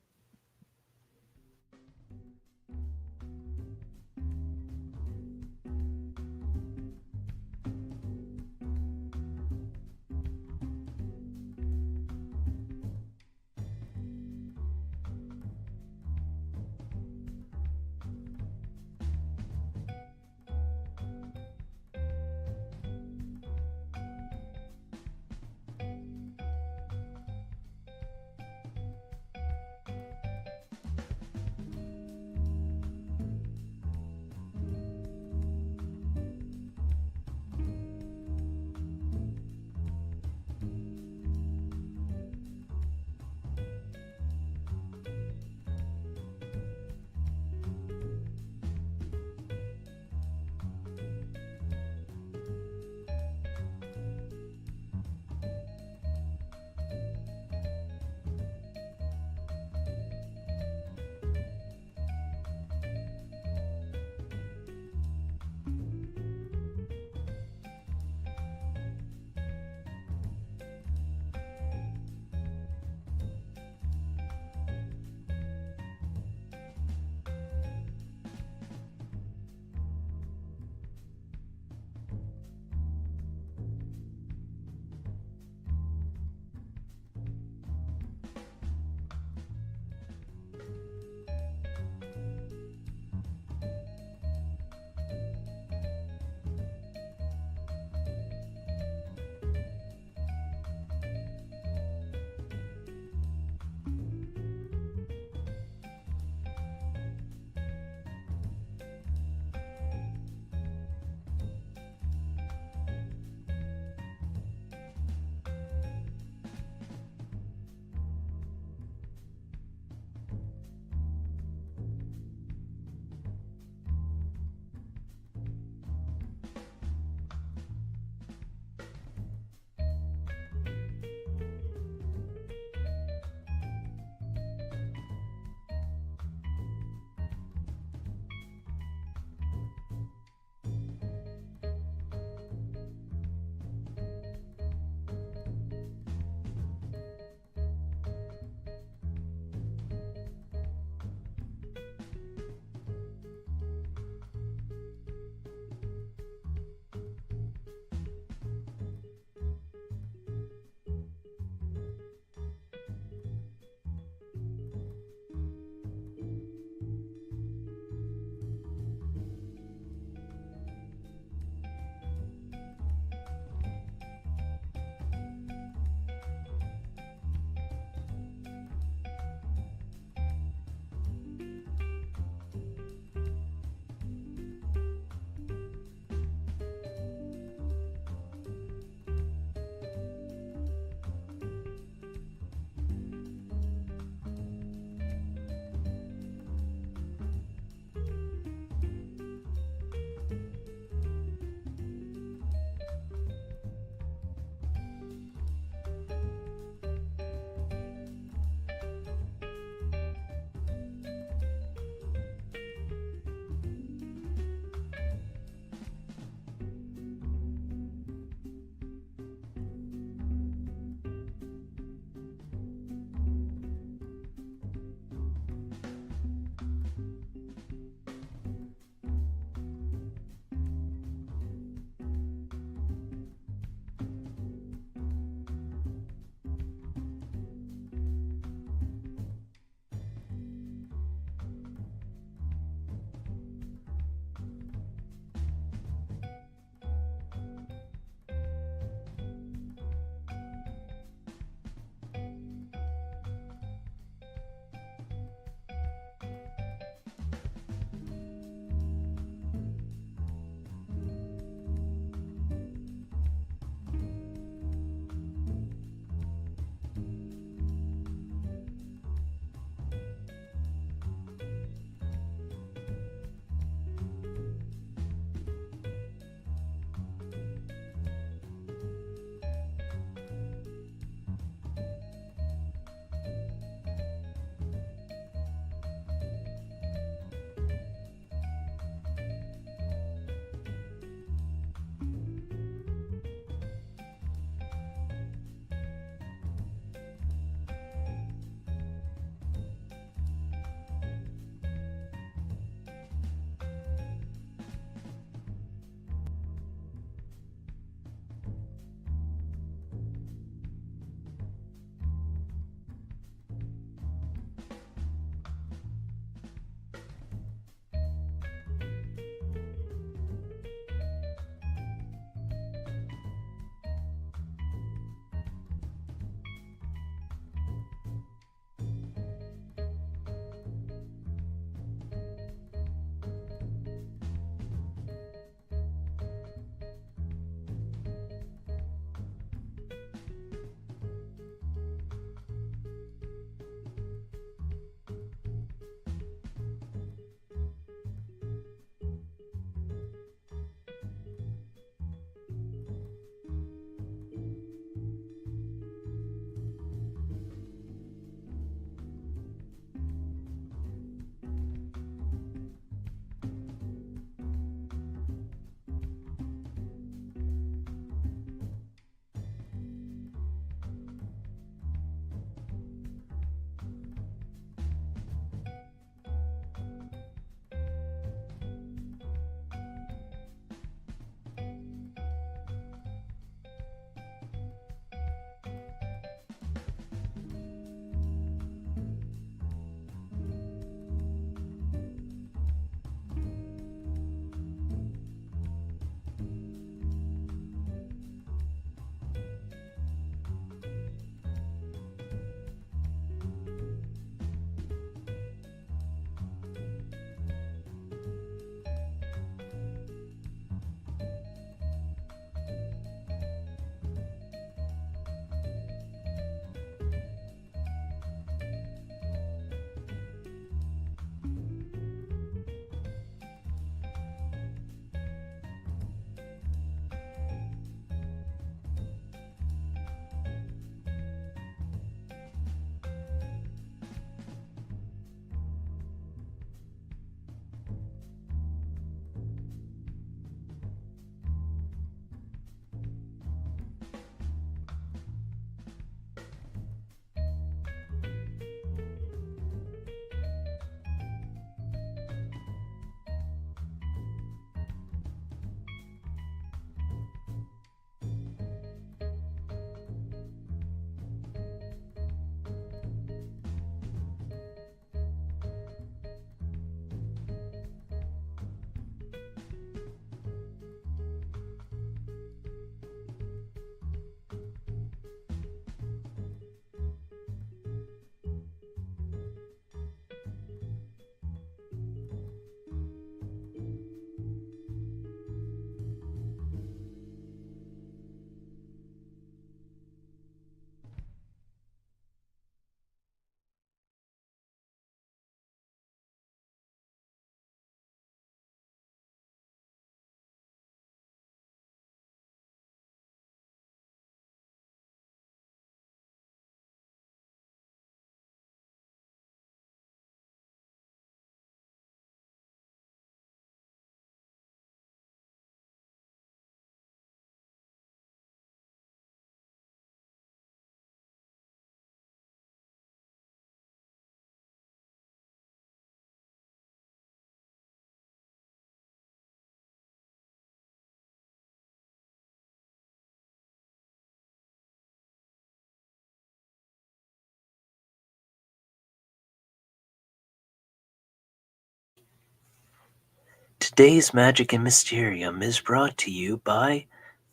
Today's Magic and Mysterium is brought to you by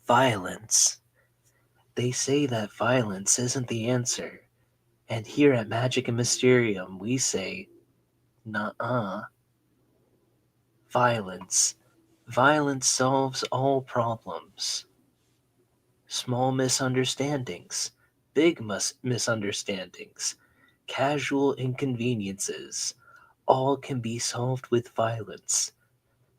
violence. They say that violence isn't the answer, and here at Magic and Mysterium we say, nuh-uh. Violence. Violence solves all problems. Small misunderstandings, big misunderstandings, casual inconveniences, all can be solved with violence.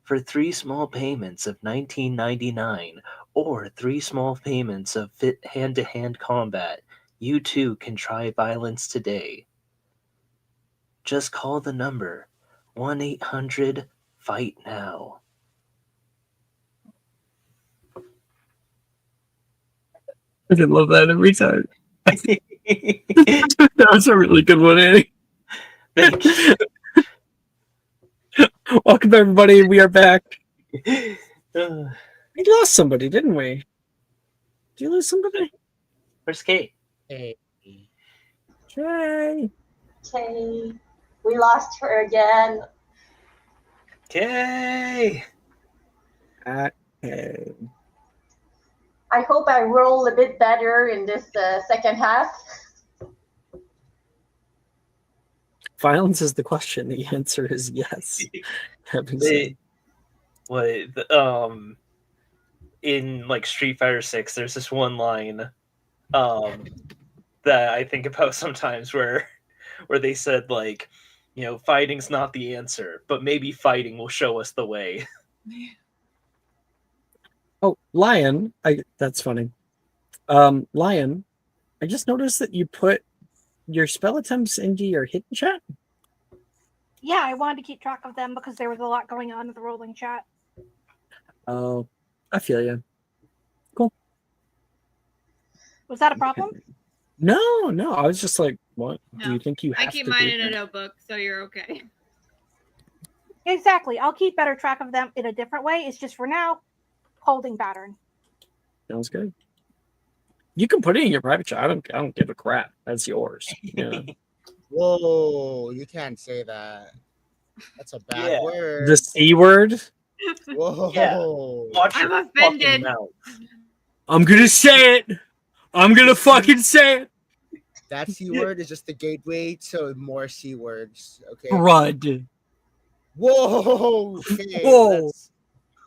For 3 small payments of $19.99 or 3 small payments of fit hand-to-hand combat, you too can try violence today. Just call the number 1-800-FIGHT-NOW. I did love that every time. That was a really good one, Annie. Thank you. Welcome, everybody. We are back. Uh, We lost somebody, didn't we? Did you lose somebody? Where's Kate? Hey. Jay. Okay, we lost her again. Kay! Okay. I hope I roll a bit better in this second half. Violence is the question. The answer is yes. Having said- In like Street Fighter 6, there's this one line that I think about sometimes where they said like, you know, fighting's not the answer, but maybe fighting will show us the way. Oh, Lion. That's funny. Lion, I just noticed that you put your spell attempts into your hidden chat. Yeah, I wanted to keep track of them because there was a lot going on in the rolling chat. Oh, I feel you. Was that a problem? No. I was just like, what? Do No. you think you have I keep to mine do in a that? notebook, so you're okay. Exactly. I'll keep better track of them in a different way. It's just for now, holding pattern. Sounds good. You can put it in your private chat. I don't give a crap. That's yours. Yeah. Whoa, you can't say that. That's a bad Yeah. word. The C word. Whoa. Yeah. Watch I'm your offended. fucking mouth. I'm gonna say it. I'm gonna fucking say it. That C word is just the gateway to more C words. Okay. Crud. Whoa. Okay. Whoa.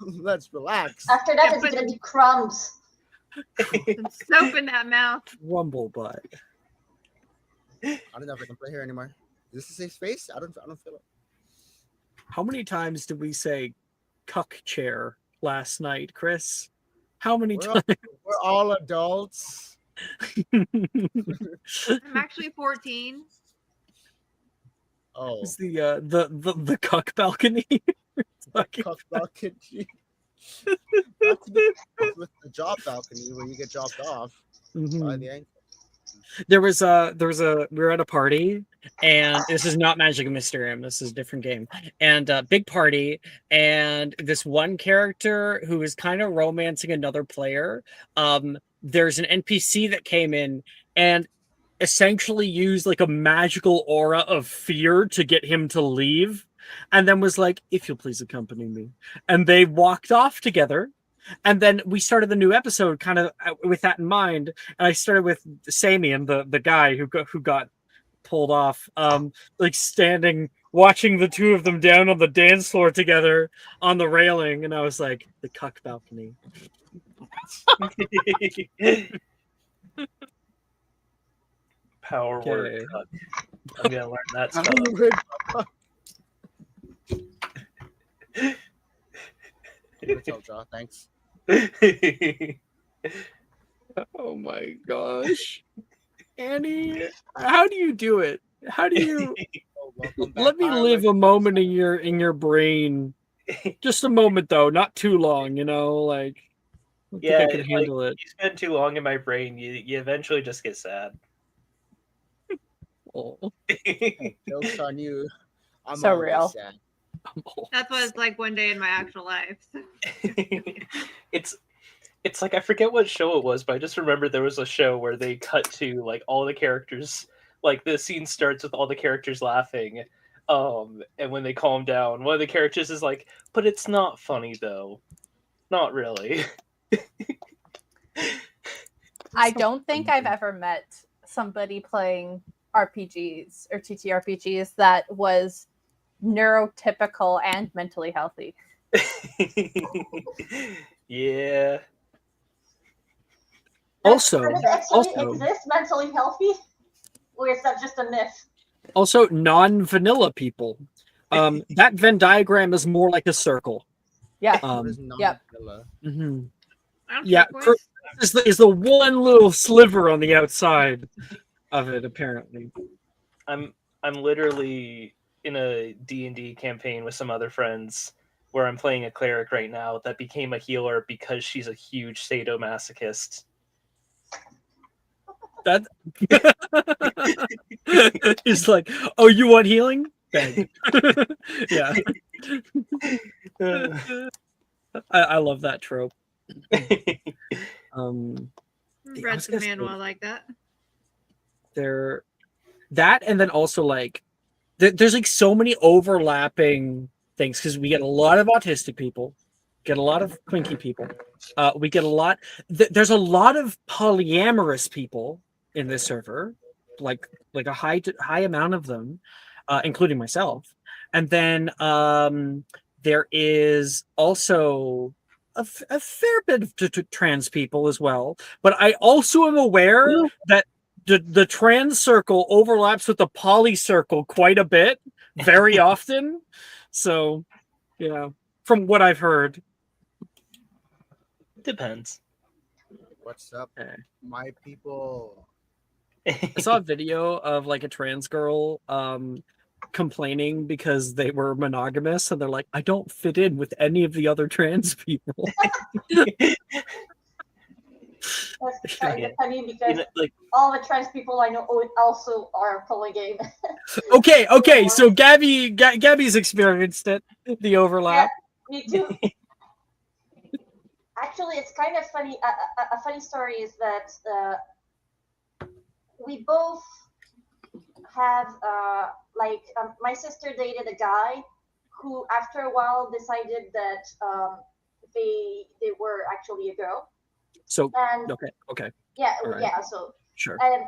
Let's relax. After that, Yeah, it's but- gonna be crumbs. Some soap in that mouth. Rumble butt. I don't know if I can play here anymore. Is this a safe space? I don't feel it. How many times did we say cuck chair last night, Chris? How many We're times? all adults. I'm actually 14. Oh. It's the cuck balcony. Cuck balcony. That's the job balcony where you get dropped off by the ankle. There was a we were at a party, and this is not Magic and Mysterium, this is a different game, and big party, and this one character who is kind of romancing another player. There's an NPC that came in and essentially used like a magical aura of fear to get him to leave, and then was like, if you'll please accompany me, and they walked off together. And then we started the new episode kind of with that in mind. And I started with Samian, the guy who got pulled off, like standing watching the two of them down on the dance floor together on the railing, and I was like, the cuck balcony. Power Okay. word. I'm gonna learn that spell. Thanks. Oh my gosh. Annie, how do you do it? How do you let me live a moment in your brain? Just a moment though, not too long, like I think I can handle it. You spend too long in my brain, you eventually just get sad. Oh. Jokes on you. I'm So always real. sad. That's what it's like one day in my actual life. It's like I forget what show it was, but I just remember there was a show where they cut to like all the characters, like the scene starts with all the characters laughing, And when they calm down, one of the characters is like, "But it's not funny though, not really." I don't think I've ever met somebody playing RPGs or TTRPGs that was neurotypical and mentally healthy. Yeah. Also, Does it actually also, exist mentally healthy? Or is that just a myth? also non-vanilla people. That Venn diagram is more like a circle. Yeah. What is Yep. non-vanilla? Mhm. I'm Yeah, turquoise. is the one little sliver on the outside of it, apparently. I'm literally in a D&D campaign with some other friends where I'm playing a cleric right now that became a healer because she's a huge sadomasochist. That is like, oh, you want healing? Beg. Yeah. I love that trope. I Read was some gonna say, manual like that. that and then also like there's like so many overlapping things because we get a lot of autistic people, get a lot of quinky people, we get a lot there's a lot of polyamorous people in this server, like a high amount of them, including myself. And then there is also a fair bit of trans people as well, but I also am aware that the trans circle overlaps with the poly circle quite a bit, very often. So, yeah, from what I've heard. Depends. What's up, Okay. my people? I saw a video of like a trans girl complaining because they were monogamous and they're like, I don't fit in with any of the other trans people. That's kind of funny You because know, like, all the trans people I know also are polygamous. Okay, so Gabby's experienced it, the overlap. Me too. Actually, it's kind of funny. A funny story is that we both have my sister dated a guy who, after a while, decided that they were actually a girl. So And okay, yeah, all right. yeah. So Sure. and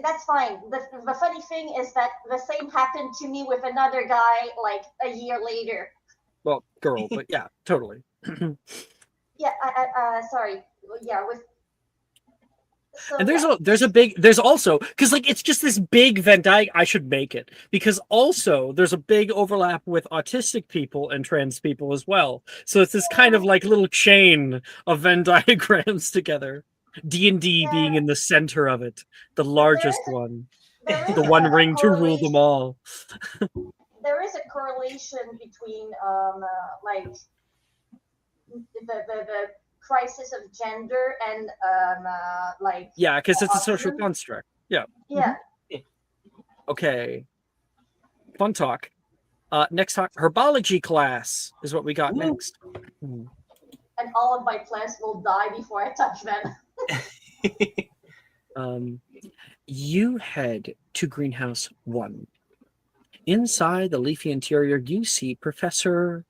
that's fine. The funny thing is that the same happened to me with another guy like a year later. Well, girl, but yeah, totally. Yeah, sorry. Yeah, with so And yeah. there's also because like it's just this big Venn diagram. I should make it because also there's a big overlap with autistic people and trans people as well. So it's this kind of like little chain of Venn diagrams together. D&D being Yeah, in the center of it, the there largest is one, there is the one a ring to rule them correlation. all. There is a correlation between like the crisis of gender and like Yeah, because it's a social autism. construct. Yeah. Yeah, Okay. Fun talk. Next talk, herbology class is what we got next. and all of my plants will die before I touch them. You head to greenhouse 1. Inside the leafy interior, you see Professor.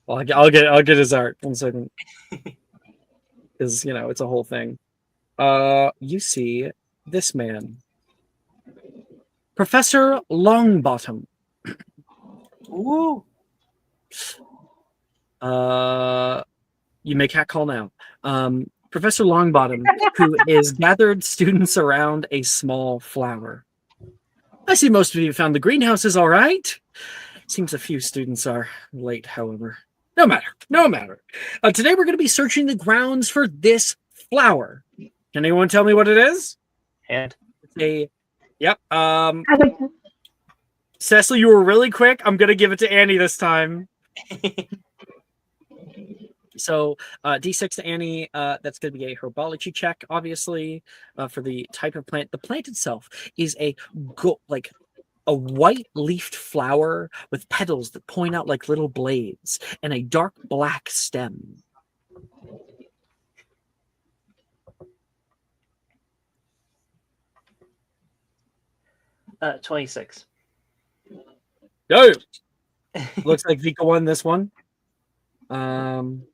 Well, I'll get his art 1 second, because it's a whole thing. You see this man, Professor Longbottom. ooh. You may cat call now. Professor Longbottom, who is gathered students around a small flower. I see most of you found the greenhouses all right. Seems a few students are late, however. No matter. Today we're going to be searching the grounds for this flower. Can anyone tell me what it is? And Yep. Cecily, you were really quick. I'm going to give it to Annie this time. So D6 to Annie, that's going to be a herbology check, obviously, for the type of plant. The plant itself is a white-leafed flower with petals that point out like little blades and a dark black stem. Uh, 26. No, looks like Vika won this one. Can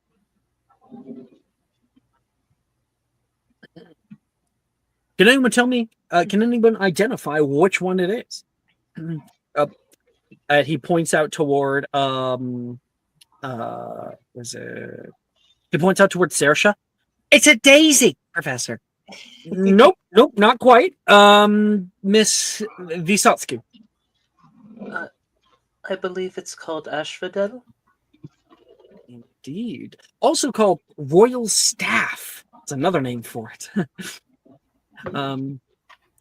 anyone tell me? Can anyone identify which one it is? He points out toward was it? He points out toward Saoirse. It's a daisy, Professor. Nope, not quite. Miss Vysotsky. I believe it's called Asphodel. Indeed. Also called Royal Staff. It's another name for it.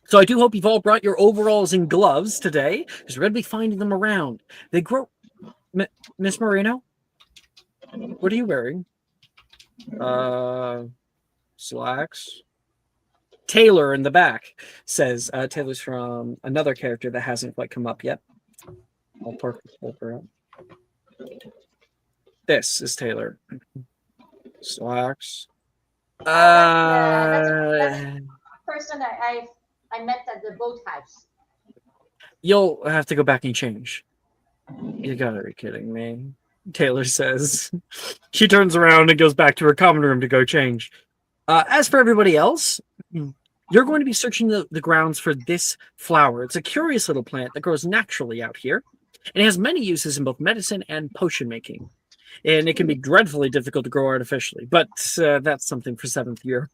So I do hope you've all brought your overalls and gloves today, because we're going to be finding them around. They grow... Miss Marino? What are you wearing? Slacks. Taylor in the back says, Taylor's from another character that hasn't quite come up yet. I'll pull her up. This is Taylor. Slacks. That's the person I met at the boat house. You'll have to go back and change. You gotta be kidding me. Taylor says. She turns around and goes back to her common room to go change. As for everybody else, you're going to be searching the grounds for this flower. It's a curious little plant that grows naturally out here. And it has many uses in both medicine and potion making. And it can be dreadfully difficult to grow artificially. But that's something for 7th year.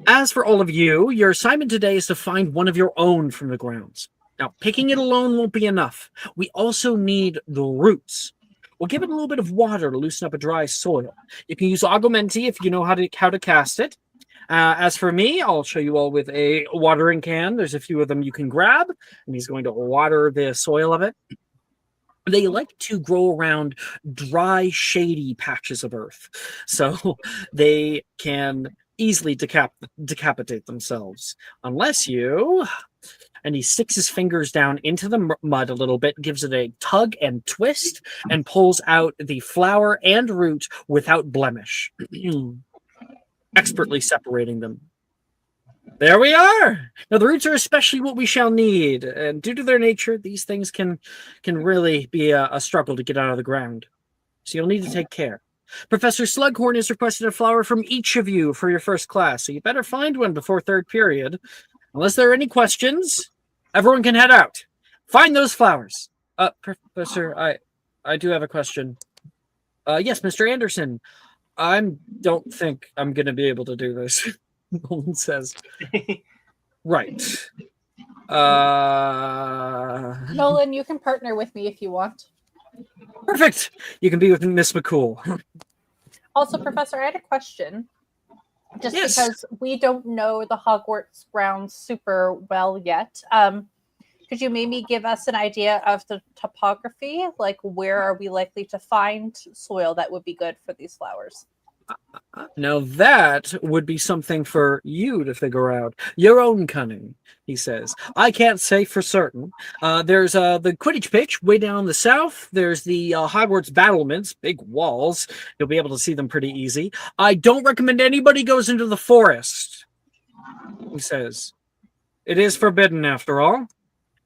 As for all of you, your assignment today is to find one of your own from the grounds. Now, picking it alone won't be enough. We also need the roots. We'll give it a little bit of water to loosen up a dry soil. You can use augmenti if you know how to cast it. As for me, I'll show you all with a watering can. There's a few of them you can grab, and he's going to water the soil of it. They like to grow around dry, shady patches of earth, so they can easily decapitate themselves. Unless you... And he sticks his fingers down into the mud a little bit, gives it a tug and twist, and pulls out the flower and root without blemish, expertly separating them. There we are! Now, the roots are especially what we shall need, and due to their nature, these things can really be a struggle to get out of the ground. So you'll need to take care. Professor Slughorn has requested a flower from each of you for your first class, so you better find one before 3rd period. Unless there are any questions, everyone can head out. Find those flowers. Professor, I do have a question. Yes, Mr. Anderson. I don't think I'm going to be able to do this. Nolan says. Right. Nolan, you can partner with me if you want. Perfect. You can be with Miss McCool. Also, Professor, I had a question. Just Yes. because we don't know the Hogwarts grounds super well yet. Could you maybe give us an idea of the topography? Like, where are we likely to find soil that would be good for these flowers? Now that would be something for you to figure out. Your own cunning, he says. I can't say for certain. There's the Quidditch pitch way down the south. There's the Hogwarts battlements, big walls. You'll be able to see them pretty easy. I don't recommend anybody goes into the forest, he says. It is forbidden after all.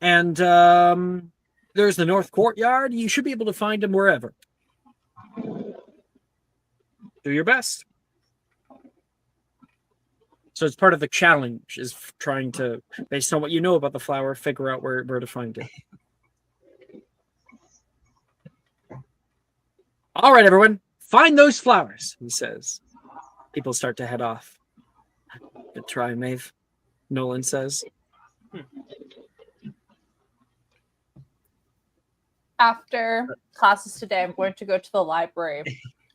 And there's the North Courtyard. You should be able to find them wherever. Do your best. So it's part of the challenge, is trying to, based on what you know about the flower, figure out where to find it. All right, everyone. Find those flowers, he says. People start to head off. Good try, Maeve, Nolan says. After classes today, I'm going to go to the library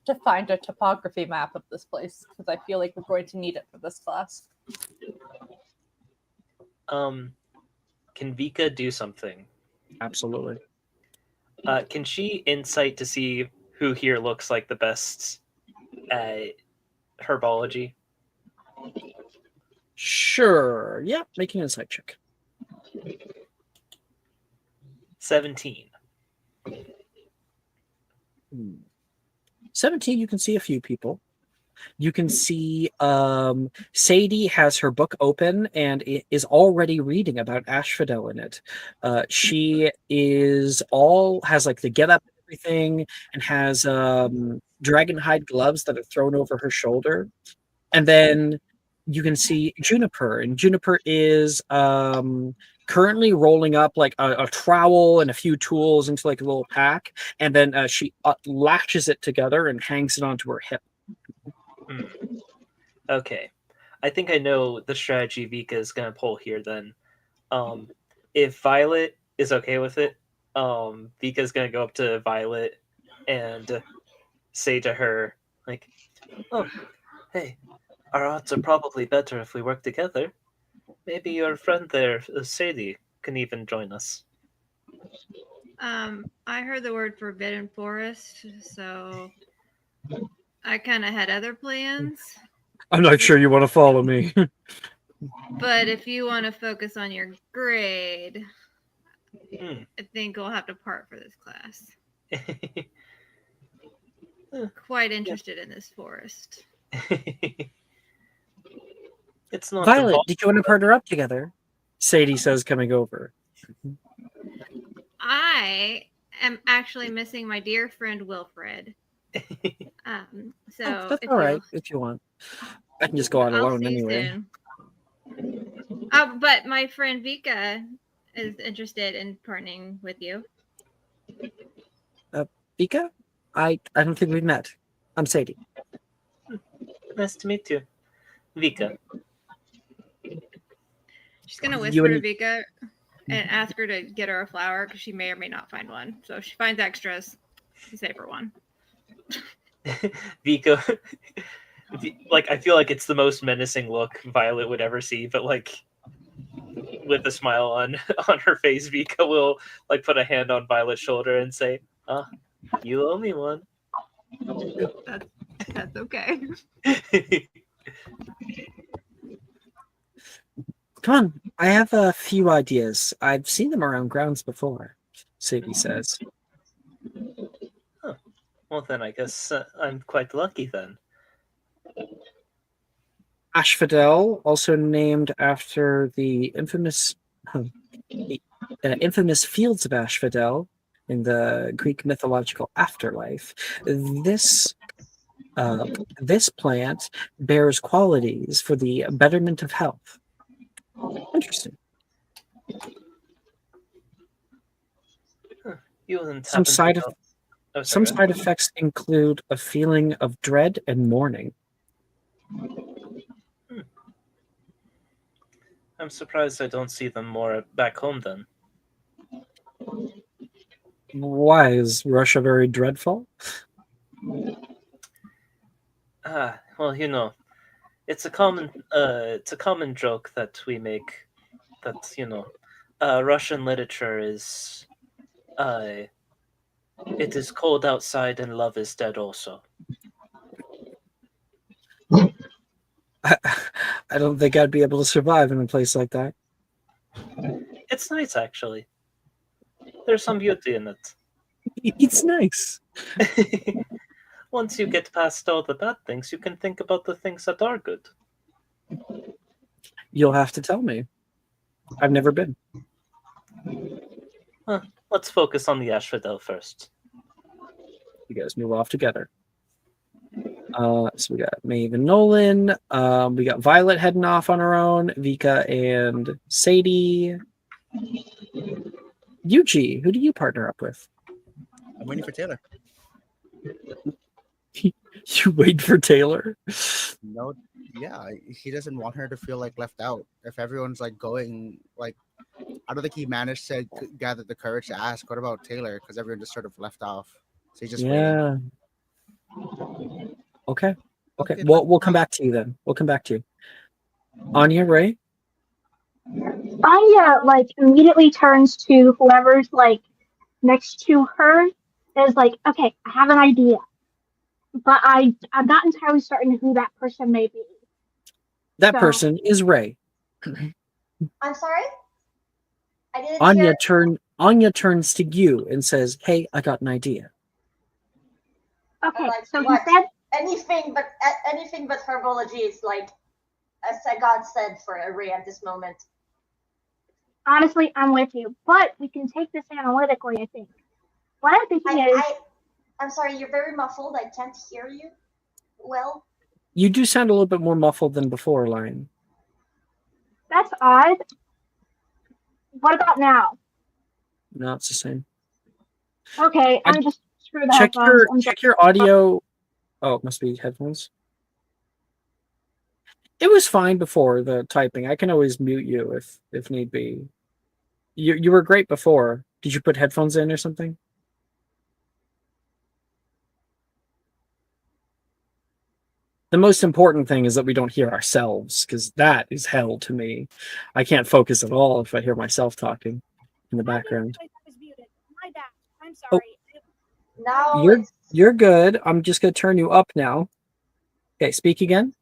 to find a topography map of this place, because I feel like we're going to need it for this class. Can Vika do something? Absolutely. Can she insight to see who here looks like the best at herbology? Sure. Yeah, make an insight check. 17. 17, you can see a few people. you can see Sadie has her book open and is already reading about Asphodel in it. She has like the get up and everything, and has dragon hide gloves that are thrown over her shoulder. And then you can see Juniper, and Juniper is currently rolling up like a trowel and a few tools into like a little pack, and then she latches it together and hangs it onto her hip. Okay. I think I know the strategy Vika is going to pull here then. If Violet is okay with it, Vika's going to go up to Violet and say to her, like, oh, hey, our odds are probably better if we work together. Maybe your friend there, Sadie, can even join us. I heard the word forbidden forest, so I kind of had other plans. I'm not sure you want to follow me. But if you want to focus on your grade, Hmm. I think we'll have to part for this class. Quite interested in this forest. It's not Violet, impossible. did you want to partner up together? Sadie says, coming over. I am actually missing my dear friend Wilfred. So That's if all right if you want. I can just go out I'll alone see you anyway. soon. But my friend Vika is interested in partnering with you. Vika? I don't think we've met. I'm Sadie. Nice to meet you, Vika. She's gonna You whisper to and- Vika and ask her to get her a flower because she may or may not find one. So if she finds extras, to save her one. Vika, like, I feel like it's the most menacing look Violet would ever see, but like with a smile on her face, Vika will like put a hand on Violet's shoulder and say, you owe me one. That's okay. Come on, I have a few ideas. I've seen them around grounds before, Sadie says. Well, then I guess I'm quite lucky then. Asphodel, also named after the infamous fields of Asphodel in the Greek mythological afterlife. This plant bears qualities for the betterment of health. Interesting. You wouldn't Some happen side to of know- Oh, sorry, Some go ahead. side effects include a feeling of dread and mourning. I'm surprised I don't see them more back home then. Why is Russia very dreadful? Well, you know, it's a common joke that we make that, you know, Russian literature is it is cold outside and love is dead also. I don't think I'd be able to survive in a place like that. It's nice actually. There's some beauty in it. It's nice. Once you get past all the bad things, you can think about the things that are good. You'll have to tell me. I've never been. Let's focus on the Asphodel first. You guys move off together. So we got Maeve and Nolan. We got Violet heading off on her own. Vika and Sadie. Yuji, who do you partner up with? I'm waiting for Taylor. You wait for Taylor? No, yeah, he doesn't want her to feel like left out. If everyone's like going, like, I don't think he managed to gather the courage to ask, what about Taylor? Because everyone just sort of left off. So he's just waiting. Yeah. Okay. Okay, We'll come back to you then. We'll come back to you. Anya, Ray? Anya like immediately turns to whoever's like next to her and is like, okay, I have an idea. But I'm not entirely certain who that person may be. That So- person is Ray. I'm sorry? I didn't hear. Anya turns to you and says, "Hey, I got an idea." Okay, Like so what? he said anything but herbology is like a godsend for a Ray at this moment. Honestly, I'm with you, but we can take this analytically. I think. What I'm thinking is, I'm sorry, you're very muffled. I can't hear you well. You do sound a little bit more muffled than before, Lion. that's odd. What about now? No, it's the same. Okay, I I'm just screw the headphones. I'm sorry. check your audio. Oh, it must be headphones. It was fine before the typing. I can always mute you if need be. You were great before. Did you put headphones in or something? The most important thing is that we don't hear ourselves, because that is hell to me. I can't focus at all if I hear myself talking in the background. I was muted. My bad. I'm Oh. sorry. Now You're good. I'm just gonna turn you up now. Okay, speak again.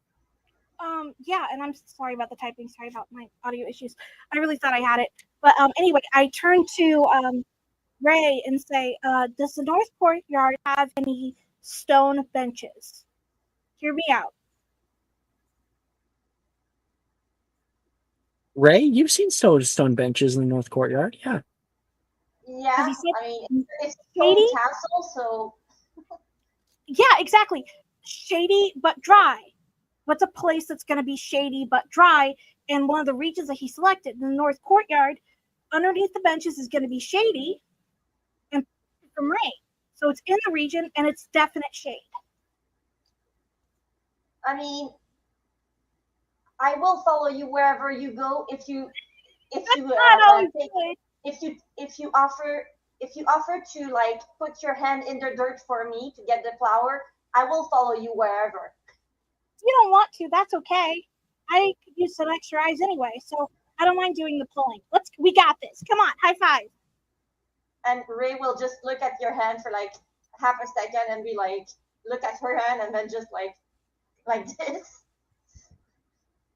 Yeah, and I'm sorry about the typing. Sorry about my audio issues. I really thought I had it, but anyway, I turn to Ray and say, "Does the North Courtyard have any stone benches? Hear me out." Ray, you've seen stone benches in the North Courtyard. Yeah. yeah, As he said, I mean it's shady. Stone Castle, so Yeah, exactly. Shady but dry. What's a place that's going to be shady but dry? And one of the regions that he selected, the North Courtyard, underneath the benches is going to be shady and from rain. So it's in the region and it's definite shade. I mean, I will follow you wherever you go if you Not always good. if you offer to like put your hand in the dirt for me to get the flower, I will follow you wherever. If you don't want to, that's okay. I could use some extra eyes anyway, so I don't mind doing the pulling. We got this. Come on, high five. And Ray will just look at your hand for like half a second and be like, look at her hand and then just like this.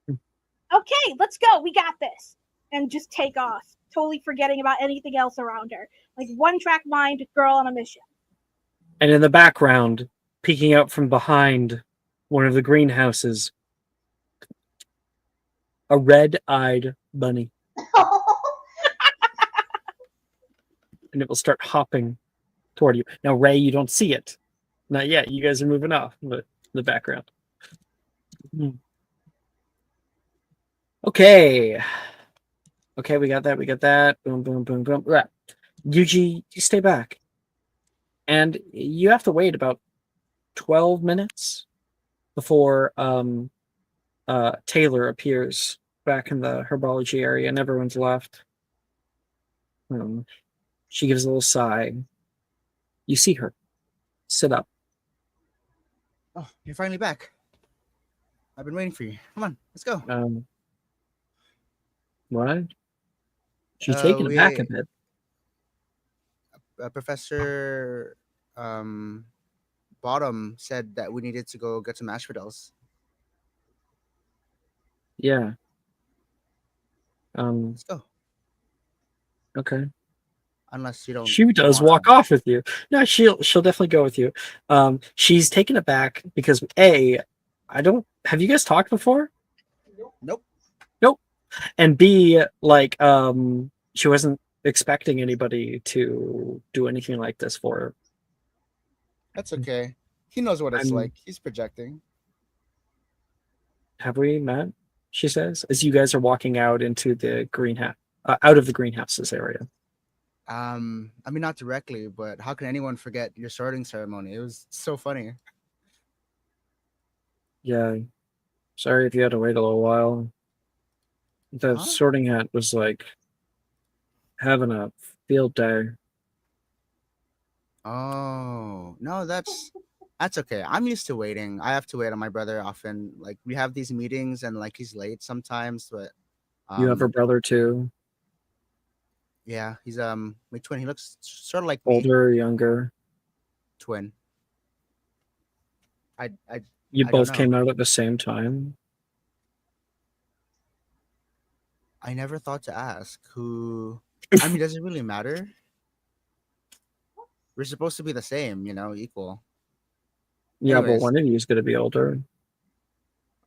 Okay, let's go. We got this. And just take off, totally forgetting about anything else around her. Like one track mind, girl on a mission. And in the background, peeking out from behind one of the greenhouses, a red-eyed bunny. And it will start hopping toward you. Now, Ray, you don't see it. Not yet. You guys are moving off, but in the background. Okay. Okay, we got that. We got that. Boom, boom, boom, boom. Right. Yuji, you stay back. And you have to wait about 12 minutes before Taylor appears back in the herbology area and everyone's left. She gives a little sigh. You see her sit up. Oh, you're finally back. I've been waiting for you. Come on, let's go. What? She's taken aback a bit. Professor Bottom said that we needed to go get some asphodels. Yeah. Let's go. Okay. Unless you don't. She does walk off with you. No, she'll definitely go with you. She's taken aback because I don't. Have you guys talked before? Nope. And B, like, she wasn't expecting anybody to do anything like this for her. That's okay. He knows what it's like. He's projecting. Have we met? She says, as you guys are walking out into the greenhouse, out of the greenhouses area. I mean, not directly, but how can anyone forget your sorting ceremony? It was so funny. Yeah. Sorry if you had to wait a little while. The sorting hat was like having a field day. Oh, no, that's okay. I'm used to waiting. I have to wait on my brother often. Like, we have these meetings and like he's late sometimes, but You have a brother too? Yeah, he's my twin. He looks sort of like older or younger? Twin. You both came out at the same time? I never thought to ask who. I mean, does it really matter? We're supposed to be the same, equal. Yeah, but Anyways, one of you is going to be older.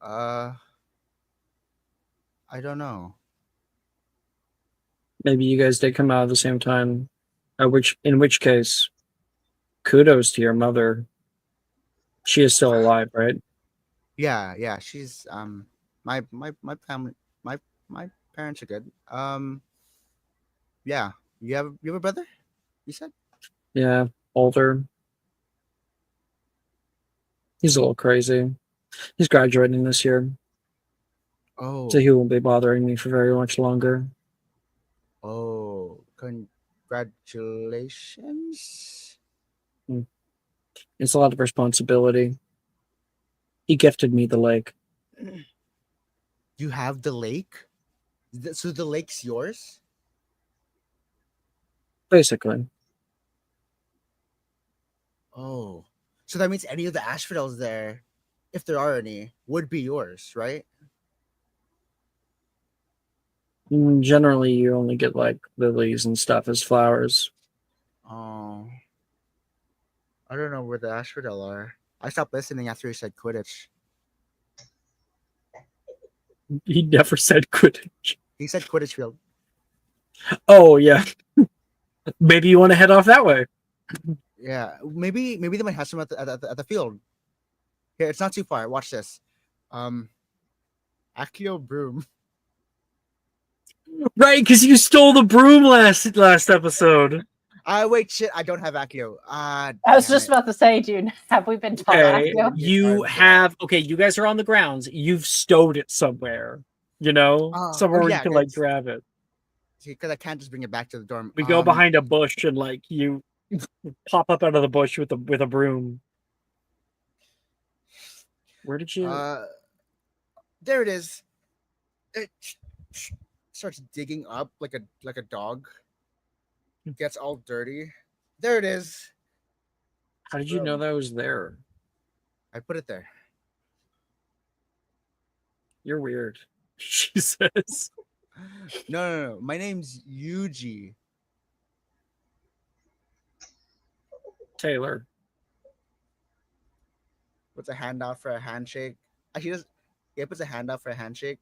I don't know. Maybe you guys did come out at the same time. In which case, kudos to your mother. She is still alive, right? Yeah. She's my family, my parents are good. Yeah. You have a brother? You said? Yeah, older. He's a little crazy. He's graduating this year, so Oh. he won't be bothering me for very much longer. Oh. Congratulations. It's a lot of responsibility. He gifted me the lake. You have the lake? So the lake's yours? Basically. Oh. So that means any of the asphodels there, if there are any, would be yours, right? Generally, you only get like lilies and stuff as flowers. Oh. I don't know where the asphodel are. I stopped listening after he said Quidditch. He never said Quidditch. He said Quidditch field. Oh, yeah. Maybe you want to head off that way. Yeah, maybe they might have some at the field. Here, it's not too far. Watch this. Accio broom. Right, because you stole the broom last episode. Wait, shit. I don't have Accio. I was just about to say, June, have we been taught Okay, Accio? you have. Okay, you guys are on the grounds. You've stowed it somewhere. Somewhere where you yeah, can like grab it. because I can't just bring it back to the dorm. We go behind a bush and like you pop up out of the bush with a broom. Where did you? There it is. It starts digging up like a dog. Gets all dirty. There it is. How did you know that was there? I put it there. You're weird. She says. No. My name's Yuji. Taylor. Puts a hand out for a handshake. Actually, puts a hand out for a handshake.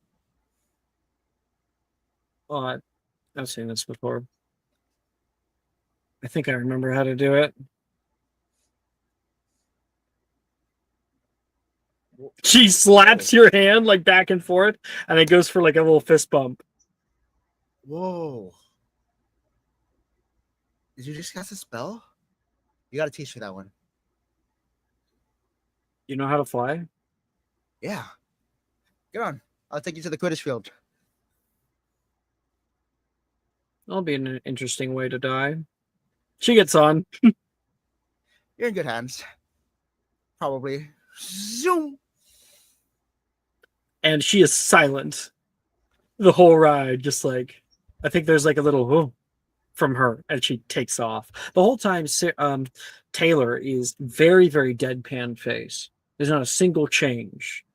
Well, I've seen this before. I think I remember how to do it. She slaps your hand like back and forth, and it goes for like a little fist bump. Whoa. Did you just cast a spell? You gotta teach me that one. You know how to fly? Yeah. Get on. I'll take you to the Quidditch field. That'll be an interesting way to die. She gets on. You're in good hands. Probably. Zoom. And she is silent the whole ride. Just like, I think there's like a little whoa from her, and she takes off. The whole time, Taylor is very, very deadpan face. There's not a single change.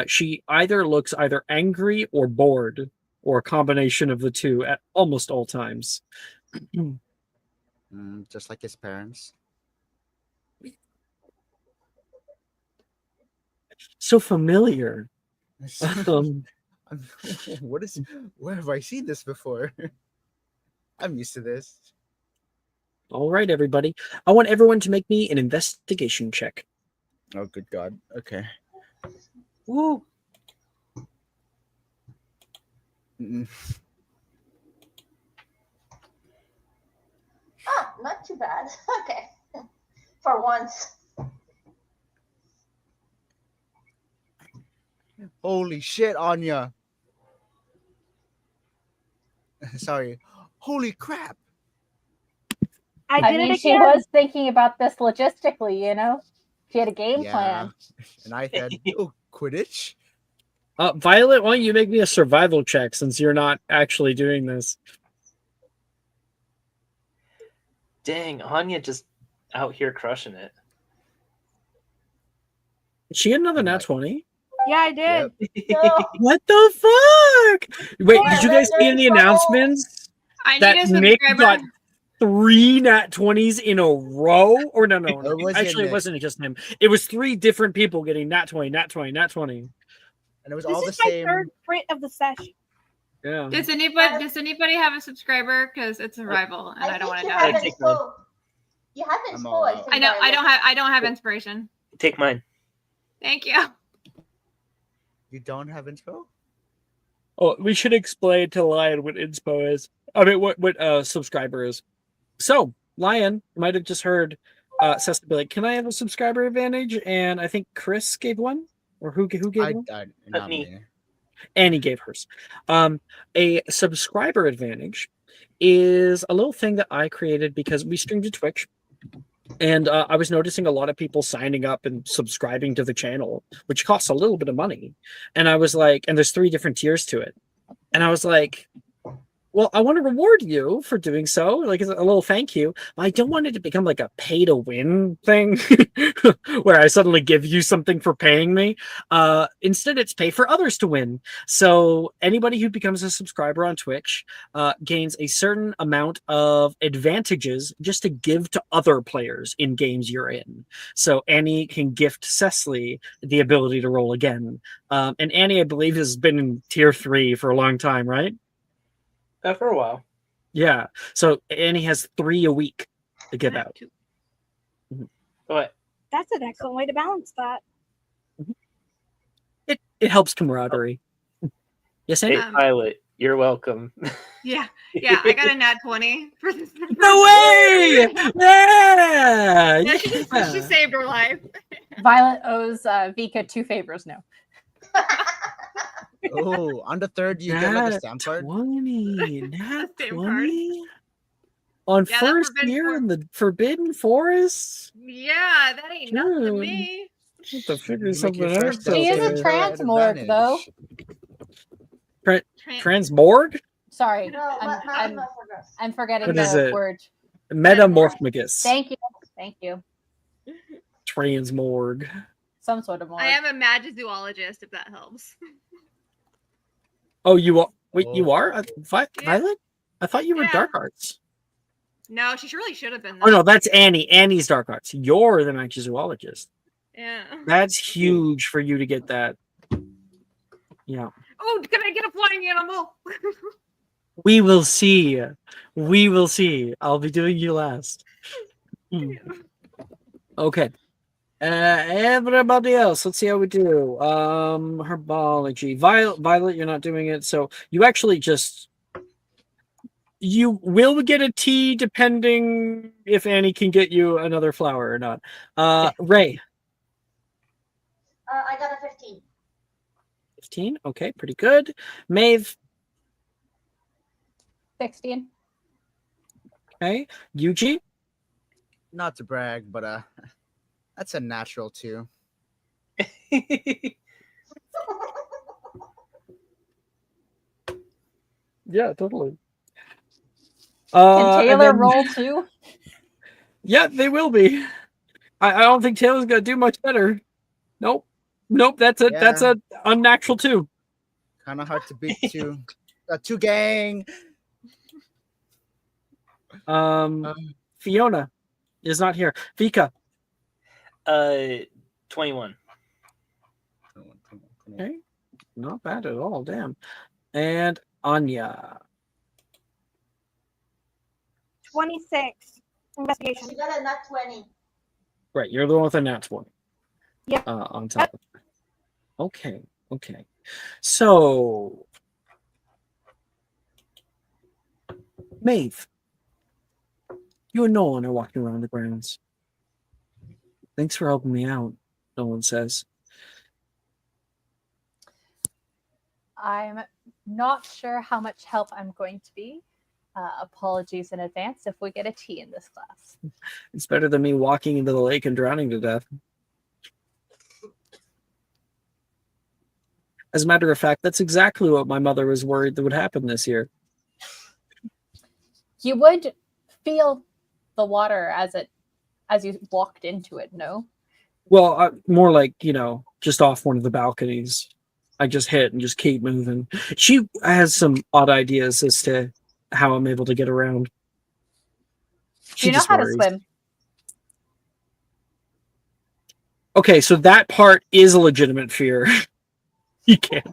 She either looks either angry or bored, or a combination of the two at almost all times. Just like his parents. So familiar. Where have I seen this before? I'm used to this. All right, everybody. I want everyone to make me an investigation check. Oh, good God. Okay. Woo. Not too bad. Okay. For once. Holy shit, Anya. Sorry. Holy crap. I did it She again. was thinking about this logistically, you know? She had a game plan. And I said, oh, Quidditch? Violet, why don't you make me a survival check since you're not actually doing this? Dang, Anya just out here crushing it. Did she get another nat 20? Yeah, I did. No. What the fuck? Wait, Yeah, did you guys see in the legendary announcements I that need a Nick subscriber. got 3 nat 20s in a row? Or no. It was Actually, in it the- wasn't just him. It was 3 different people getting nat 20, nat 20, nat 20. and it was This all the is my same. third crit of the session. Yeah. Does anybody have a subscriber? Because it's a rival, and I don't want to you die. haven't Take mine. spoke. You haven't I'm spoke. all I out. think, I know. Violet. I don't have inspiration. Take mine. Thank you. You don't have inspo? Oh, we should explain to Lion what inspo is. I mean, what subscriber is. So, Lion might have just heard Cesta be like, "Can I have a subscriber advantage?" And I think Chris gave one, or who gave one? Not me. me. Annie gave hers. A subscriber advantage is a little thing that I created because we streamed to Twitch. And I was noticing a lot of people signing up and subscribing to the channel, which costs a little bit of money. And I was like, and there's 3 different tiers to it. And I was like, well, I want to reward you for doing so, like as a little thank you. But I don't want it to become like a pay to win thing where I suddenly give you something for paying me. Instead, it's pay for others to win. So anybody who becomes a subscriber on Twitch gains a certain amount of advantages just to give to other players in games you're in. So Annie can gift Cecily the ability to roll again. And Annie, I believe, has been in tier 3 for a long time, right? For a while. Yeah. So Annie has 3 a week to give I have out. 2. But That's an excellent way to balance that. It helps camaraderie. Yes, Annie? hey, Violet, you're welcome. Yeah, I got a nat 20 for this. No way! Yeah! Yeah, she saved her life. Violet owes Vika 2 favors now. Oh, on the third you get like a Nat stamp card. 20. Nat Stamp 20? On Yeah, that first Forbidden year For- in the Forbidden Forest? Yeah, that ain't nothing to Dude. me. I have to figure You make something your out. first She is a Delta transmorg, though. advantage. Transmorg? Sorry, No, I'm not for us. I'm forgetting What is the it? word. Metamorphmagus. Thank you. Transmorg. Some sort of morg. I am a magizoologist, if that helps. Oh, you are? Wait, you Oh. are? Yeah. Violet? I thought you were Yeah. Dark Arts. No, she really should have been. Oh no, that's Annie. Annie's Dark Arts. You're the magizoologist. Yeah. That's huge for you to get that. Yeah. Oh, can I get a flying animal? We will see. We will see. I'll be doing you last. Okay. Everybody else, let's see how we do. Herbology. Violet, you're not doing it. So you actually just you will get a T depending if Annie can get you another flower or not. Ray. I got a 15. 15. Okay, pretty good. Maeve. 16. Okay. Yuji. Not to brag, but that's a natural too. Yeah, totally. Can and Taylor then- roll too? Yeah, they will be. I don't think Taylor's gonna do much better. Nope. That's a unnatural too. Kind of hard to beat two. Two gang. Fiona is not here. Vika. 21. Okay. Not bad at all. Damn. And Anya. 26. Investigation. She got a nat 20. Right, you're the one with a nat 20. Yep. On top of that. Okay. So Maeve. You and Nolan are walking around the grounds. Thanks for helping me out, Nolan says. I'm not sure how much help I'm going to be. Apologies in advance if we get a T in this class. It's better than me walking into the lake and drowning to death. As a matter of fact, that's exactly what my mother was worried that would happen this year. You would feel the water as you walked into it, no? Well, more like, just off one of the balconies. I just hit and just keep moving. She has some odd ideas as to how I'm able to get around. Do you know how to swim? Okay, so that part is a legitimate fear. You can't.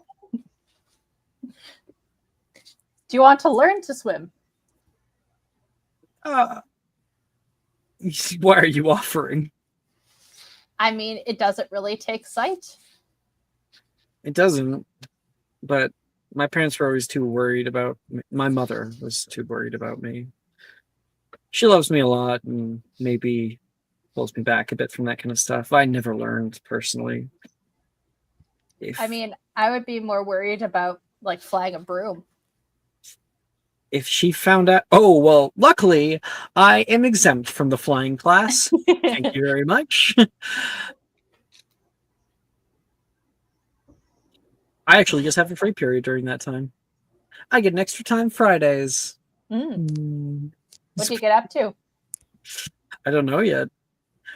Do you want to learn to swim? Why are you offering? I mean, it doesn't really take sight. It doesn't, but my parents were always too worried about me. My mother was too worried about me. She loves me a lot and maybe pulls me back a bit from that kind of stuff. I never learned personally. I mean, I would be more worried about like flying a broom. If she found out, oh, well, luckily I am exempt from the flying class. Thank you very much. I actually just have a free period during that time. I get an extra time Fridays. What do you get up to? I don't know yet.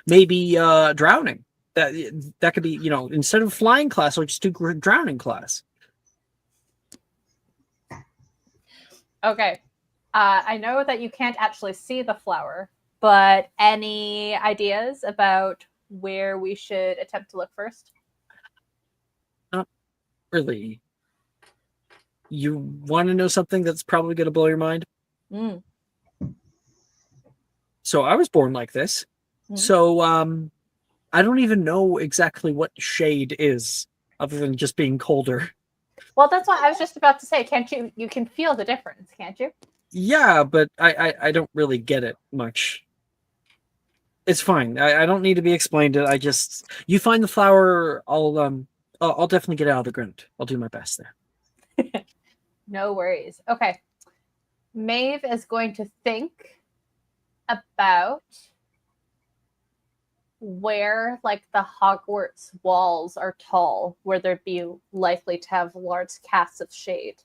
Maybe drowning. That could be, instead of flying class, I'll just do drowning class. Okay. I know that you can't actually see the flower, but any ideas about where we should attempt to look first? Not really. You want to know something that's probably going to blow your mind? So I was born like this. So I don't even know exactly what shade is, other than just being colder. Well, that's what I was just about to say. Can't you? You can feel the difference, can't you? Yeah, but I don't really get it much. It's fine. I don't need to be explained. You find the flower. I'll definitely get it out of the ground. I'll do my best there. No worries. Okay. Maeve is going to think about where like the Hogwarts walls are tall, where they'd be likely to have large casts of shade.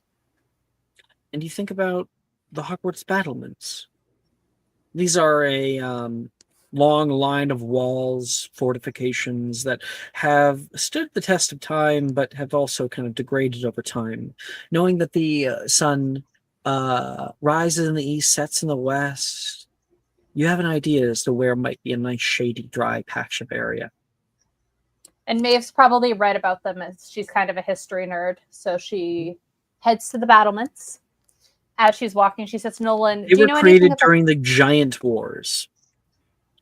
And you think about the Hogwarts battlements. These are a long line of walls, fortifications that have stood the test of time, but have also kind of degraded over time. Knowing that the sun rises in the east, sets in the west, you have an idea as to where might be a nice, shady, dry patch of area. And Maeve's probably read about them, as she's kind of a history nerd. So she heads to the battlements. As she's walking, she says, Nolan, They were created during the Giant Wars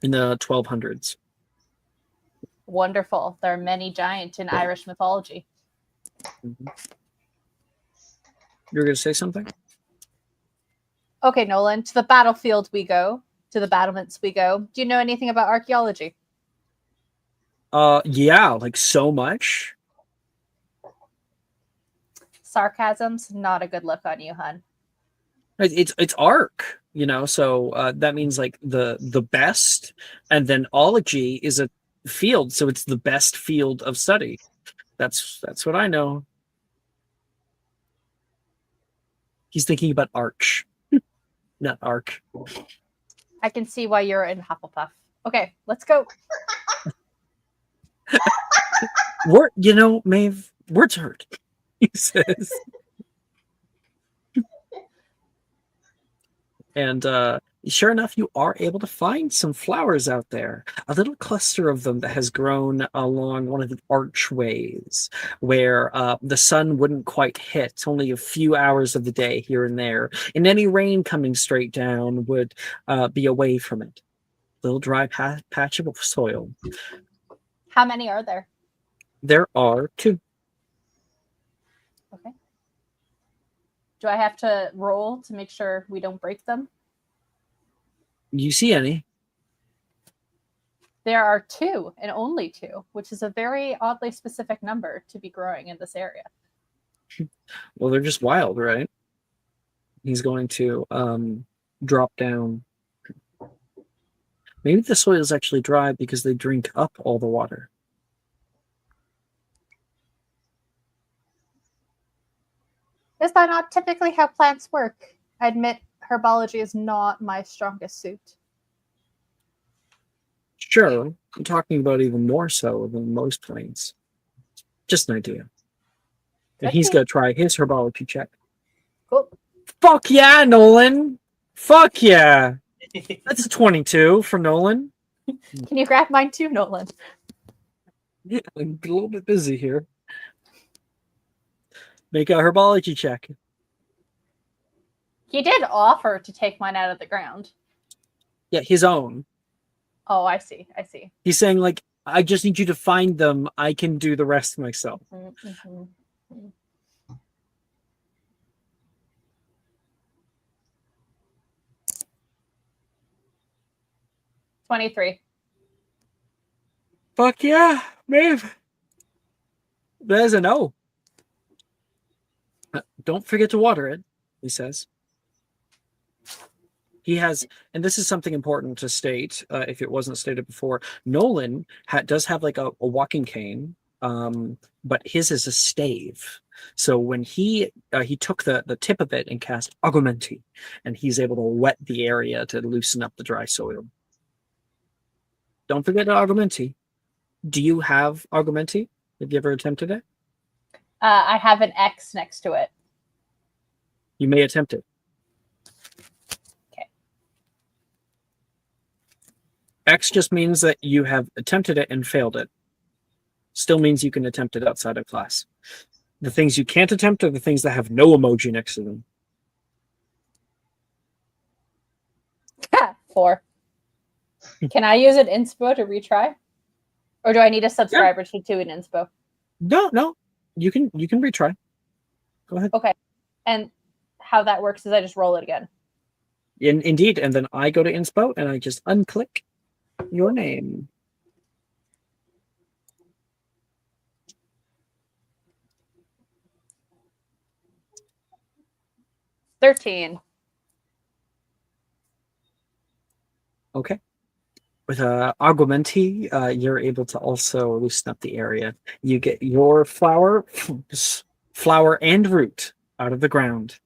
in the 1200s. Wonderful. There are many giants in Irish mythology. Mm-hmm. You're going to say something? Okay, Nolan, to the battlefield we go. To the battlements we go. Do you know anything about archaeology? Yeah, like so much. Sarcasm's not a good look on you, hun. It's arc, so that means like the best, and then ology is a field, so it's the best field of study. That's what I know. He's thinking about arch, not arc. I can see why you're in Hufflepuff. Okay, let's go. Maeve, words hurt, he says. And sure enough, you are able to find some flowers out there. A little cluster of them that has grown along one of the archways where the sun wouldn't quite hit, only a few hours of the day here and there. And any rain coming straight down would be away from it. Little dry patch of soil. How many are there? There are 2. Okay. Do I have to roll to make sure we don't break them? You see any? There are 2 and only 2, which is a very oddly specific number to be growing in this area. Well, they're just wild, right? He's going to drop down. Maybe the soil is actually dry because they drink up all the water. Is that not typically how plants work? I admit herbology is not my strongest suit. Sure, I'm talking about even more so than most plants. Just an idea. And he's going to try his herbology check. Cool. Fuck yeah, Nolan! Fuck yeah! That's a 22 for Nolan. Can you grab mine too, Nolan? I'm a little bit busy here. Make a herbology check. He did offer to take mine out of the ground. Yeah, his own. Oh, I see. I see. He's saying, like, I just need you to find them. I can do the rest myself. Mm-hmm. 23. Fuck yeah, Maeve. There's a no. Don't forget to water it, he says. He has, and this is something important to state, if it wasn't stated before, Nolan does have like a walking cane, but his is a stave. So when he took the tip of it and cast Augmenti, and he's able to wet the area to loosen up the dry soil. Don't forget Augmenti. Do you have Augmenti? Have you ever attempted it? I have an X next to it. You may attempt it. Okay. X just means that you have attempted it and failed it. Still means you can attempt it outside of class. The things you can't attempt are the things that have no emoji next to them. 4. Can I use an inspo to retry? Or do I need a subscriber to do an inspo? No. You can retry. Go ahead. Okay. And how that works is I just roll it again. Indeed. And then I go to inspo and I just unclick your name. $13. Okay. With Augmenti, you're able to also loosen up the area. You get your flower and root out of the ground.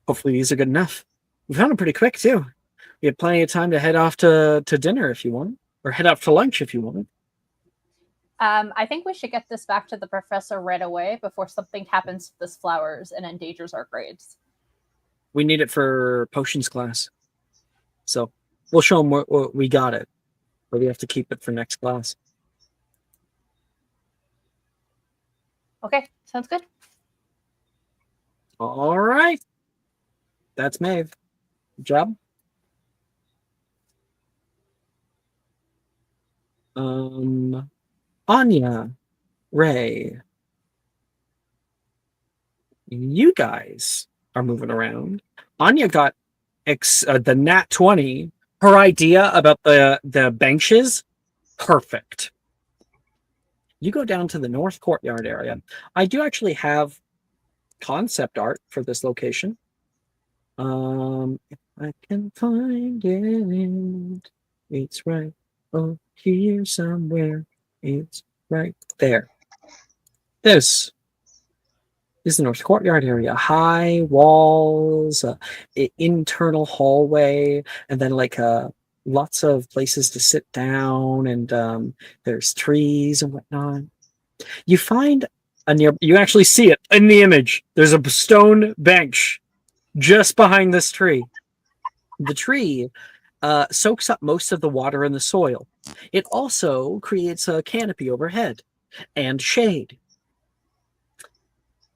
Hopefully these are good enough. We found them pretty quick too. We had plenty of time to head off to dinner if you want, or head off to lunch if you want. I think we should get this back to the professor right away before something happens to this flowers and endangers our grades. We need it for potions class. So we'll show them what we got it. But we have to keep it for next class. Okay, sounds good. All right. That's Maeve. Good job. Anya, Ray, you guys are moving around. Anya got the nat 20. Her idea about the benches, perfect. You go down to the north courtyard area. I do actually have concept art for this location. If I can find it, it's right here somewhere. It's right there. This is the north courtyard area. High walls, internal hallway, and then like lots of places to sit down, and there's trees and whatnot. You find you actually see it in the image. There's a stone bench just behind this tree. The tree soaks up most of the water in the soil. It also creates a canopy overhead and shade.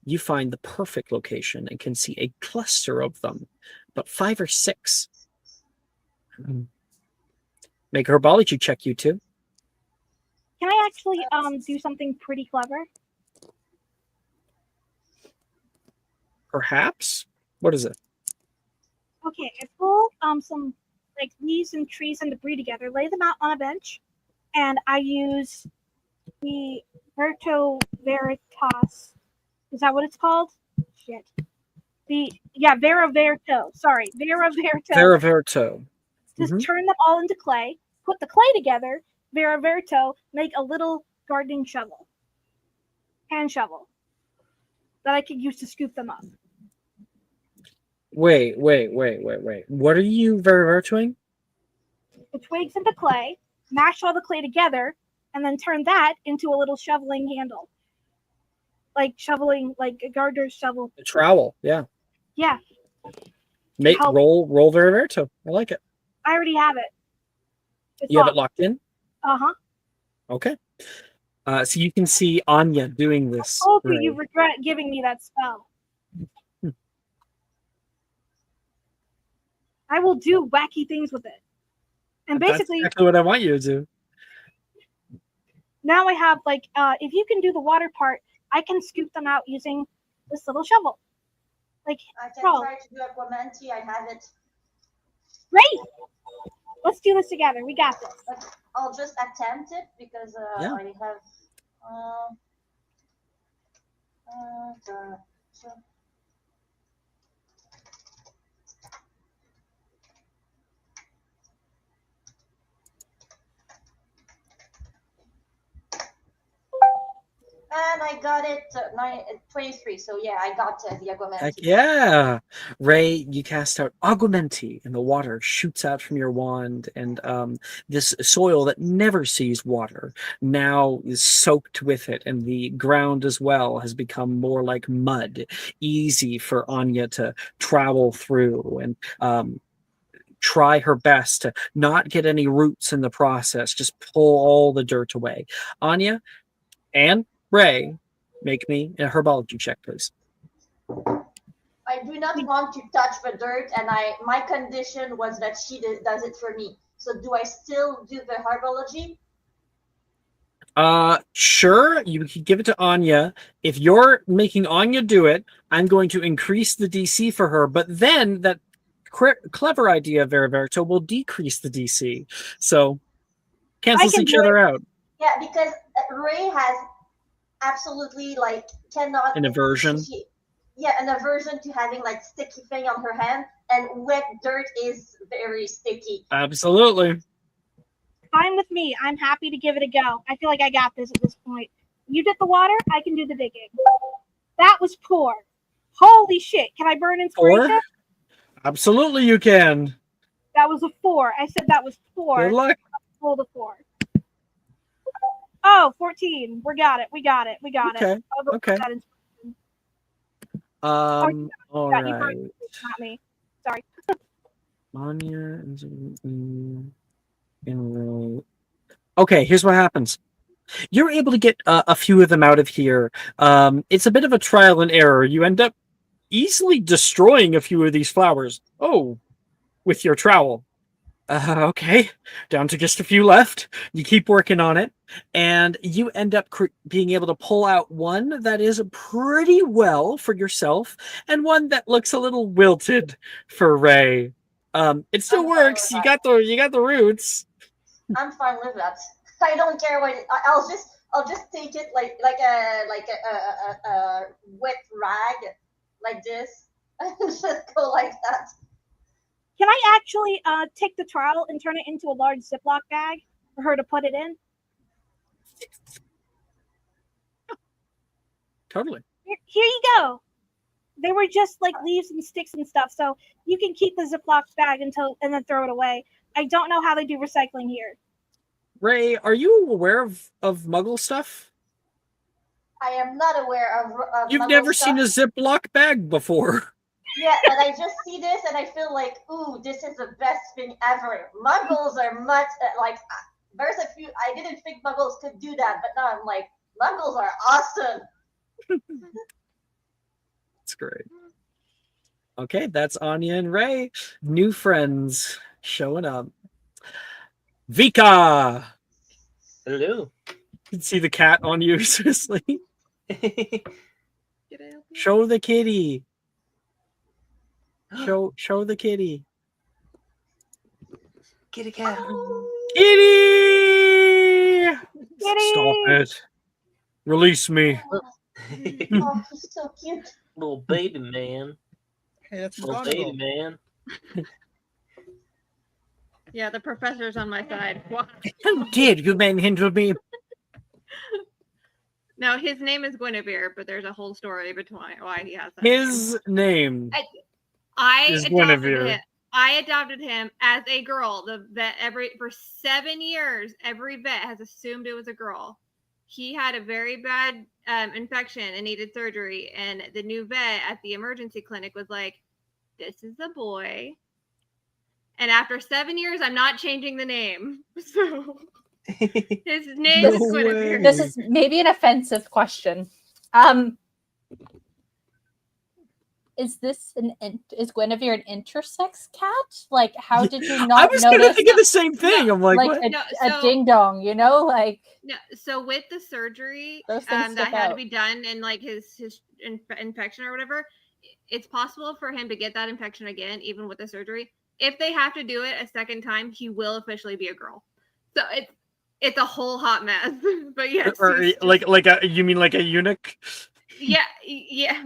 You find the perfect location and can see a cluster of them, about 5 or 6. Make a herbology check, you two. Can I actually do something pretty clever? Perhaps? What is it? Okay, I pull some like leaves and trees and debris together, lay them out on a bench, and I use the Verto Veritas. Is that what it's called? Shit. Vera Verto. Sorry, Vera Verto. Vera Verto. Just turn them all into clay, put the clay together, Vera Verto, make a little gardening shovel. Hand shovel. That I could use to scoop them up. Wait. What are you Vera Vertoing? The twigs into clay, mash all the clay together, and then turn that into a little shoveling handle. Like shoveling, like a gardener's shovel. A trowel, yeah. Yeah. Roll Vera Verto. I like it. I already have it. It's You have it locked in? Uh-huh. Okay. So you can see Anya doing this. Oh, Ray. you regret giving me that spell. I will do wacky things with it. And That's basically, exactly what I want you to do. now I have, like, if you can do the water part, I can scoop them out using this little shovel. Like, I can bro, try to do Aquamanti. I have it. great! Let's do this together. We got this. But I'll just attempt it because Yeah. I have. The, and I got it 23. So yeah, I got the Aquamanti. Heck yeah. Ray, you cast out Augmenti, and the water shoots out from your wand, and this soil that never sees water now is soaked with it, and the ground as well has become more like mud, easy for Anya to travel through and try her best to not get any roots in the process, just pull all the dirt away. Anya and Ray, make me a herbology check, please. I do not want to touch the dirt, and my condition was that she does it for me. So do I still do the herbology? Sure, you can give it to Anya. If you're making Anya do it, I'm going to increase the DC for her, but then that clever idea, Veriverto, will decrease the DC. So cancels each other out. Yeah, because Ray has absolutely cannot An aversion. An aversion to having sticky thing on her hand, and wet dirt is very sticky. Absolutely. Fine with me. I'm happy to give it a go. I feel like I got this at this point. You did the water, I can do the digging. That was poor. Holy shit. Can I burn inspiration? 4? Absolutely you can. That was a 4. I said that was poor. Good luck. Roll the 4. Oh, 14. We got it. Okay. I'll go Okay. put that in. All Yeah, you right. burned it, not me. Sorry. Anya Okay, here's what happens. You're able to get a few of them out of here. It's a bit of a trial and error. You end up easily destroying a few of these flowers. Oh, with your trowel. Okay, down to just a few left. You keep working on it, and you end up being able to pull out one that is pretty well for yourself, and one that looks a little wilted for Ray. It still works. You got the roots. I'm fine with that. I don't care what I'll just take it like a wet rag like this and just go like that. Can I actually take the trowel and turn it into a large Ziploc bag for her to put it in? Totally. Here you go. They were just like leaves and sticks and stuff, so you can keep the Ziploc bag and then throw it away. I don't know how they do recycling here. Ray, are you aware of Muggle stuff? I am not aware of You've Muggle never stuff. seen a Ziploc bag before. Yeah, but I just see this and I feel like, ooh, this is the best thing ever. Muggles are much there's a few. I didn't think Muggles could do that, but now I'm like, Muggles are awesome. That's great. Okay, that's Anya and Ray. New friends showing up. Vika! Hello. You can see the cat on you, seriously. Show the kitty. Show the kitty. Kitty cat. Kitty! Kitty! Stop it. Release me. Oh, he's so cute. Little baby man. Hey, that's Little baby McGonagall. man. Yeah, the professor's on my side. How dare you manhandle me? No, his name is Guinevere, but there's a whole story between why he has that. His name is Guinevere. I adopted him as a girl. The vet for 7 years, every vet has assumed it was a girl. He had a very bad infection and needed surgery, and the new vet at the emergency clinic was like, "This is a boy." And after 7 years, I'm not changing the name. So his name No is Guinevere. way. This is maybe an offensive question. Is Guinevere an intersex cat? Like, how did you I not was gonna notice think of the same thing. No, I'm like, like what? a ding dong? You know, like No, so with the surgery Those things that stick had to out. be done and like his infection or whatever, it's possible for him to get that infection again, even with the surgery. If they have to do it a second time, he will officially be a girl. So it's a whole hot mess. But yes, Or he's just- like a you mean like a eunuch? yeah.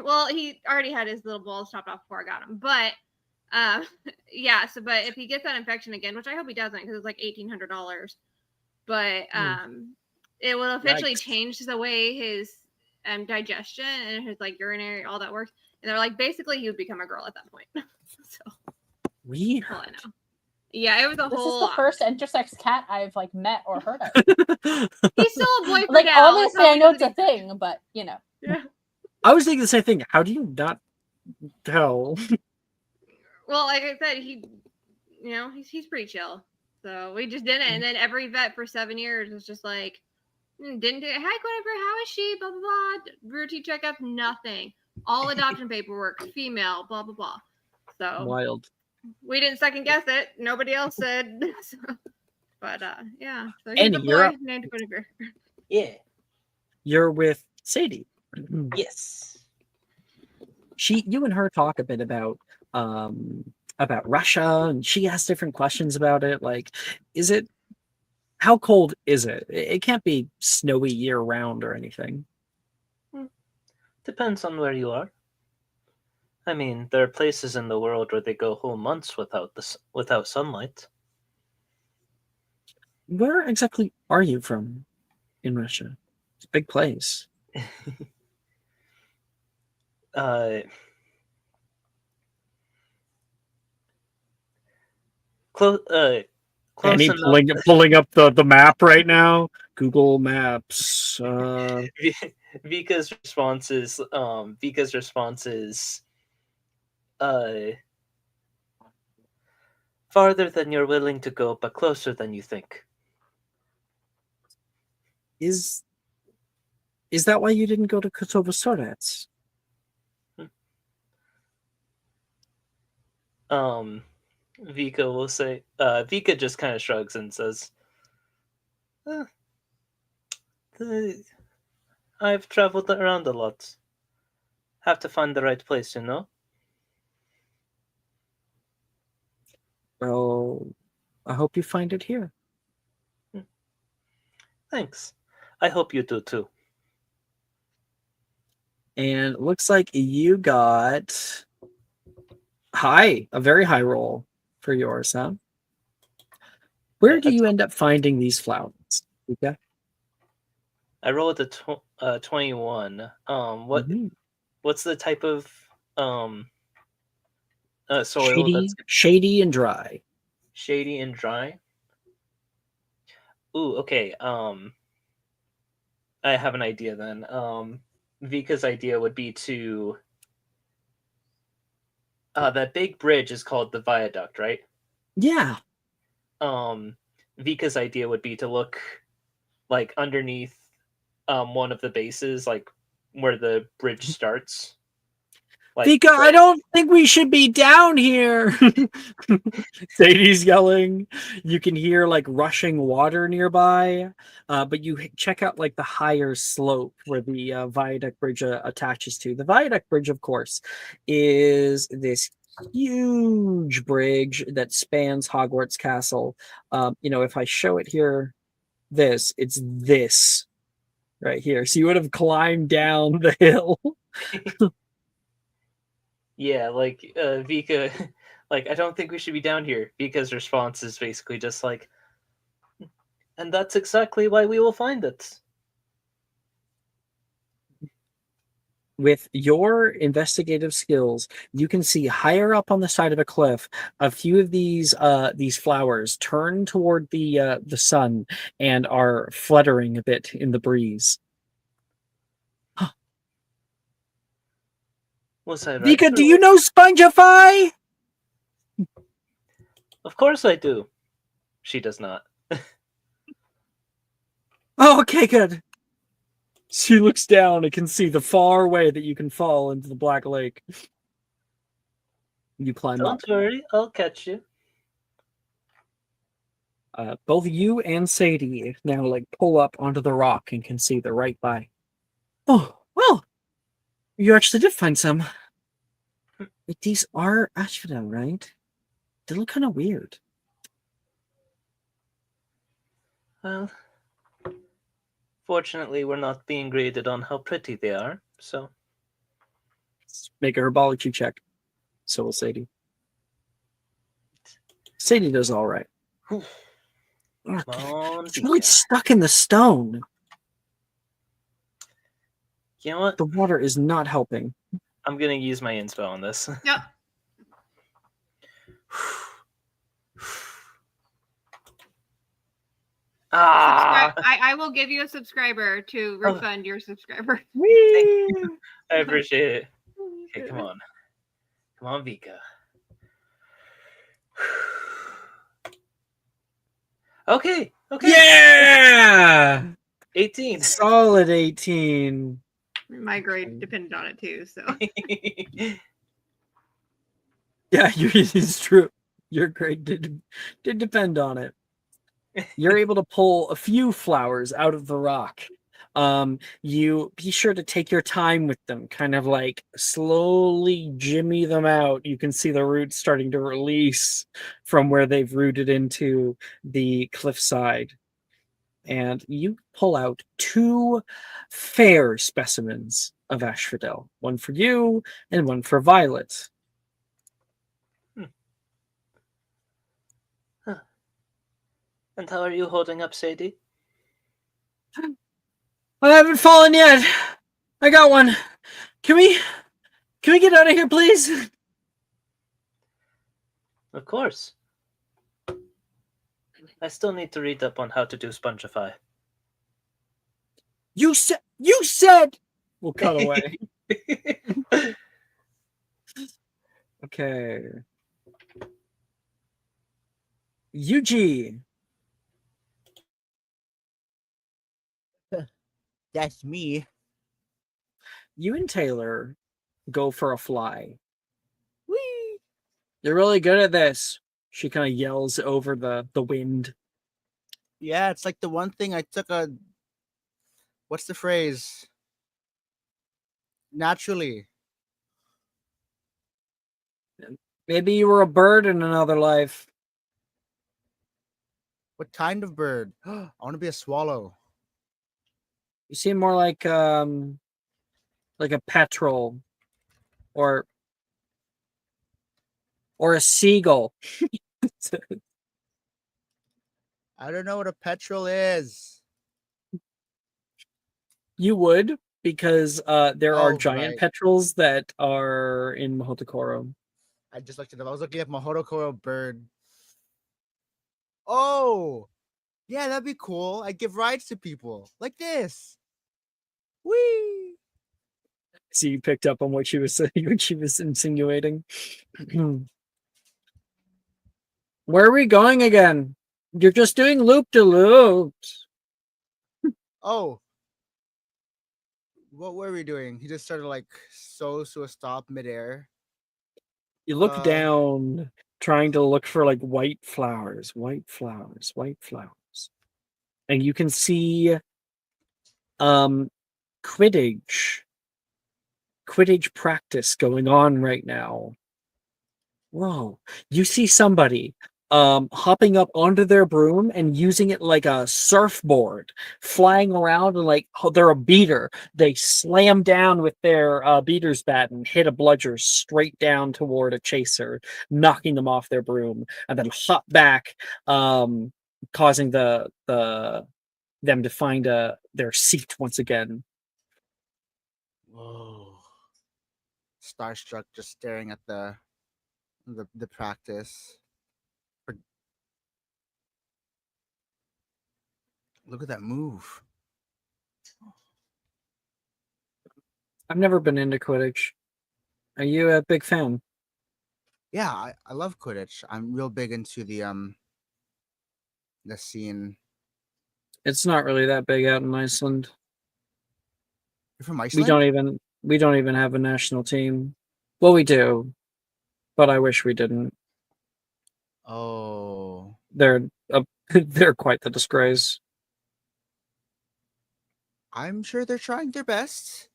Well, he already had his little balls chopped off before I got him, but yeah. So, but if he gets that infection again, which I hope he doesn't, because it's like $1,800, but it will officially Yikes. change the way his digestion and his like urinary, all that works. And they're like, basically, he would become a girl at that point. So, Weird. well, I know. Yeah, it was a this whole. is the first intersex cat I've like met or heard of. He's still a boy for Like, now. obviously, I know it's a thing, but you know. Yeah. I was thinking the same thing. How do you not tell? Well, like I said, he's pretty chill. So we just did it, and then every vet for 7 years was just like, didn't do it. Hi, Guinevere, how is she? Blah blah blah. Routine checkup, nothing. All adoption paperwork, female. Blah blah blah. So Wild. we didn't second guess it. Nobody else said. So, but yeah. So he's Annie, a you're boy up. named Guinevere. Yeah. You're with Sadie. Yes. You and her talk a bit about Russia, and she asks different questions about it. Like, how cold is it? It can't be snowy year round or anything. Depends on where you are. I mean, there are places in the world where they go whole months without sunlight. Where exactly are you from in Russia? It's a big place. Close. Close Annie enough. pulling up the map right now. Google Maps. Vika's response is farther than you're willing to go, but closer than you think. Is that why you didn't go to Kosovo Sorats? Vika will say. Vika just kind of shrugs and says, "I've traveled around a lot. Have to find the right place, you know." Well, I hope you find it here. Thanks. I hope you do too. And it looks like you got a very high roll for yours, huh? Where do you end up finding these flowers? Okay. I rolled a 21. What's the type of soil? Shady and dry. Shady and dry. Ooh, okay. I have an idea then. Vika's idea would be to that big bridge is called the viaduct, right? Yeah. Vika's idea would be to look like underneath one of the bases, like where the bridge starts. Like, Vika, I don't think we should be down here. Sadie's yelling. You can hear like rushing water nearby, but you check out like the higher slope where the viaduct bridge attaches to. The viaduct bridge, of course, is this huge bridge that spans Hogwarts Castle. If I show it here, it's this right here. So you would have climbed down the hill. Yeah, like Vika, like, I don't think we should be down here. Vika's response is basically just like, and that's exactly why we will find it. With your investigative skills, you can see higher up on the side of a cliff a few of these flowers turn toward the sun and are fluttering a bit in the breeze. Was I right? Vika, do you know Spongify? Of course I do. She does not. Oh, okay, good. She looks down and can see the far way that you can fall into the Black Lake. You climb up. Don't worry, I'll catch you. Both you and Sadie now like pull up onto the rock and can see they're right by. Oh, well, you actually did find some. Wait, these are asphodel, right? They look kind of weird. Well, fortunately, we're not being graded on how pretty they are, so. Let's make a herbology check. So will Sadie. Sadie does all right. Come on, It's really Vika. stuck in the stone. You know what? The water is not helping. I'm gonna use my inspo on this. Yep. Ah! I will give you a subscriber to refund your subscriber. Whee! I appreciate it. Okay, come on. Come on, Vika. Okay. Yeah! 18. Solid 18. My grade depended on it too, so. Yeah, it's true. Your grade did depend on it. You're able to pull a few flowers out of the rock. You be sure to take your time with them, kind of like slowly jimmy them out. You can see the roots starting to release from where they've rooted into the cliffside. And you pull out 2 fair specimens of asphodel, one for you and one for Violet. And how are you holding up, Sadie? I haven't fallen yet. I got one. Can we get out of here, please? Of course. I still need to read up on how to do Spongify. You said. We'll cut away. Okay. Eugene. That's me. You and Taylor go for a fly. Whee! You're really good at this. She kind of yells over the wind. Yeah, it's like the one thing I took a. What's the phrase? Naturally. Maybe you were a bird in another life. What kind of bird? I want to be a swallow. You seem more like a petrel or a seagull. I don't know what a petrel is. You would, because there are Oh, giant right. petrels that are in Mahotokoro. I just looked it up. I was looking at Mahotokoro bird. Oh, yeah, that'd be cool. I'd give rides to people like this. Whee! So you picked up on what she was saying, what she was insinuating. Where are we going again? You're just doing loop-de-loops. Oh, what were we doing? He just started like so a stop midair. You look down, trying to look for like white flowers. And you can see Quidditch practice going on right now. Whoa. You see somebody hopping up onto their broom and using it like a surfboard, flying around, and like they're a beater. They slam down with their beater's bat and hit a bludger straight down toward a chaser, knocking them off their broom, and then hop back, causing them to find their seat once again. Whoa. Starstruck, just staring at the practice. Look at that move. I've never been into Quidditch. Are you a big fan? Yeah, I love Quidditch. I'm real big into the scene. It's not really that big out in Iceland. You're from We Iceland? don't even have a national team. Well, we do, but I wish we didn't. Oh, They're they're quite the disgrace. I'm sure they're trying their best.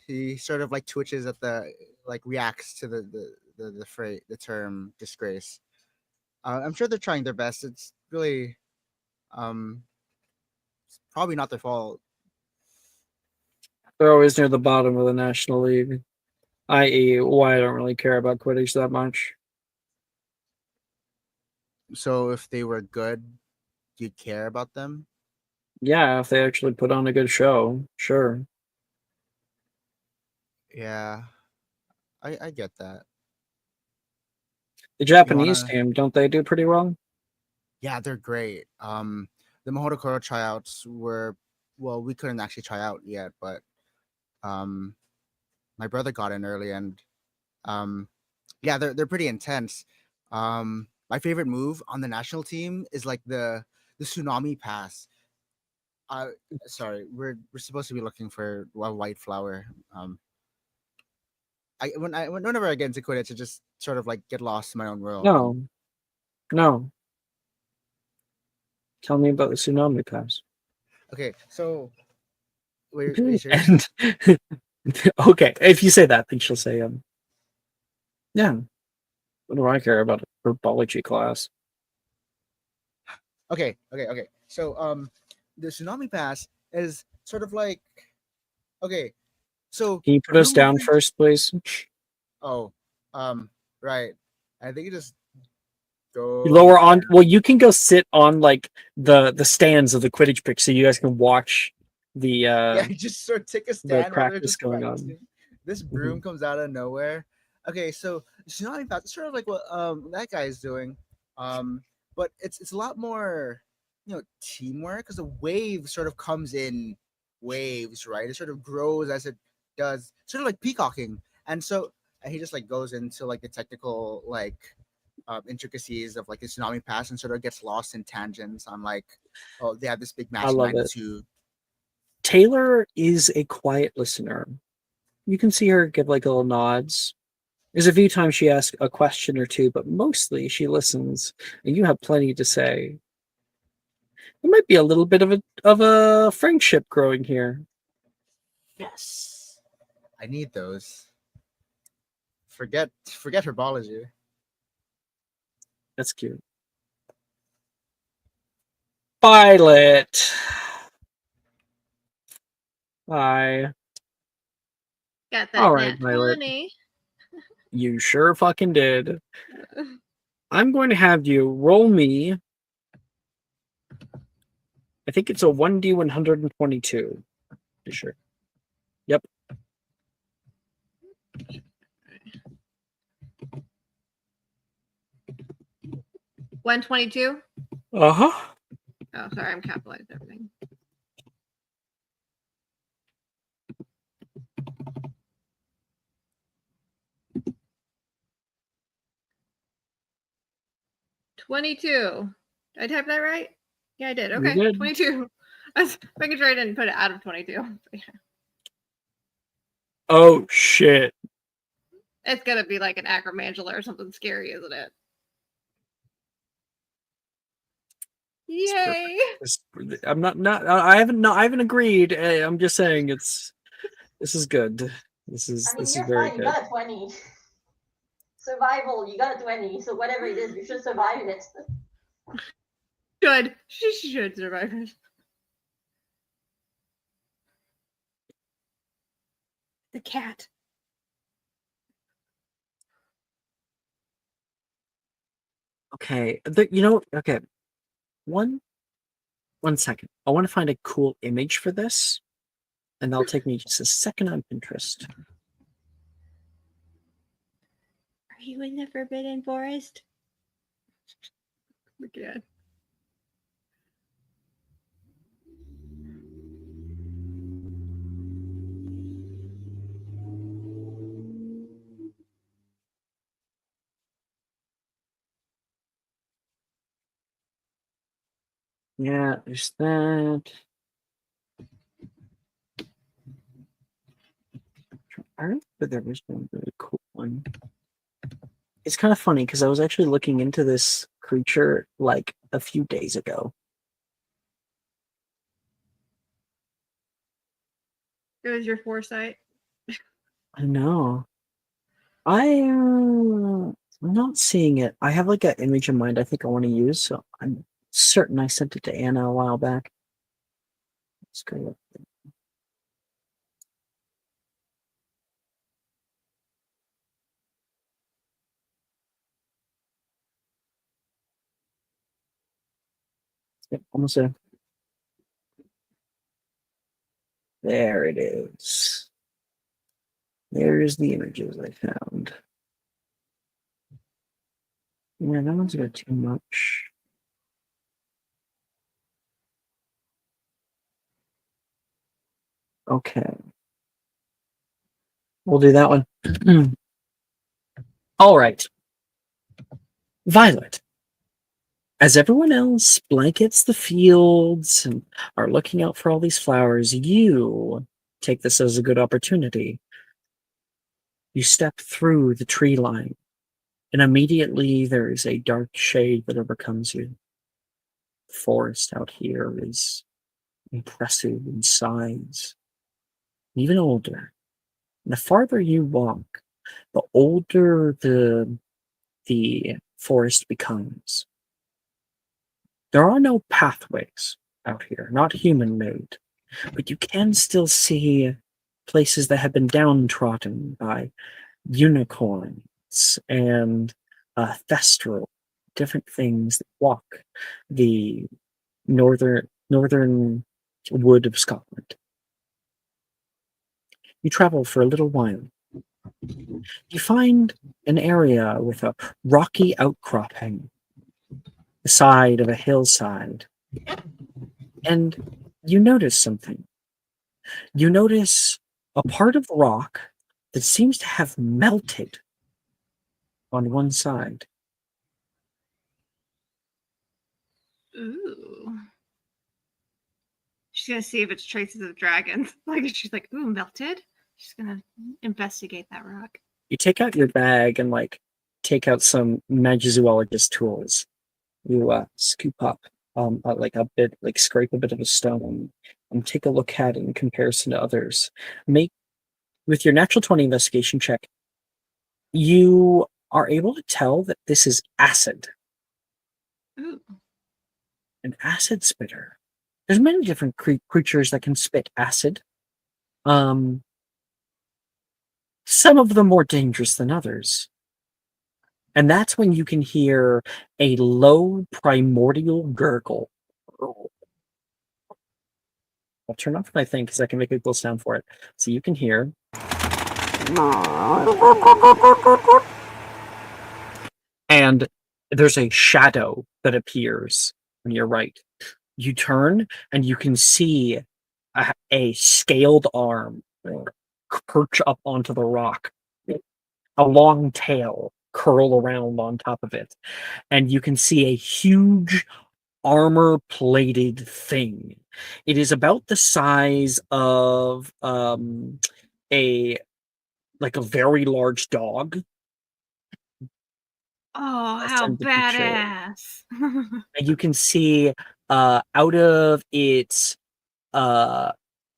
He sort of like twitches at the like reacts to the term disgrace. I'm sure they're trying their best. It's really um probably not their fault. They're always near the bottom of the National League, i.e., why I don't really care about Quidditch that much. So if they were good, do you care about them? Yeah, if they actually put on a good show, sure. Yeah, I get that. The You Japanese wanna? team, don't they do pretty well? Yeah, they're great. The Mahodokoro tryouts were, well, we couldn't actually try out yet, but um, my brother got in early, and um, yeah, they're pretty intense. My favorite move on the national team is like the tsunami pass. Uh, sorry, we're supposed to be looking for a white flower. Whenever I get into Quidditch, I just sort of like get lost in my own world. No, no. Tell me about the tsunami pass. Okay, so wait, are you Okay. serious? And okay, if you say that, then she'll say, yeah. What do I care about a herbology class? Okay. So the tsunami pass is sort of like okay. So Can you put you're us down moving. first, please? Oh, right. I think you just You go lower on. down. Well, you can go sit on like the stands of the Quidditch pitch, so you guys can watch Yeah, you just sort of take a the stand while they're practice just going on. practicing. This Mhm. broom comes out of nowhere. Okay, so tsunami pass is sort of like what that guy is doing, um, but it's a lot more, teamwork because the wave sort of comes in waves, right? It sort of grows as it does, sort of like peacocking, and so and he just like goes into like the technical like intricacies of like the tsunami pass and sort of gets lost in tangents on like, oh, they have this big I massive love it. magnitude. Taylor is a quiet listener. You can see her give like little nods. There's a few times she asks a question or two, but mostly she listens, and you have plenty to say. There might be a little bit of a friendship growing here. Yes. I need those. Forget herbology. That's cute. Violet. Hi. Got All that right, nat Violet. 20. You sure fucking did. I'm going to have you roll me. I think it's a 1D122. Sure. Yep. 122. Uh huh. Oh, sorry, I'm capitalized everything. $22. Did I type that right? Yeah, I did. You Okay, did. 22. I was making sure I didn't put it out of 22. Oh shit. It's gonna be like an acromantula or something scary, isn't it? It's Yay! perfect. I'm not. I haven't. No, I haven't agreed. I'm just saying it's. This is good. I mean, This is you're very fine. You good. got a 20. Survival, you got a 20. So whatever it is, you should survive it. Good. She should survive it. The cat. Okay. Okay. One second. I want to find a cool image for this, and that'll take me just a second on Pinterest. Are you in the Forbidden Forest? Again. Yeah, there's that. I remember there was one really cool one. It's kind of funny because I was actually looking into this creature like a few days ago. It was your foresight. I know. I'm not seeing it. I have like an image in mind I think I want to use, so I'm certain I sent it to Anna a while back. Let's go. Yep, almost there. There it is. There's the images I found. Yeah, that one's got too much. Okay. We'll do that one. All right. Violet. As everyone else blankets the fields and are looking out for all these flowers, you take this as a good opportunity. You step through the tree line, and immediately there is a dark shade that overcomes you. The forest out here is impressive in size, even older. And the farther you walk, the older the forest becomes. There are no pathways out here, not human-made, but you can still see places that have been downtrodden by unicorns and thestral, different things that walk the northern wood of Scotland. You travel for a little while. You find an area with a rocky outcropping, the side of a hillside, and you notice something. You notice a part of the rock that seems to have melted on one side. Ooh. She's gonna see if it's traces of dragons. Like she's like, ooh, melted. She's gonna investigate that rock. You take out your bag and take out some magizoologist tools. You scoop up like a bit, like scrape a bit of a stone and take a look at it in comparison to others. Make with your natural 20 investigation check, you are able to tell that this is acid. Ooh. An acid spitter. There's many different creatures that can spit acid. Some of them more dangerous than others. And that's when you can hear a low primordial gurgle. I'll turn off my thing because I can make a cool sound for it. So you can hear. And there's a shadow that appears on your right. You turn and you can see a scaled arm perch up onto the rock, a long tail curl around on top of it, and you can see a huge armor-plated thing. It is about the size of a very large dog. Oh, I'll how send the picture. badass. And you can see out of its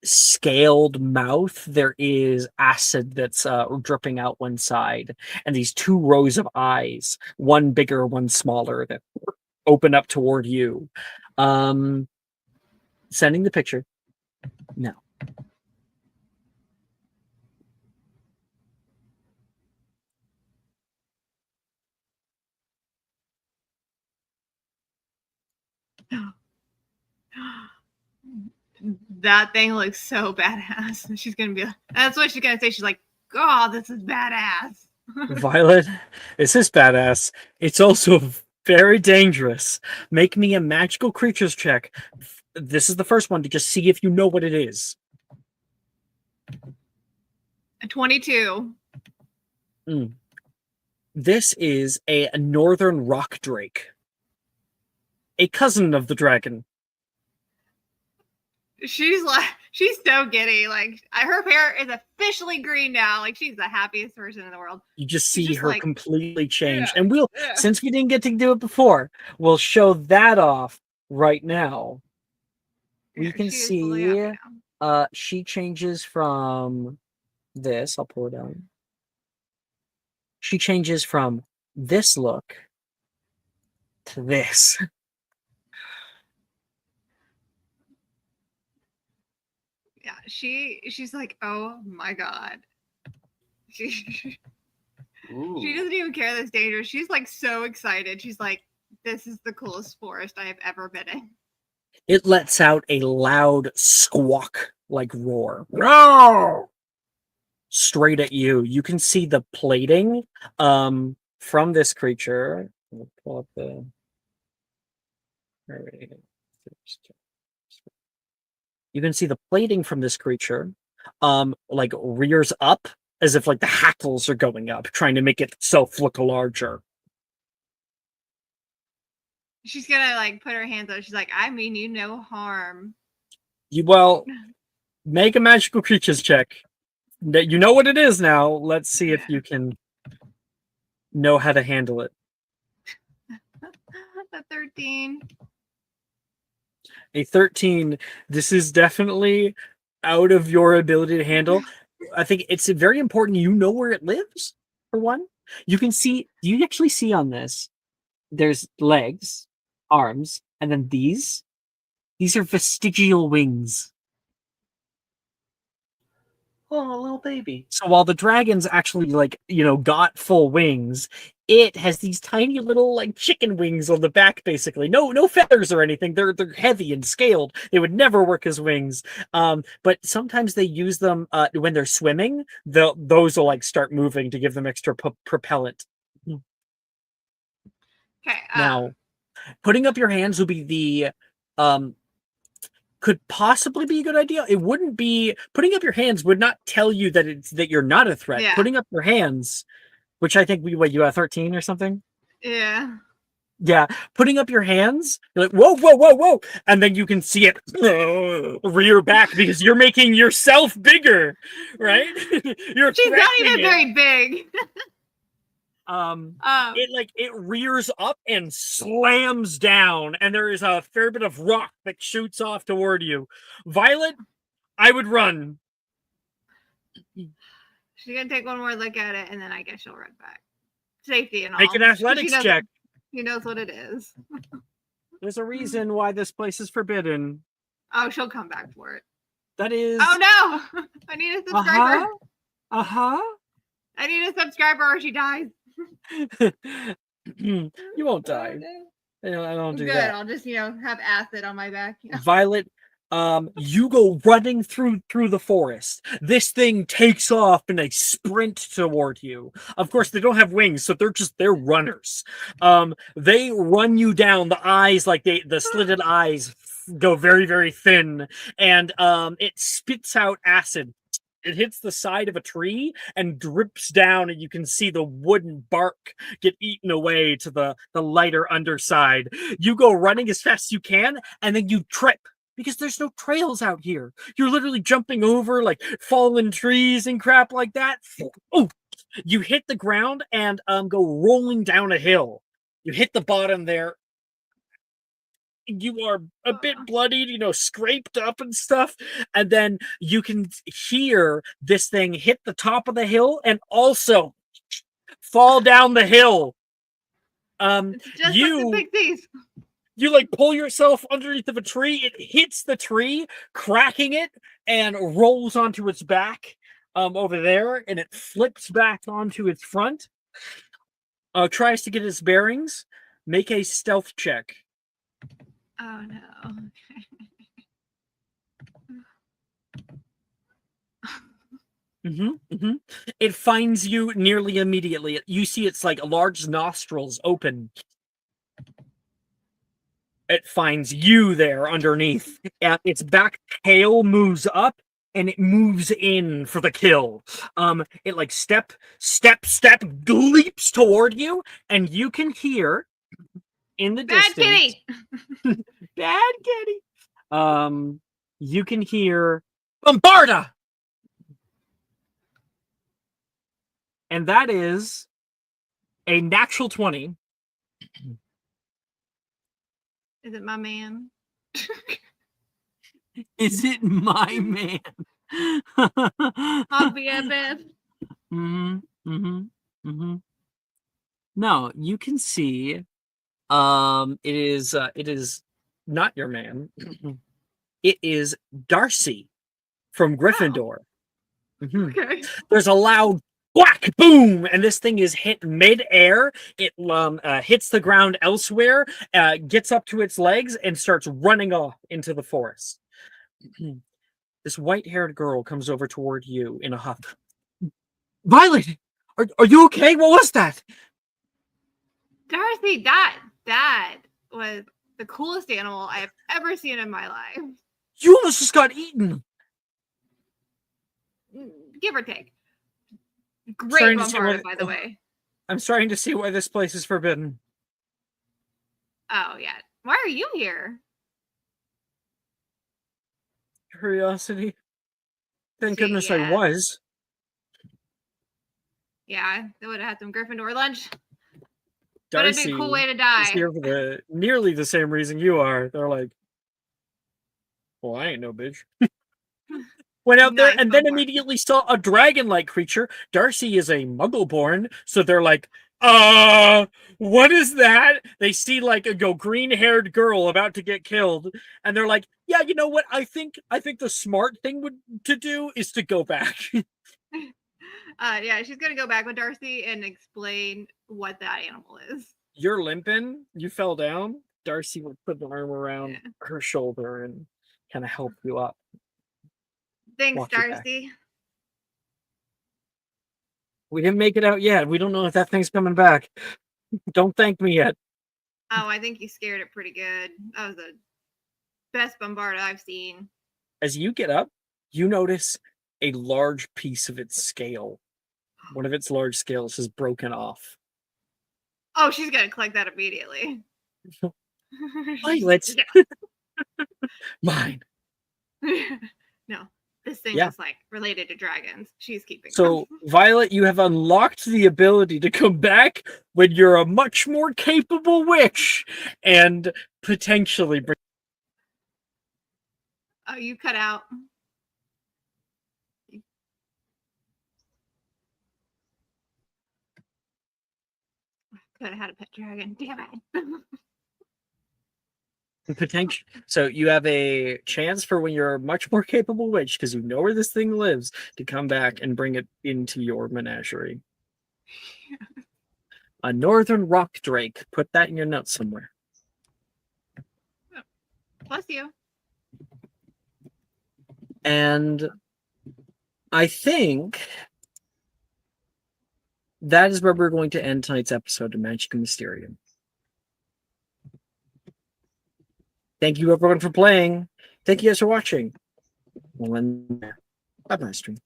scaled mouth there is acid that's dripping out one side, and these two rows of eyes, one bigger, one smaller, that open up toward you. Sending the picture now. That thing looks so badass. She's gonna be. That's what she's gonna say. She's like, "God, this is badass." Violet, this is badass. It's also very dangerous. Make me a magical creatures check. This is the first one to just see if you know what it is. A 22. This is a northern rock drake, a cousin of the dragon. she's so giddy. Like her hair is officially green now. Like she's the happiest person in the world. You just She's see just her like, completely change. yeah, And yeah. since we didn't get to do it before, we'll show that off right now. We Yeah, can she is totally happy see now. she changes from this. I'll pull it down. She changes from this look to this. Yeah, she's like, oh my god. She Ooh. doesn't even care that's dangerous. She's like so excited. She's like, this is the coolest forest I have ever been in. It lets out a loud squawk like roar. Roar! Straight at you. You can see the plating from this creature. I'll pull up the you can see the plating from this creature like rears up as if like the hackles are going up, trying to make itself look larger. She's gonna like put her hands up. She's like, I mean you no harm. Make a magical creatures check. You know what it is now. Let's see if you can know how to handle it. A 13. A 13. This is definitely out of your ability to handle. I think it's very important you know where it lives, for one. You can see, you actually see on this, there's legs, arms, and then these. These are vestigial wings. Oh, a little baby. So while the dragon's actually got full wings, it has these tiny little like chicken wings on the back, basically. No feathers or anything. They're heavy and scaled. They would never work as wings. But sometimes they use them when they're swimming. Those will like start moving to give them extra propellant. Okay. Now, putting up your hands would be the could possibly be a good idea. It wouldn't be putting up your hands would not tell you that you're not a threat. Yeah. Putting up your hands, which I think you have 13 or something. Yeah. Yeah, putting up your hands, you're like whoa, and then you can see it rear back because you're making yourself bigger, right? She's not even very big. It rears up and slams down, and there is a fair bit of rock that shoots off toward you. Violet, I would run. She's gonna take one more look at it, and then I guess she'll run back. Safety and all. Make an athletics check. She knows what it is. There's a reason why this place is forbidden. Oh, she'll come back for it. That is. Oh no! I need a subscriber. I need a subscriber, or she dies. You won't die. I don't do Good. that. I'll just have acid on my back. Violet, you go running through the forest. This thing takes off in a sprint toward you. Of course, they don't have wings, so they're runners. They run you down. The eyes, the slitted eyes, go very, very thin, and it spits out acid. It hits the side of a tree and drips down, and you can see the wooden bark get eaten away to the lighter underside. You go running as fast as you can, and then you trip because there's no trails out here. You're literally jumping over like fallen trees and crap like that. Oh, you hit the ground and go rolling down a hill. You hit the bottom there. You are a bit bloodied, scraped up and stuff. And then you can hear this thing hit the top of the hill and also fall down the hill. It's just like the pixies. You pull yourself underneath of a tree. It hits the tree, cracking it, and rolls onto its back over there, and it flips back onto its front. Tries to get its bearings. Make a stealth check. Oh no. It finds you nearly immediately. You see its large nostrils open. It finds you there underneath. Its back tail moves up and it moves in for the kill. It step, leaps toward you, and you can hear in the distance. Bad kitty. Bad kitty. you can hear Bombarda! And that is a natural 20. Is it my man? Is it my man? I'll be a bit. No, you can see it is not your man. It is Darcy from Gryffindor. Okay. There's a loud whack, boom, and this thing is hit mid-air. It hits the ground elsewhere, gets up to its legs, and starts running off into the forest. This white-haired girl comes over toward you in a huff. Violet, are you okay? What was that? Dorothy, that was the coolest animal I've ever seen in my life. You almost just got eaten. Give or take. Great Starting to see Bombarda, by the way. I'm starting to see why this place is forbidden. Oh, yeah. Why are you here? Curiosity. Thank See, goodness yeah. I was. Yeah, they would have had some Gryffindor lunch. Would have Darcy been a cool way to is die. here for nearly the same reason you are. They're like, well, I ain't no bitch. Went out there Nice and then Bombarda. immediately saw a dragon-like creature. Darcy is a muggle-born, so they're like, what is that? They see like a green-haired girl about to get killed, and they're like, yeah, you know what? I think the smart thing to do is to go back. Yeah, she's gonna go back with Darcy and explain what that animal is. You're limping. You fell down. Darcy would put the arm around her shoulder and kind of help you up. Thanks, Walk you back. Darcy. We didn't make it out yet. We don't know if that thing's coming back. Don't thank me yet. Oh, I think you scared it pretty good. That was the best Bombarda I've seen. As you get up, you notice a large piece of its scale. One of its large scales is broken off. Oh, she's gonna collect that immediately. Violet. Mine. No, this thing Yeah. is like related to dragons. She's keeping So, them. Violet, you have unlocked the ability to come back when you're a much more capable witch and potentially bring. Oh, you cut out. Could have had a pet dragon. Damn it. Potential. So you have a chance for when you're a much more capable witch, because you know where this thing lives, to come back and bring it into your menagerie. A northern rock drake. Put that in your notes somewhere. Bless you. And I think that is where we're going to end tonight's episode of Magic and Mysterium. Thank you, everyone, for playing. Thank you guys for watching. We'll end there. Bye-bye, stream.